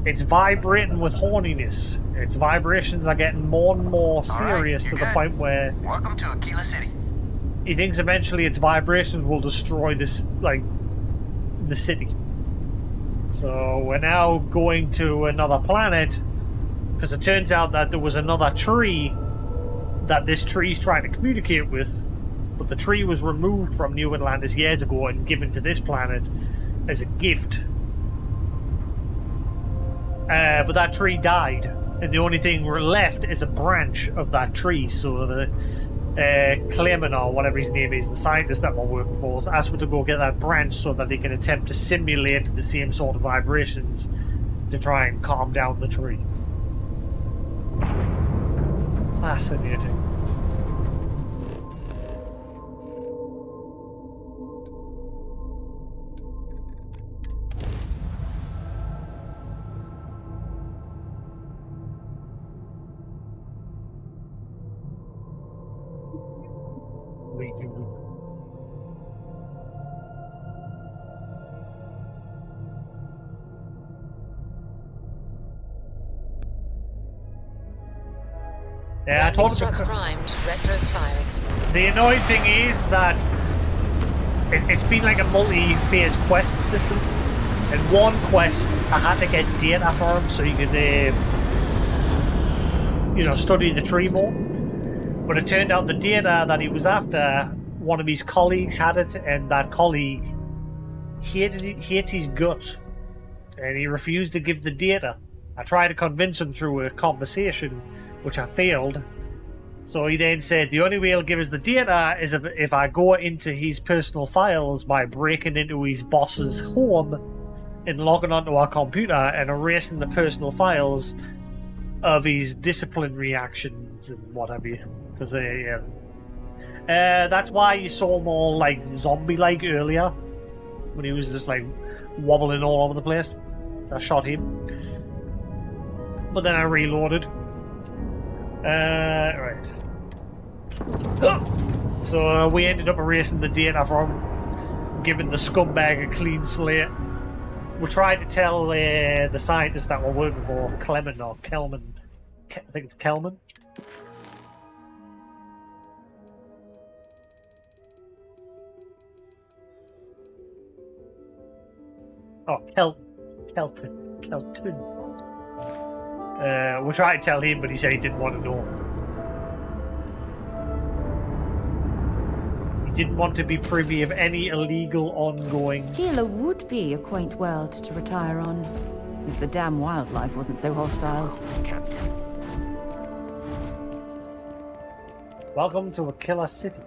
It's vibrating with horniness. Its vibrations are getting more and more serious to the point where Welcome to Aquila City. he thinks eventually its vibrations will destroy this, like, the city. So we're now going to another planet, because it turns out that there was another tree that this tree's trying to communicate with, but the tree was removed from New Atlantis years ago and given to this planet as a gift. But that tree died, and the only thing left is a branch of that tree. So the Clement, or whatever his name is, the scientist that we're working for, has asked me to go get that branch so that they can attempt to simulate the same sort of vibrations to try and calm down the tree. Fascinating. Yeah, I told him Struts primed, retros firing. the annoying thing is that it's been like a multi-phase quest system. In one quest, I had to get data for him so you could, study the tree more. But it turned out the data that he was after, one of his colleagues had it, and that colleague hates his guts, and he refused to give the data. I tried to convince him through a conversation, which I failed. So he then said the only way he'll give us the data is if I go into his personal files by breaking into his boss's home and logging onto our computer and erasing the personal files of his disciplinary actions and what have you. Because that's why you saw him all like zombie-like earlier, when he was just like wobbling all over the place. So I shot him. But then I reloaded. Right. So we ended up erasing the data from, giving the scumbag a clean slate. We tried to tell the scientist that we're working for, Clement or Kelman. I think it's Kelman. Oh, Kelton. We tried to tell him, but he said he didn't want to know. He didn't want to be privy of any illegal ongoing... Aquila would be a quaint world to retire on, if the damn wildlife wasn't so hostile. Welcome to Aquila City.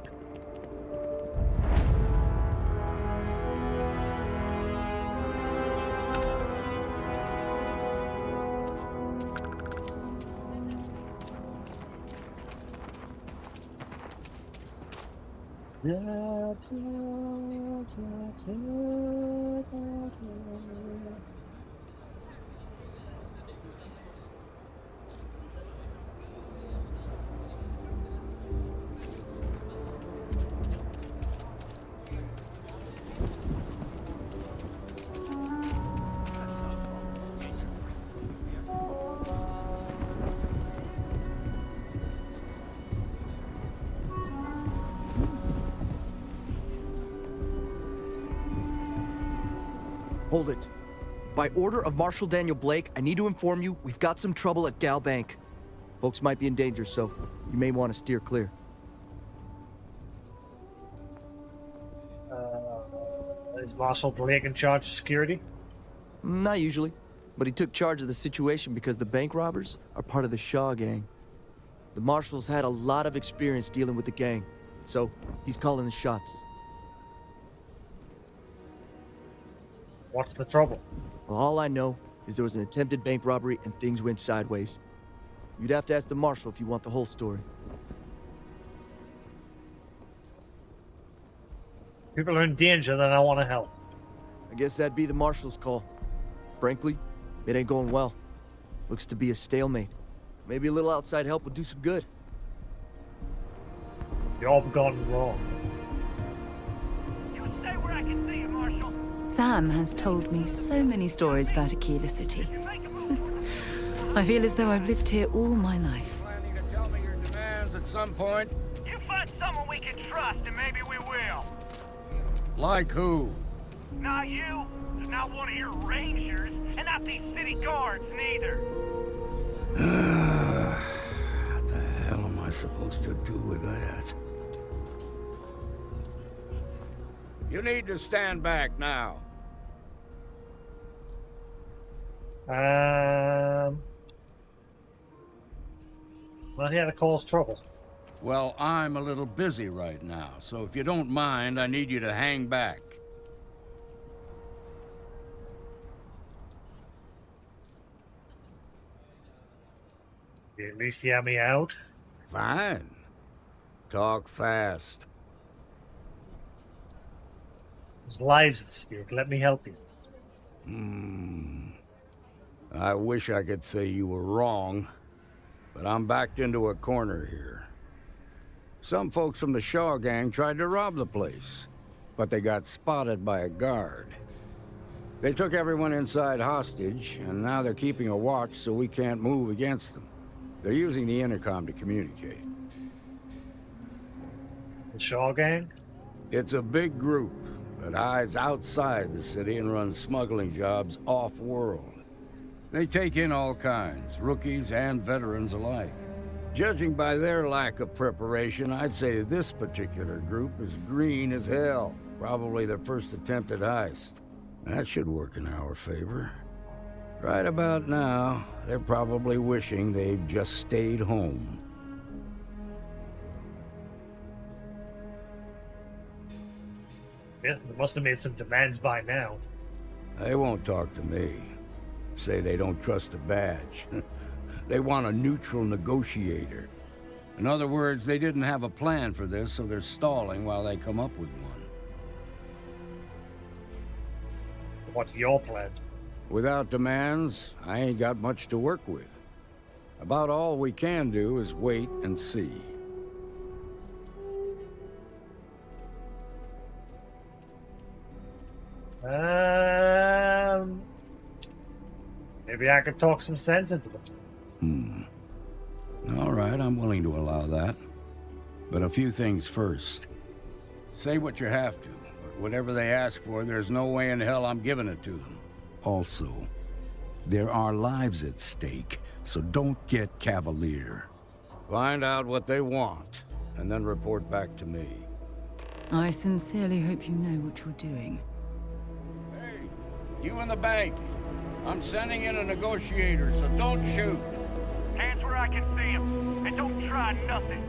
Hold it. By order of Marshal Daniel Blake, I need to inform you we've got some trouble at Gal Bank. Folks might be in danger, so you may want to steer clear. Is Marshal Blake in charge of security? Not usually, but he took charge of the situation because the bank robbers are part of the Shaw gang. The Marshal's had a lot of experience dealing with the gang, so he's calling the shots. What's the trouble? Well, all I know is there was an attempted bank robbery and things went sideways. You'd have to ask the Marshal if you want the whole story. People are in danger, then I want to help. I guess that'd be the Marshal's call. Frankly, it ain't going well. Looks to be a stalemate. Maybe a little outside help would do some good. You've gone wrong. You stay where I can see you, Marshal. Sam has told me so many stories about Aquila City. I feel as though I've lived here all my life. Planning to tell me your demands at some point? You find someone we can trust, and maybe we will. Like who? Not you, not one of your rangers, and not these city guards, neither. What the hell am I supposed to do with that? You need to stand back now. Not here to cause trouble. Well, I'm a little busy right now, so if you don't mind, I need you to hang back. You at least hear me out? Fine. Talk fast. There's lives at stake. Let me help you. I wish I could say you were wrong, but I'm backed into a corner here. Some folks from the Shaw gang tried to rob the place, but they got spotted by a guard. They took everyone inside hostage, and now they're keeping a watch so we can't move against them. They're using the intercom to communicate. The Shaw gang? It's a big group that hides outside the city and runs smuggling jobs off-world. They take in all kinds, rookies and veterans alike. Judging by their lack of preparation, I'd say this particular group is green as hell. Probably their first attempt at heist. That should work in our favor. Right about now, they're probably wishing they'd just stayed home. Yeah, they must have made some demands by now. They won't talk to me. Say they don't trust the badge. They want a neutral negotiator. In other words, they didn't have a plan for this, so they're stalling while they come up with one. What's your plan? Without demands, I ain't got much to work with. About all we can do is wait and see. Maybe I could talk some sense into them. All right, I'm willing to allow that. But a few things first. Say what you have to, but whatever they ask for, there's no way in hell I'm giving it to them. Also, there are lives at stake, so don't get cavalier. Find out what they want, and then report back to me. I sincerely hope you know what you're doing. Hey, you in the bank. I'm sending in a negotiator, so don't shoot. Hands where I can see him, and don't try nothing.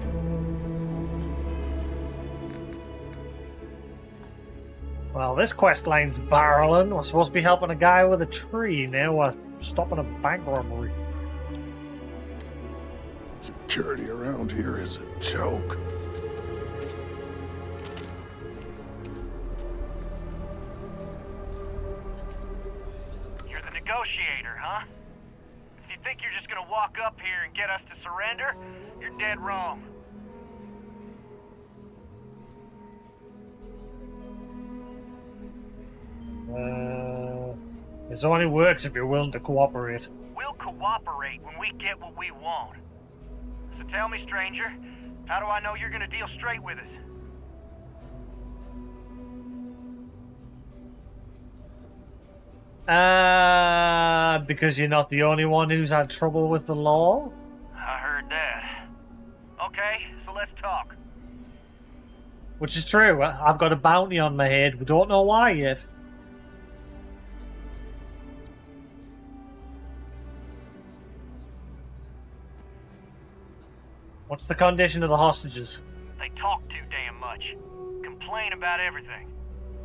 Well, this quest line's barreling. We're supposed to be helping a guy with a tree. Now we're stopping a bank robbery. Security around here is a joke. negotiator, huh? If you think you're just gonna walk up here and get us to surrender, you're dead wrong. It only works if you're willing to cooperate. We'll cooperate when we get what we want. So tell me, stranger, how do I know you're gonna deal straight with us? Because you're not the only one who's had trouble with the law? I heard that. Okay, so let's talk. Which is true. I've got a bounty on my head. We don't know why yet. What's the condition of the hostages? They talk too damn much. Complain about everything.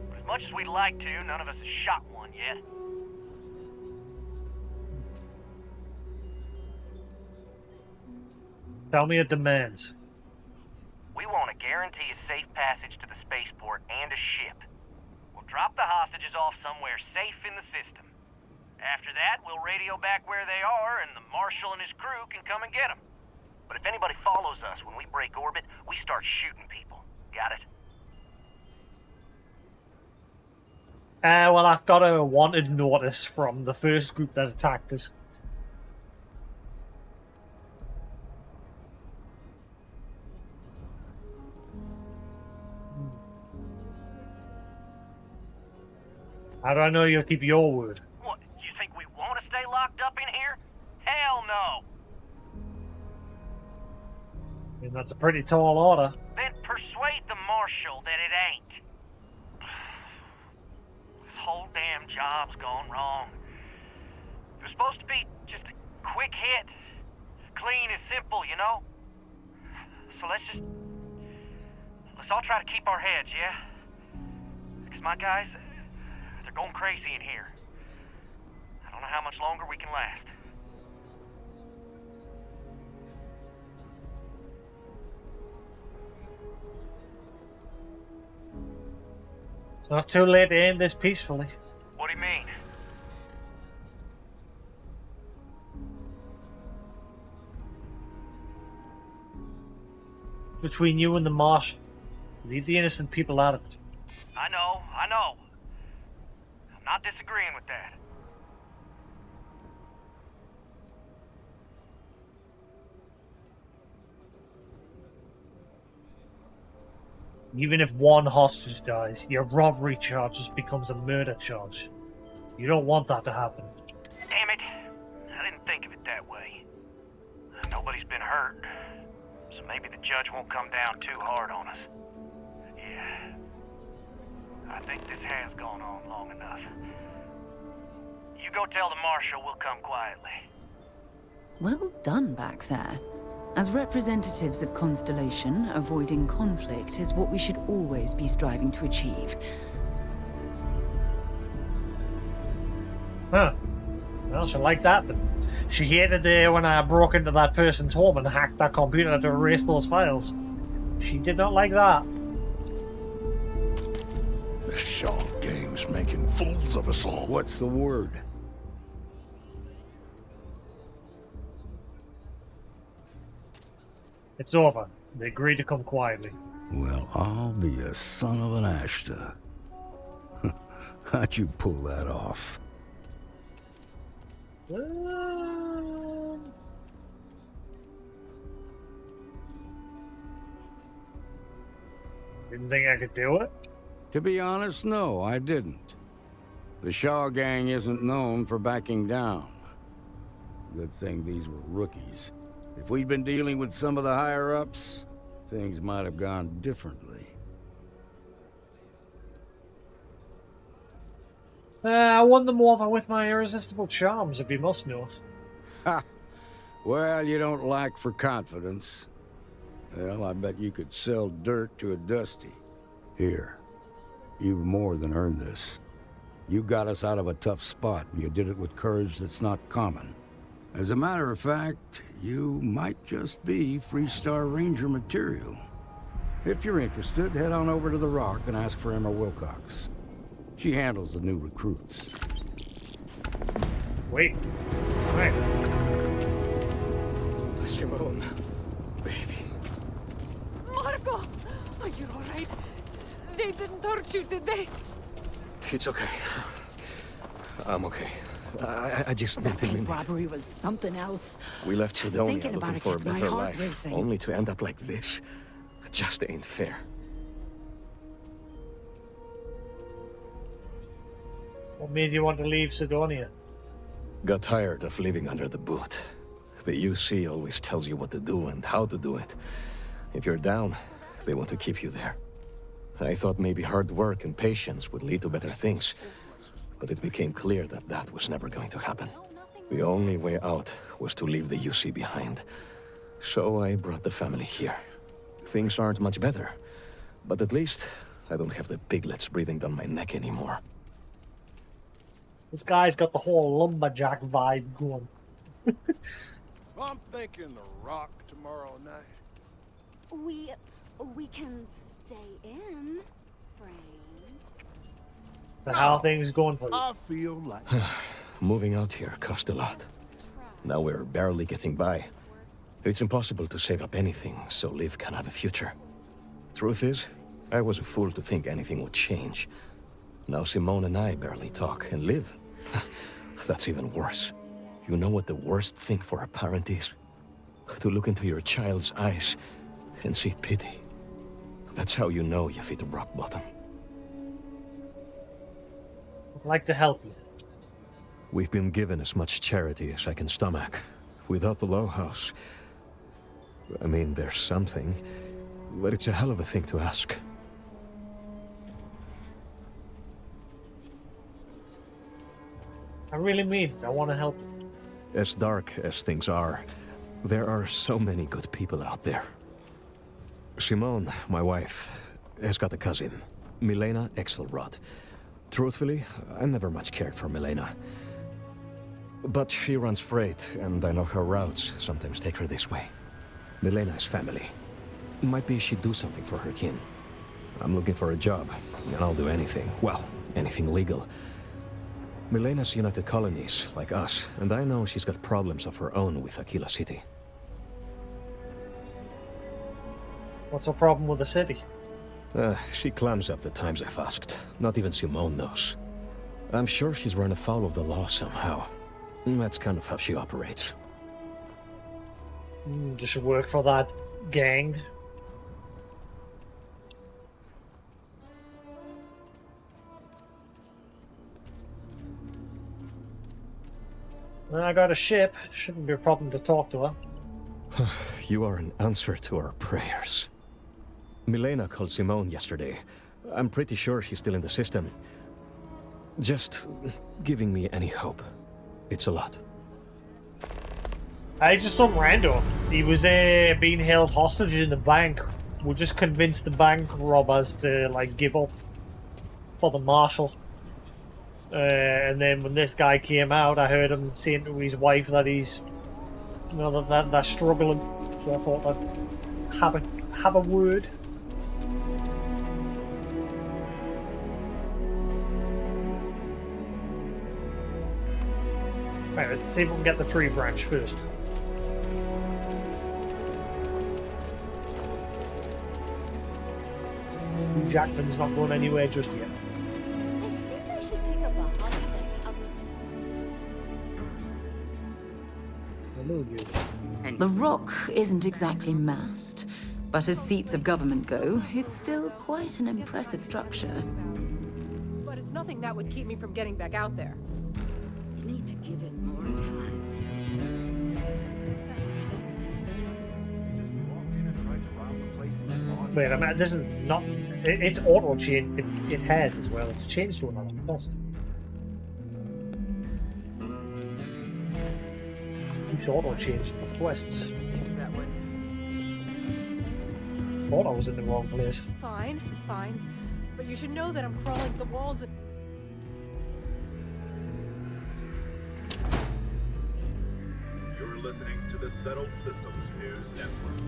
But as much as we'd like to, none of us has shot one yet. Tell me your demands. We want to guarantee a safe passage to the spaceport and a ship. We'll drop the hostages off somewhere safe in the system. After that, we'll radio back where they are, and the Marshal and his crew can come and get them. But if anybody follows us when we break orbit, we start shooting people. Got it? Well, I've got a wanted notice from the first group that attacked us. How do I know you'll keep your word? What, you think we want to stay locked up in here? Hell no! I mean, that's a pretty tall order. Then persuade the Marshal that it ain't. This whole damn job's gone wrong. It was supposed to be just a quick hit. Clean and simple, you know? So let's all try to keep our heads, yeah? Because my guys, they're going crazy in here. I don't know how much longer we can last. It's not too late to end this peacefully. What do you mean? Between you and the Marshal, leave the innocent people out of it. I know. I'm not disagreeing with that. Even if one hostage dies, your robbery charge just becomes a murder charge. You don't want that to happen. Damn it. I didn't think of it that way. Nobody's been hurt, so maybe the judge won't come down too hard on us. Yeah. I think this has gone on long enough. You go tell the Marshal we'll come quietly. Well done back there. As representatives of Constellation, avoiding conflict is what we should always be striving to achieve. Huh. Well, she liked that then. She hated when I broke into that person's home and hacked that computer to erase those files. She did not like that. The Shaw gang's making fools of us all. What's the word? It's over. They agreed to come quietly. Well, I'll be a son of an Ashta. How'd you pull that off? Didn't think I could do it? To be honest, no, I didn't. The Shaw gang isn't known for backing down. Good thing these were rookies. If we'd been dealing with some of the higher-ups, things might have gone differently. I won them over with my irresistible charms, if you must know. Ha! Well, you don't lack for confidence. Well, I bet you could sell dirt to a Dusty. Here, you've more than earned this. You got us out of a tough spot, and you did it with courage that's not common. As a matter of fact, you might just be Freestar Ranger material. If you're interested, head on over to the Rock and ask for Emma Wilcox. She handles the new recruits. Wait. Right. Shimon, baby. Marco! Are you alright? They didn't hurt you, did they? It's okay. I'm okay. I just need a Bank minute. robbery was something else. We left Just Sidonia thinking about looking it for a gets my better heart life, racing. only to end up like this. It just ain't fair. What made you want to leave Sidonia? Got tired of living under the boot. The UC always tells you what to do and how to do it. If you're down, they want to keep you there. I thought maybe hard work and patience would lead to better things. But it became clear that that was never going to happen. The only way out was to leave the UC behind. So I brought the family here. Things aren't much better, but at least I don't have the piglets breathing down my neck anymore. This guy's got the whole lumberjack vibe going. I'm thinking the Rock tomorrow night. We can stay in, Frank. So how are things going for you? I feel like... Moving out here cost a lot. Now we're barely getting by. It's impossible to save up anything so Liv can have a future. Truth is, I was a fool to think anything would change. Now Simone and I barely talk, and Liv, that's even worse. You know what the worst thing for a parent is? To look into your child's eyes and see pity. That's how you know you've hit rock bottom. I'd like to help you. We've been given as much charity as I can stomach. Without the Low House... I mean, there's something, but it's a hell of a thing to ask. I really mean it. I want to help you. As dark as things are, there are so many good people out there. Simone, my wife, has got a cousin, Milena Exelrod. Truthfully, I never much cared for Milena. But she runs freight, and I know her routes sometimes take her this way. Milena is family. Might be she'd do something for her kin. I'm looking for a job, and I'll do anything. Well, anything legal. Milena's United Colonies, like us, and I know she's got problems of her own with Aquila City. What's her problem with the city? She clams up the times I've asked. Not even Simone knows. I'm sure she's run afoul of the law somehow. That's kind of how she operates. Does she work for that gang? I got a ship. Shouldn't be a problem to talk to her. You are an answer to our prayers. Milena called Simone yesterday. I'm pretty sure she's still in the system. Just giving me any hope. It's a lot. He's just some rando. He was being held hostage in the bank. We just convinced the bank robbers to like give up for the marshal. And then when this guy came out, I heard him saying to his wife that he's, you know, that they're struggling. So I thought I'd have a word. Right, let's see if we can get the tree branch first. Jackman's not going anywhere just yet. The Rock isn't exactly massed, but as seats of government go, it's still quite an impressive structure. But it's nothing that would keep me from getting back out there. You need to give it more time. Wait, I mean, this is not... It's auto-change. It has as well. It's changed to another quest. Keeps auto-changing the quests. Thought I was in the wrong place. Fine, fine. But you should know that I'm crawling the walls and... You're listening to the Settled Systems News Network.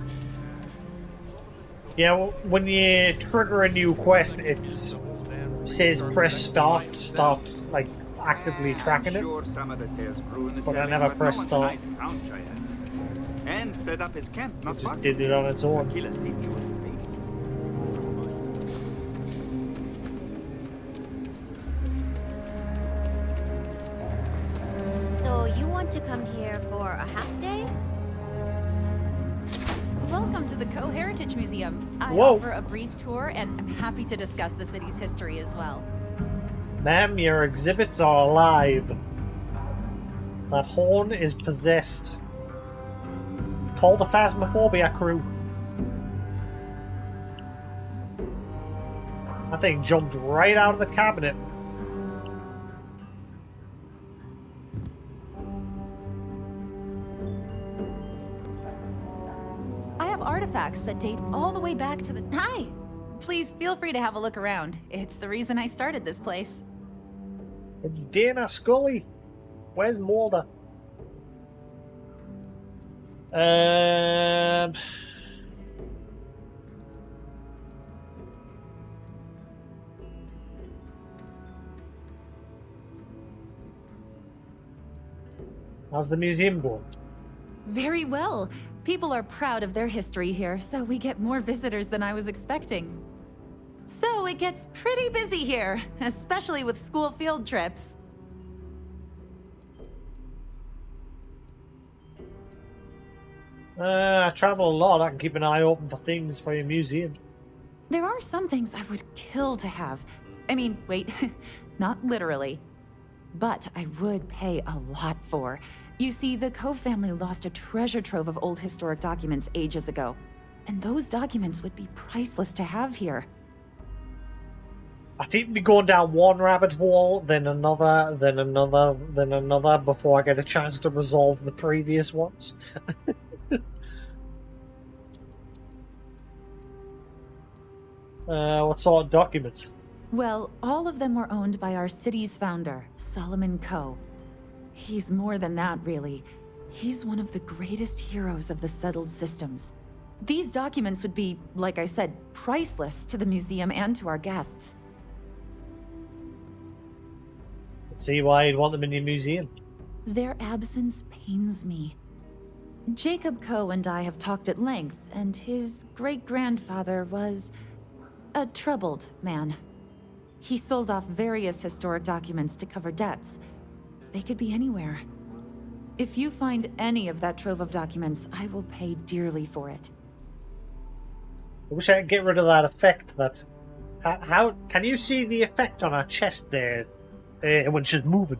Yeah, well, when you trigger a new quest, it says press start, like actively tracking it. Sure, some of the tales grew in the But I telling, never but pressed no one start. denies Crown Cheyenne. And set up his camp not It far just from did it on its own. Aquila City was his baby. So you want to come here for a half day? Welcome to the Co-Heritage Museum. I Whoa. offer a brief tour and I'm happy to discuss the city's history as well. Ma'am, your exhibits are alive. That horn is possessed. Call the Phasmophobia crew. That thing jumped right out of the cabinet. I have artifacts that date all the way back to the... Hi! Please feel free to have a look around. It's the reason I started this place. It's Dana Scully. Where's Mulder? How's the museum going? Very well. People are proud of their history here, so we get more visitors than I was expecting. So it gets pretty busy here, especially with school field trips. I travel a lot. I can keep an eye open for things for your museum. There are some things I would kill to have. I mean, wait, not literally. But I would pay a lot for. You see, the Coe family lost a treasure trove of old historic documents ages ago. And those documents would be priceless to have here. I seem to be going down one rabbit hole, then another, then another, then another, before I get a chance to resolve the previous ones. What sort of documents? Well, all of them were owned by our city's founder, Solomon Coe. He's more than that, really. He's one of the greatest heroes of the settled systems. These documents would be, like I said, priceless to the museum and to our guests. Let's see why you'd want them in your museum. Their absence pains me. Jacob Coe and I have talked at length, and his great-grandfather was a troubled man. He sold off various historic documents to cover debts. They could be anywhere. If you find any of that trove of documents, I will pay dearly for it. I wish I could get rid of that effect. That how can you see the effect on her chest there when she's moving?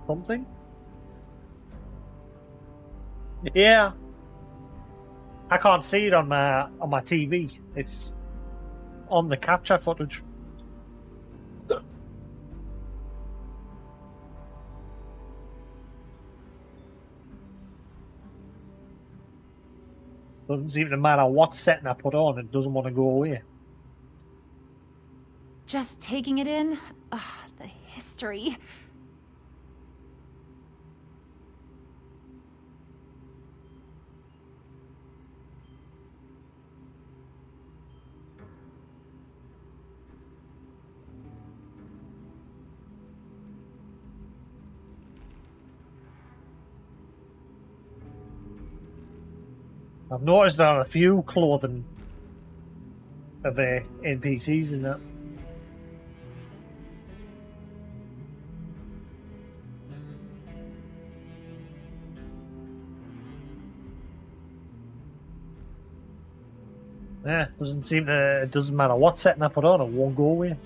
Something? Yeah. I can't see it on my TV. It's on the capture footage. Doesn't seem to matter what setting I put on, it doesn't want to go away. Just taking it in? The history. I've noticed there are a few clothing of the NPCs in that. Yeah, doesn't seem to. It doesn't matter what setting I put on, it won't go away.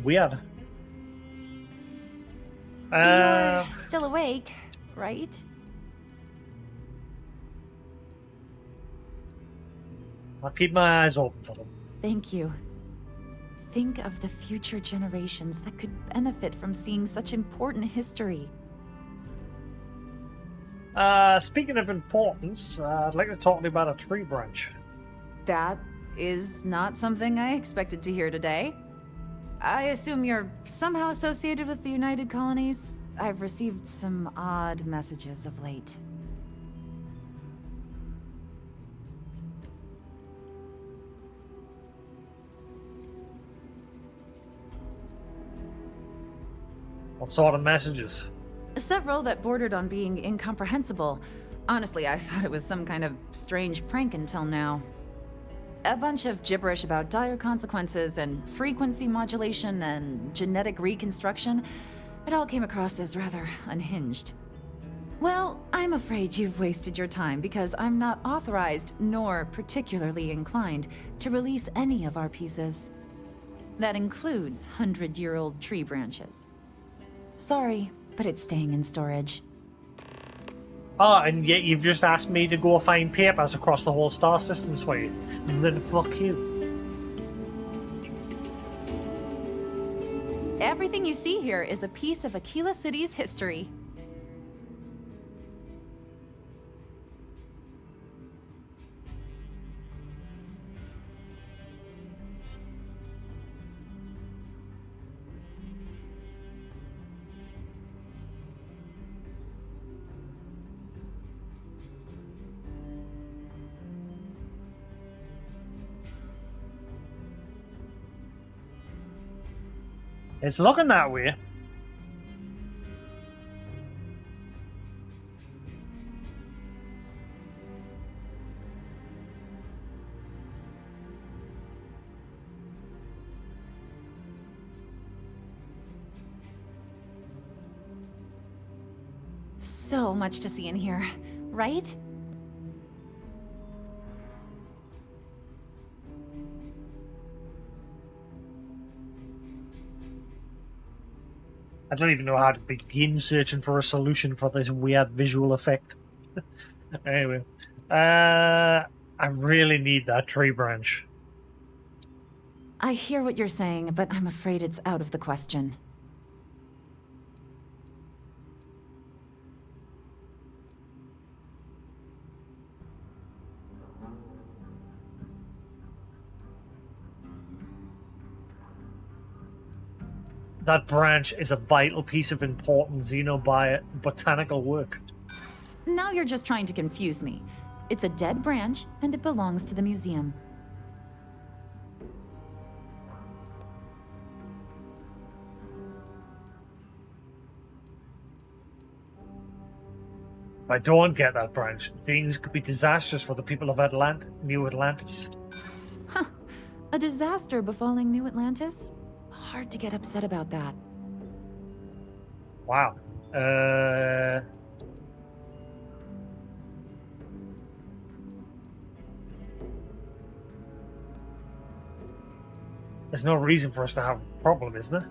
Weird. You're still awake, right? I'll keep my eyes open for them. Thank you. Think of the future generations that could benefit from seeing such important history. Speaking of importance, I'd like to talk to you about a tree branch. That is not something I expected to hear today. I assume you're somehow associated with the United Colonies? I've received some odd messages of late. What sort of messages? Several that bordered on being incomprehensible. Honestly, I thought it was some kind of strange prank until now. A bunch of gibberish about dire consequences and frequency modulation and genetic reconstruction. It all came across as rather unhinged. Well, I'm afraid you've wasted your time because I'm not authorized nor particularly inclined to release any of our pieces. That includes 100-year-old tree branches. Sorry, but it's staying in storage. Oh, and yet you've just asked me to go find papers across the whole star systems for you. And then fuck you. Everything you see here is a piece of Aquila City's history. It's looking that way. So much to see in here, right? I don't even know how to begin searching for a solution for this weird visual effect. Anyway, I really need that tree branch. I hear what you're saying, but I'm afraid it's out of the question. That branch is a vital piece of important xenobotanical work. Now you're just trying to confuse me. It's a dead branch, and it belongs to the museum. If I don't get that branch, things could be disastrous for the people of New Atlantis. Huh. A disaster befalling New Atlantis? Hard to get upset about that. Wow. There's no reason for us to have a problem, is there?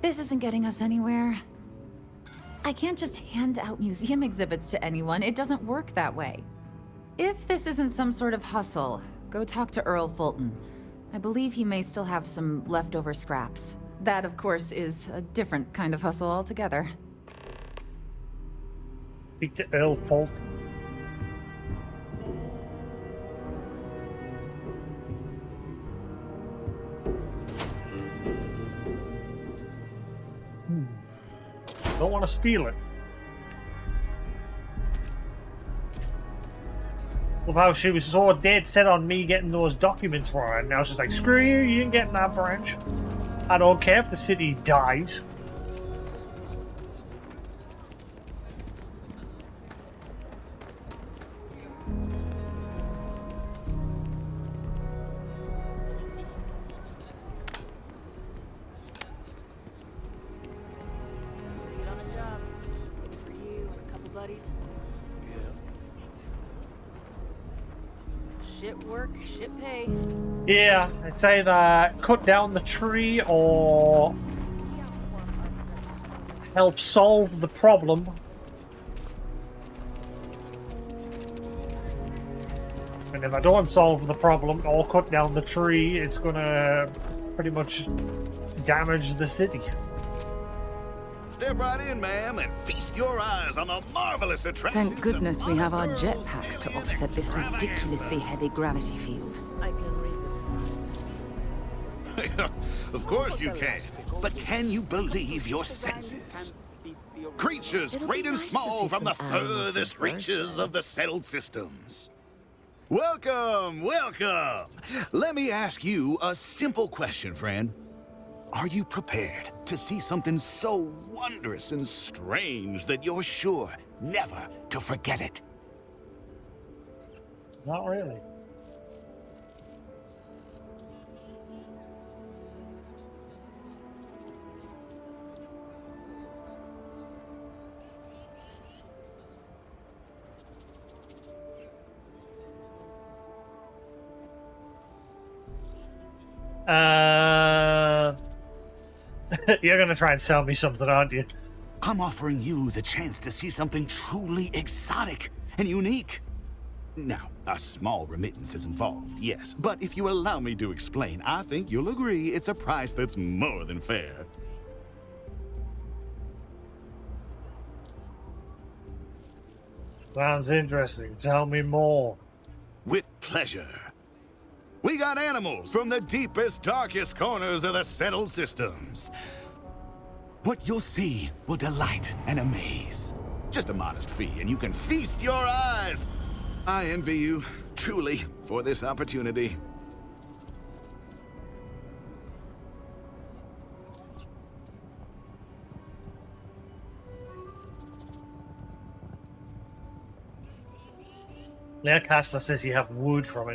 This isn't getting us anywhere. I can't just hand out museum exhibits to anyone. It doesn't work that way. If this isn't some sort of hustle, go talk to Earl Fulton. I believe he may still have some leftover scraps. That, of course, is a different kind of hustle altogether. Speak to Earl Fulton. Don't want to steal it. Of how she was so dead set on me getting those documents for her, and now she's like, screw you, you ain't getting that branch. I don't care if the city dies. Get on a job. Looking for you and a couple buddies. Shit work, shit pay. Yeah, it's either cut down the tree or help solve the problem. And if I don't solve the problem or cut down the tree, it's gonna pretty much damage the city. Step right in, ma'am, and feast your eyes on the marvelous attraction. Thank goodness we have our jetpacks to offset this ridiculously heavy gravity field. I can read this. Of course you can. But can you believe your senses? Creatures great and small from the furthest reaches of the settled systems. Welcome, welcome. Let me ask you a simple question, friend. Are you prepared to see something so wondrous and strange that you're sure never to forget it? Not really. You're gonna try and sell me something, aren't you? I'm offering you the chance to see something truly exotic and unique. Now, a small remittance is involved, yes, but if you allow me to explain, I think you'll agree it's a price that's more than fair. Sounds interesting. Tell me more. With pleasure. We got animals from the deepest, darkest corners of the settled systems. What you'll see will delight and amaze. Just a modest fee, and you can feast your eyes. I envy you, truly, for this opportunity. Leocaster says you have wood from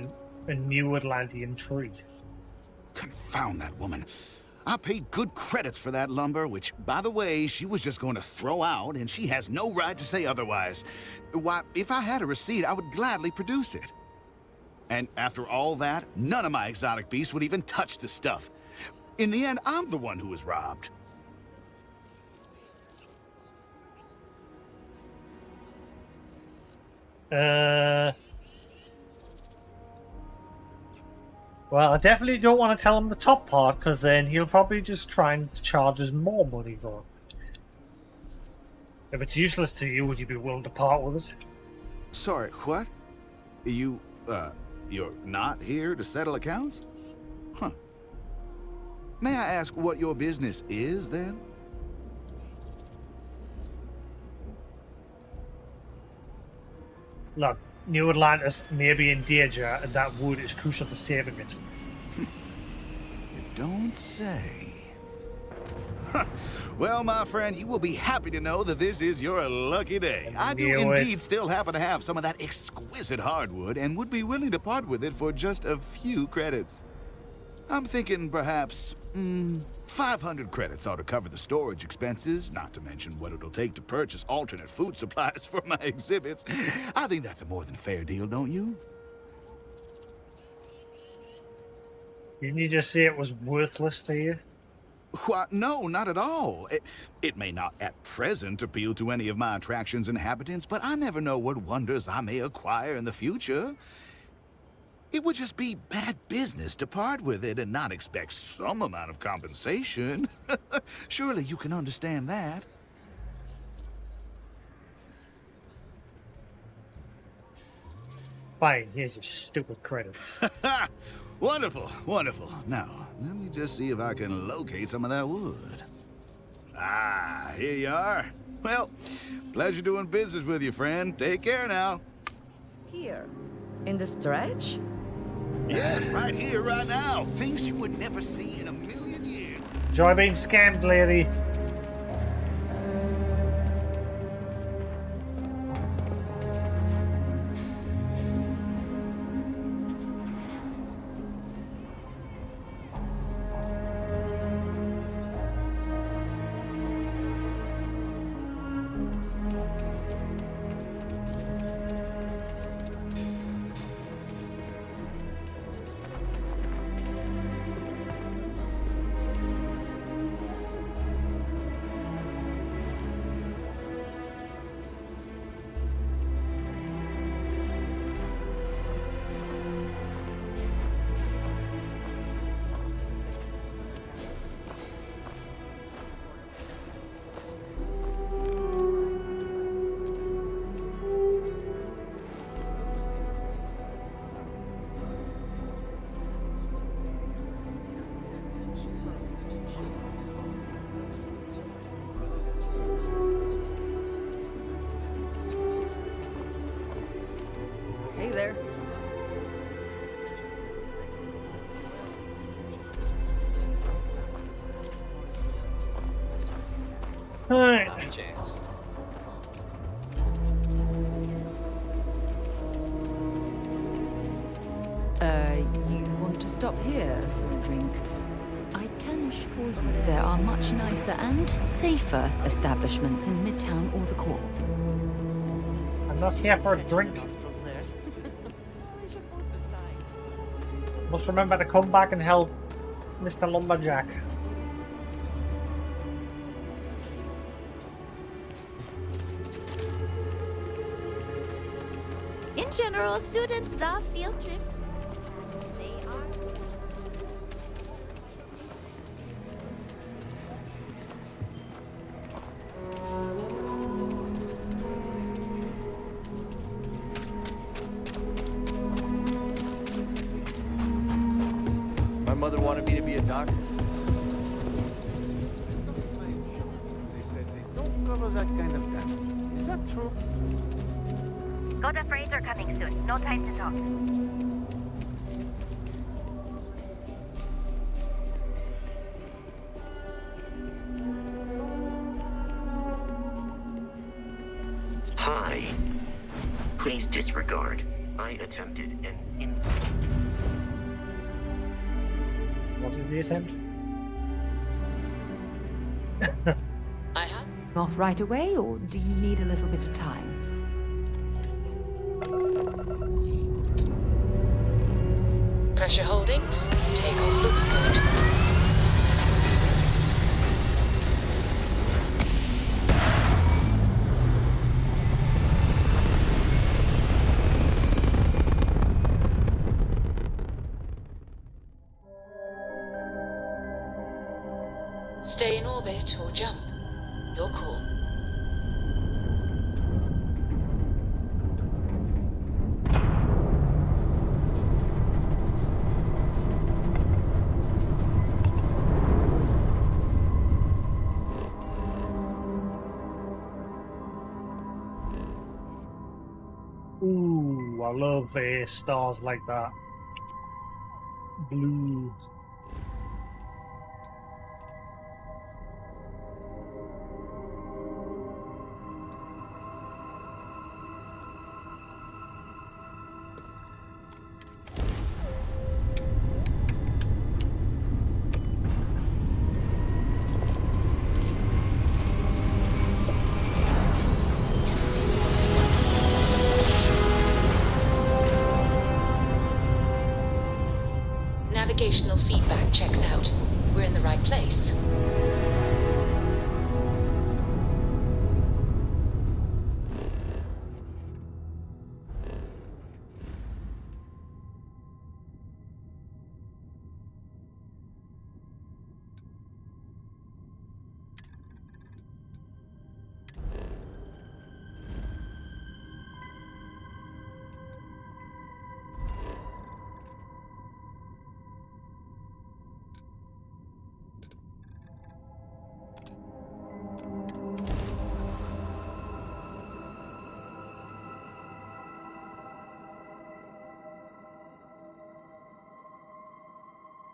a New Atlantean tree. Confound that woman. I paid good credits for that lumber, which, by the way, she was just going to throw out, and she has no right to say otherwise. Why, if I had a receipt, I would gladly produce it. And after all that, none of my exotic beasts would even touch the stuff. In the end, I'm the one who was robbed. Well, I definitely don't want to tell him the top part, because then he'll probably just try and charge us more money for it. If it's useless to you, would you be willing to part with it? Sorry, what? You're not here to settle accounts? Huh. May I ask what your business is, then? Look, New Atlantis may be in danger, and that wood is crucial to saving it. You don't say. Well, my friend, you will be happy to know that this is your lucky day. I do indeed still happen to have some of that exquisite hardwood and would be willing to part with it for just a few credits. I'm thinking perhaps 500 credits ought to cover the storage expenses, not to mention what it'll take to purchase alternate food supplies for my exhibits. I think that's a more than fair deal, don't you? Didn't you just say it was worthless to you? What? No, not at all. It may not at present appeal to any of my attraction's inhabitants, but I never know what wonders I may acquire in the future. It would just be bad business to part with it and not expect some amount of compensation. Surely you can understand that. Fine, here's your stupid credits. Wonderful, wonderful. Now, let me just see if I can locate some of that wood. Ah, here you are. Well, pleasure doing business with you, friend. Take care now. Here, in the stretch? Yes, right here, right now. Things you would never see in a million years. Enjoy being scammed, lady. Hey there. Alright. Not a chance. You want to stop here for a drink? I can assure you there are much nicer and safer establishments in Midtown or the core. I'm not here for a drink. Must remember to come back and help Mr. Lumberjack. In general, students love field trips. They are. My mother wanted me to be a doctor. They said they don't cover that kind of damage. Is that true? Got a freighter coming soon. No time to talk. Hi. Please disregard. I attempted an What did he attempt? I have. Off right away, or do you need a little bit of time? Pressure holding. Takeoff looks good. Stay in orbit or jump. Your call. Ooh, I love stars like that. Blue. Navigational feedback checks out. We're in the right place.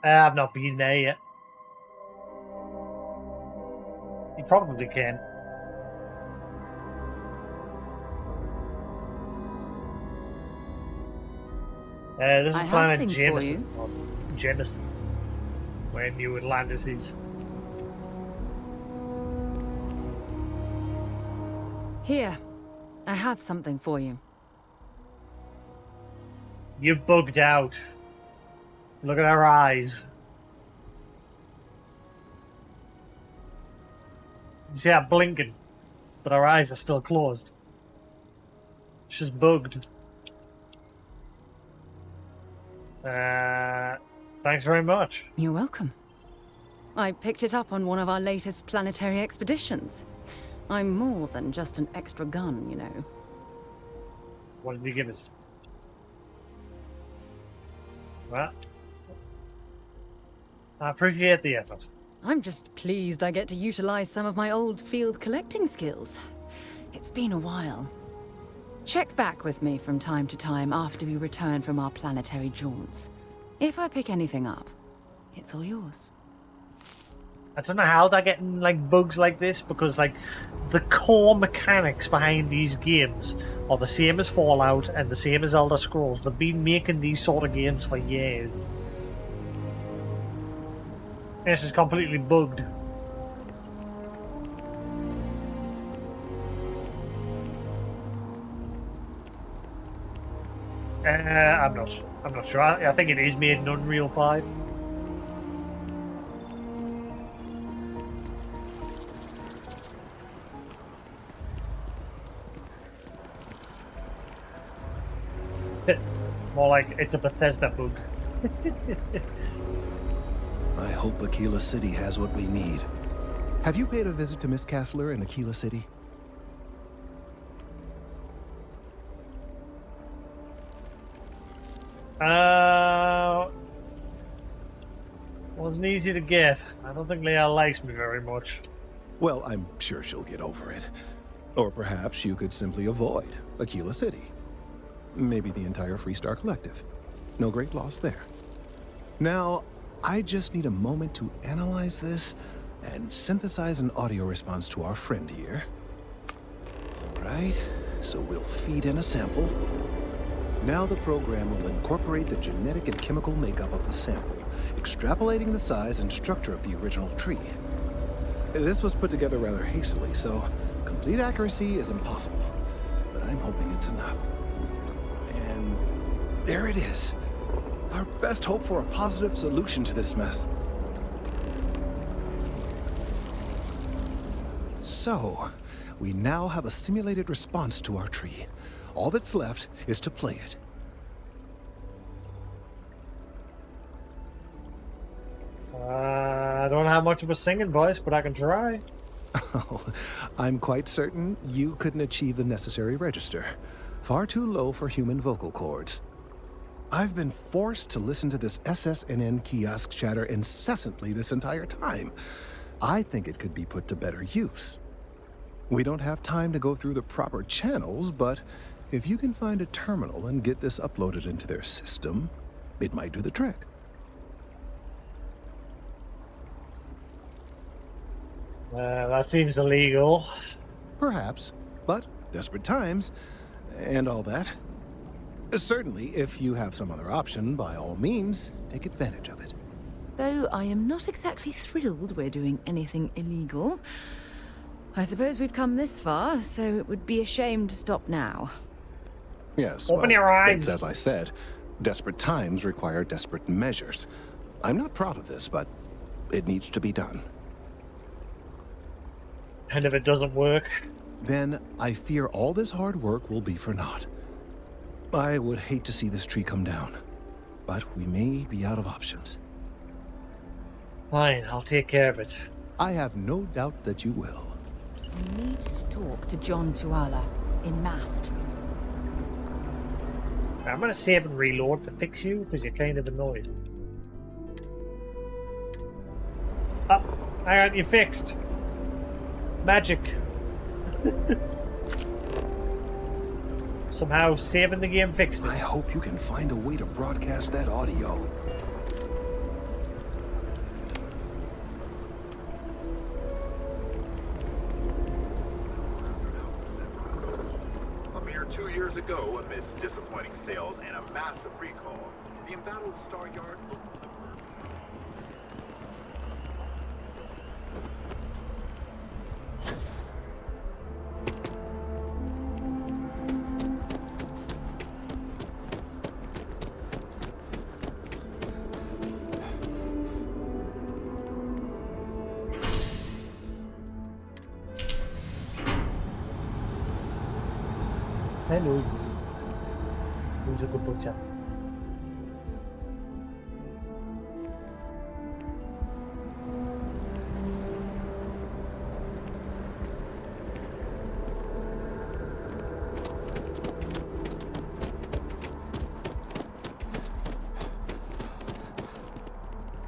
I've not been there yet. You probably can. This is I have planet things for Jameson. you. Or Jameson. Where New Atlantis is. Here, I have something for you. You've bugged out. Look at her eyes. You see her blinking, but her eyes are still closed. She's bugged. Thanks very much. You're welcome. I picked it up on one of our latest planetary expeditions. I'm more than just an extra gun, you know. What did you give us? Well, I appreciate the effort. I'm just pleased I get to utilize some of my old field collecting skills. It's been a while. Check back with me from time to time after we return from our planetary jaunts. If I pick anything up, it's all yours. I don't know how they're getting like bugs like this, because like the core mechanics behind these games are the same as Fallout and the same as Elder Scrolls. They've been making these sort of games for years. This is completely bugged. I'm not sure. I think it is made in Unreal 5. More like it's a Bethesda bug. I hope Aquila City has what we need. Have you paid a visit to Miss Castler in Aquila City? Wasn't easy to get. I don't think Leah likes me very much. Well, I'm sure she'll get over it. Or perhaps you could simply avoid Aquila City. Maybe the entire Freestar Collective. No great loss there. Now, I just need a moment to analyze this and synthesize an audio response to our friend here. All right, so we'll feed in a sample. Now the program will incorporate the genetic and chemical makeup of the sample, extrapolating the size and structure of the original tree. This was put together rather hastily, so complete accuracy is impossible, but I'm hoping it's enough. And there it is. Our best hope for a positive solution to this mess. So, we now have a simulated response to our tree. All that's left is to play it. I don't have much of a singing voice, but I can try. Oh, I'm quite certain you couldn't achieve the necessary register. Far too low for human vocal cords. I've been forced to listen to this SSNN kiosk chatter incessantly this entire time. I think it could be put to better use. We don't have time to go through the proper channels, but if you can find a terminal and get this uploaded into their system, it might do the trick. That seems illegal. Perhaps, but desperate times, and all that. Certainly, if you have some other option, by all means, take advantage of it. Though I am not exactly thrilled we're doing anything illegal. I suppose we've come this far, so it would be a shame to stop now. Yes, Open your eyes. It's as I said, desperate times require desperate measures. I'm not proud of this, but it needs to be done. And if it doesn't work? Then I fear all this hard work will be for naught. I would hate to see this tree come down, but we may be out of options. Fine, I'll take care of it. I have no doubt that you will. We need to talk to John Tuala in Mast. I'm gonna save and reload to fix you, because you're kind of annoyed. Oh, hang on, you fixed. Magic. Somehow saving the game fixed it. I hope you can find a way to broadcast that audio. A mere 2 years ago, amidst disappointing sales and a massive recall, the embattled Star Yard looked Hello. Who's a good butcher?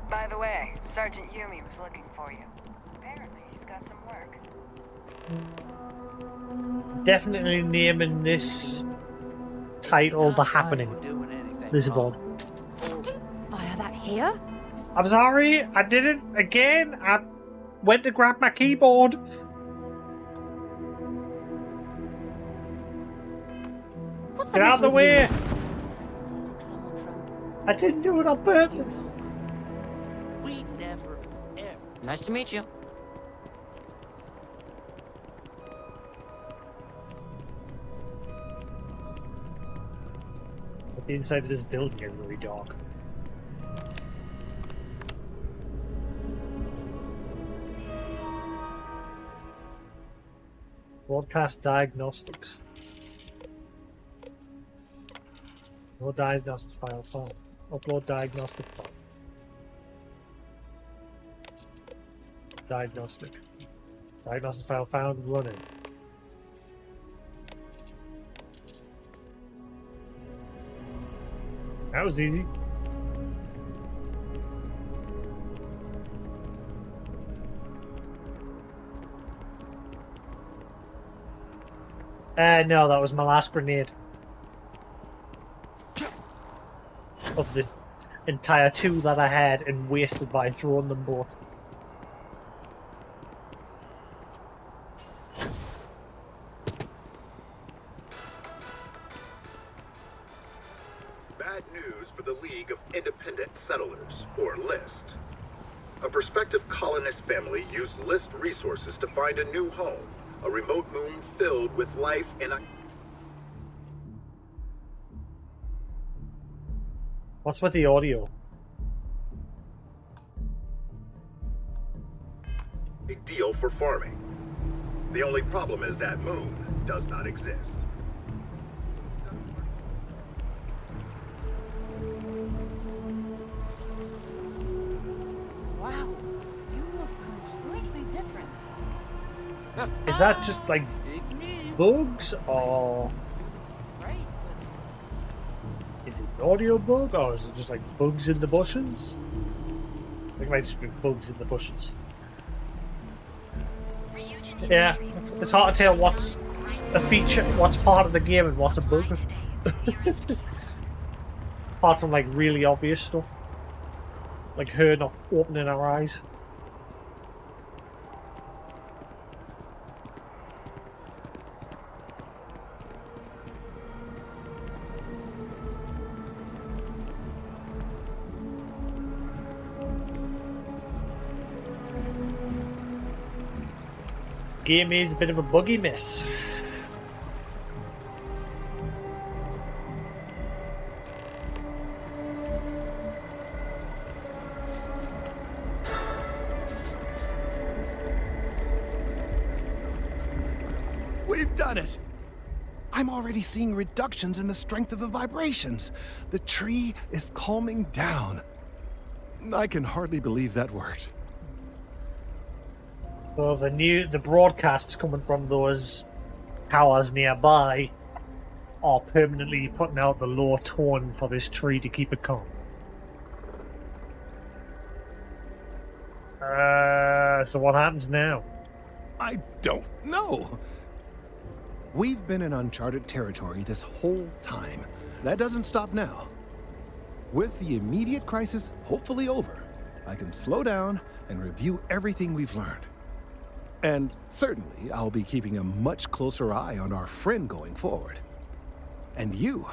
By the way, Sergeant Yumi was looking for you. Apparently, he's got some work. Definitely naming this title The Happening. This is odd. Don't fire that here. I'm sorry, I did it again. went to grab my keyboard. What's Get out of the way! I didn't do it on purpose. We never, ever. Nice to meet you. But the inside of this building is really dark. Broadcast diagnostics. No diagnostic file found. Upload diagnostic file. Diagnostic. Diagnostic file found. Running. That was easy. No, that was my last grenade. Of the entire 2 that I had and wasted by throwing them both. Bad news for the League of Independent Settlers, or LIST. A prospective colonist family used LIST resources to find a new home, a remote moon filled with life and What's with the audio? a deal for farming. The only problem is that moon does not exist. Wow, you look completely different. Is that just like bugs or is it an audio bug or is it just like bugs in the bushes? I think it might just be bugs in the bushes. Yeah, it's hard to tell what's a feature, what's part of the game and what's a bug. Apart from like really obvious stuff. Like her not opening her eyes. This game is a bit of a buggy mess. We've done it! I'm already seeing reductions in the strength of the vibrations. The tree is calming down. I can hardly believe that worked. Well, the broadcasts coming from those towers nearby are permanently putting out the low tone for this tree to keep it calm. So what happens now? I don't know. We've been in uncharted territory this whole time. That doesn't stop now. With the immediate crisis hopefully over, I can slow down and review everything we've learned. And certainly, I'll be keeping a much closer eye on our friend going forward. And you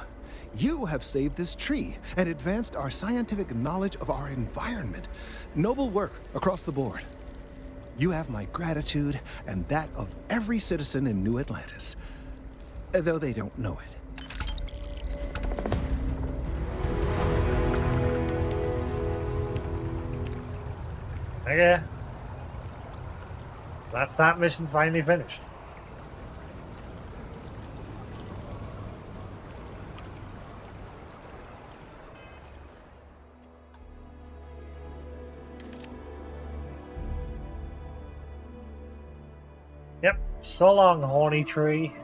have saved this tree and advanced our scientific knowledge of our environment. Noble work across the board. You have my gratitude and that of every citizen in New Atlantis, though they don't know it. Okay. That's that mission finally finished. Yep. So long, horny tree.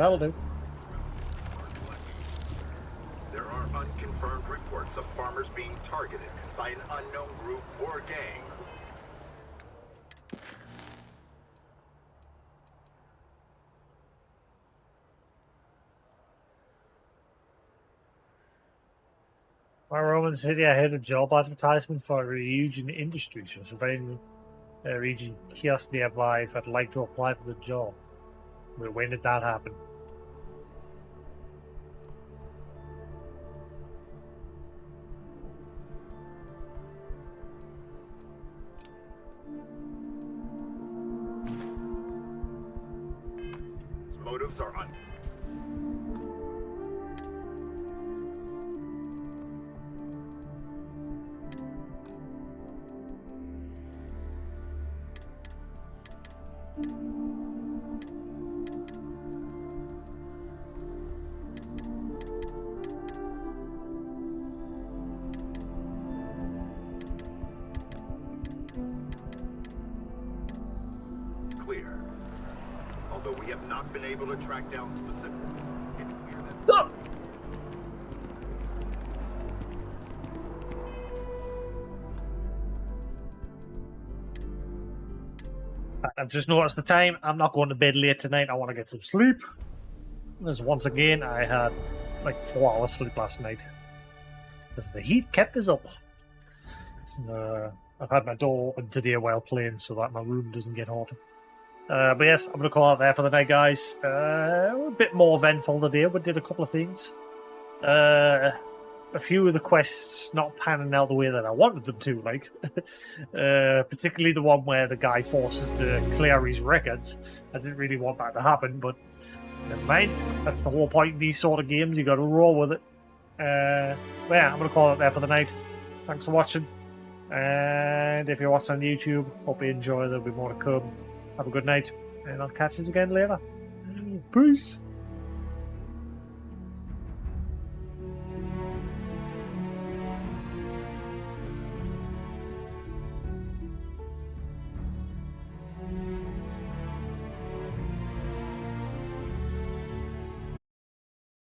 That'll do. There are unconfirmed reports of farmers being targeted by an unknown group or gang. My Roman City, I heard a job advertisement for a region industry, so surveying a region kiosk nearby if I'd like to apply for the job. But when did that happen? Motives are clear. Although we have not been able to track down specifics, it's clear that... I've just noticed the time. I'm not going to bed late tonight. I want to get some sleep. As once again, I had like 4 hours sleep last night. Because the heat kept us up. I've had my door open today while playing so that my room doesn't get hot. But yes, I'm going to call it there for the night, guys. A bit more eventful today. We did a couple of things. A few of the quests not panning out the way that I wanted them to, like. Particularly the one where the guy forces to clear his records. I didn't really want that to happen, but never mind. That's the whole point in these sort of games. You got to roll with it. But yeah, I'm going to call it there for the night. Thanks for watching. And if you're watching on YouTube, hope you enjoy. There'll be more to come. Have a good night, and I'll catch you again later. Peace.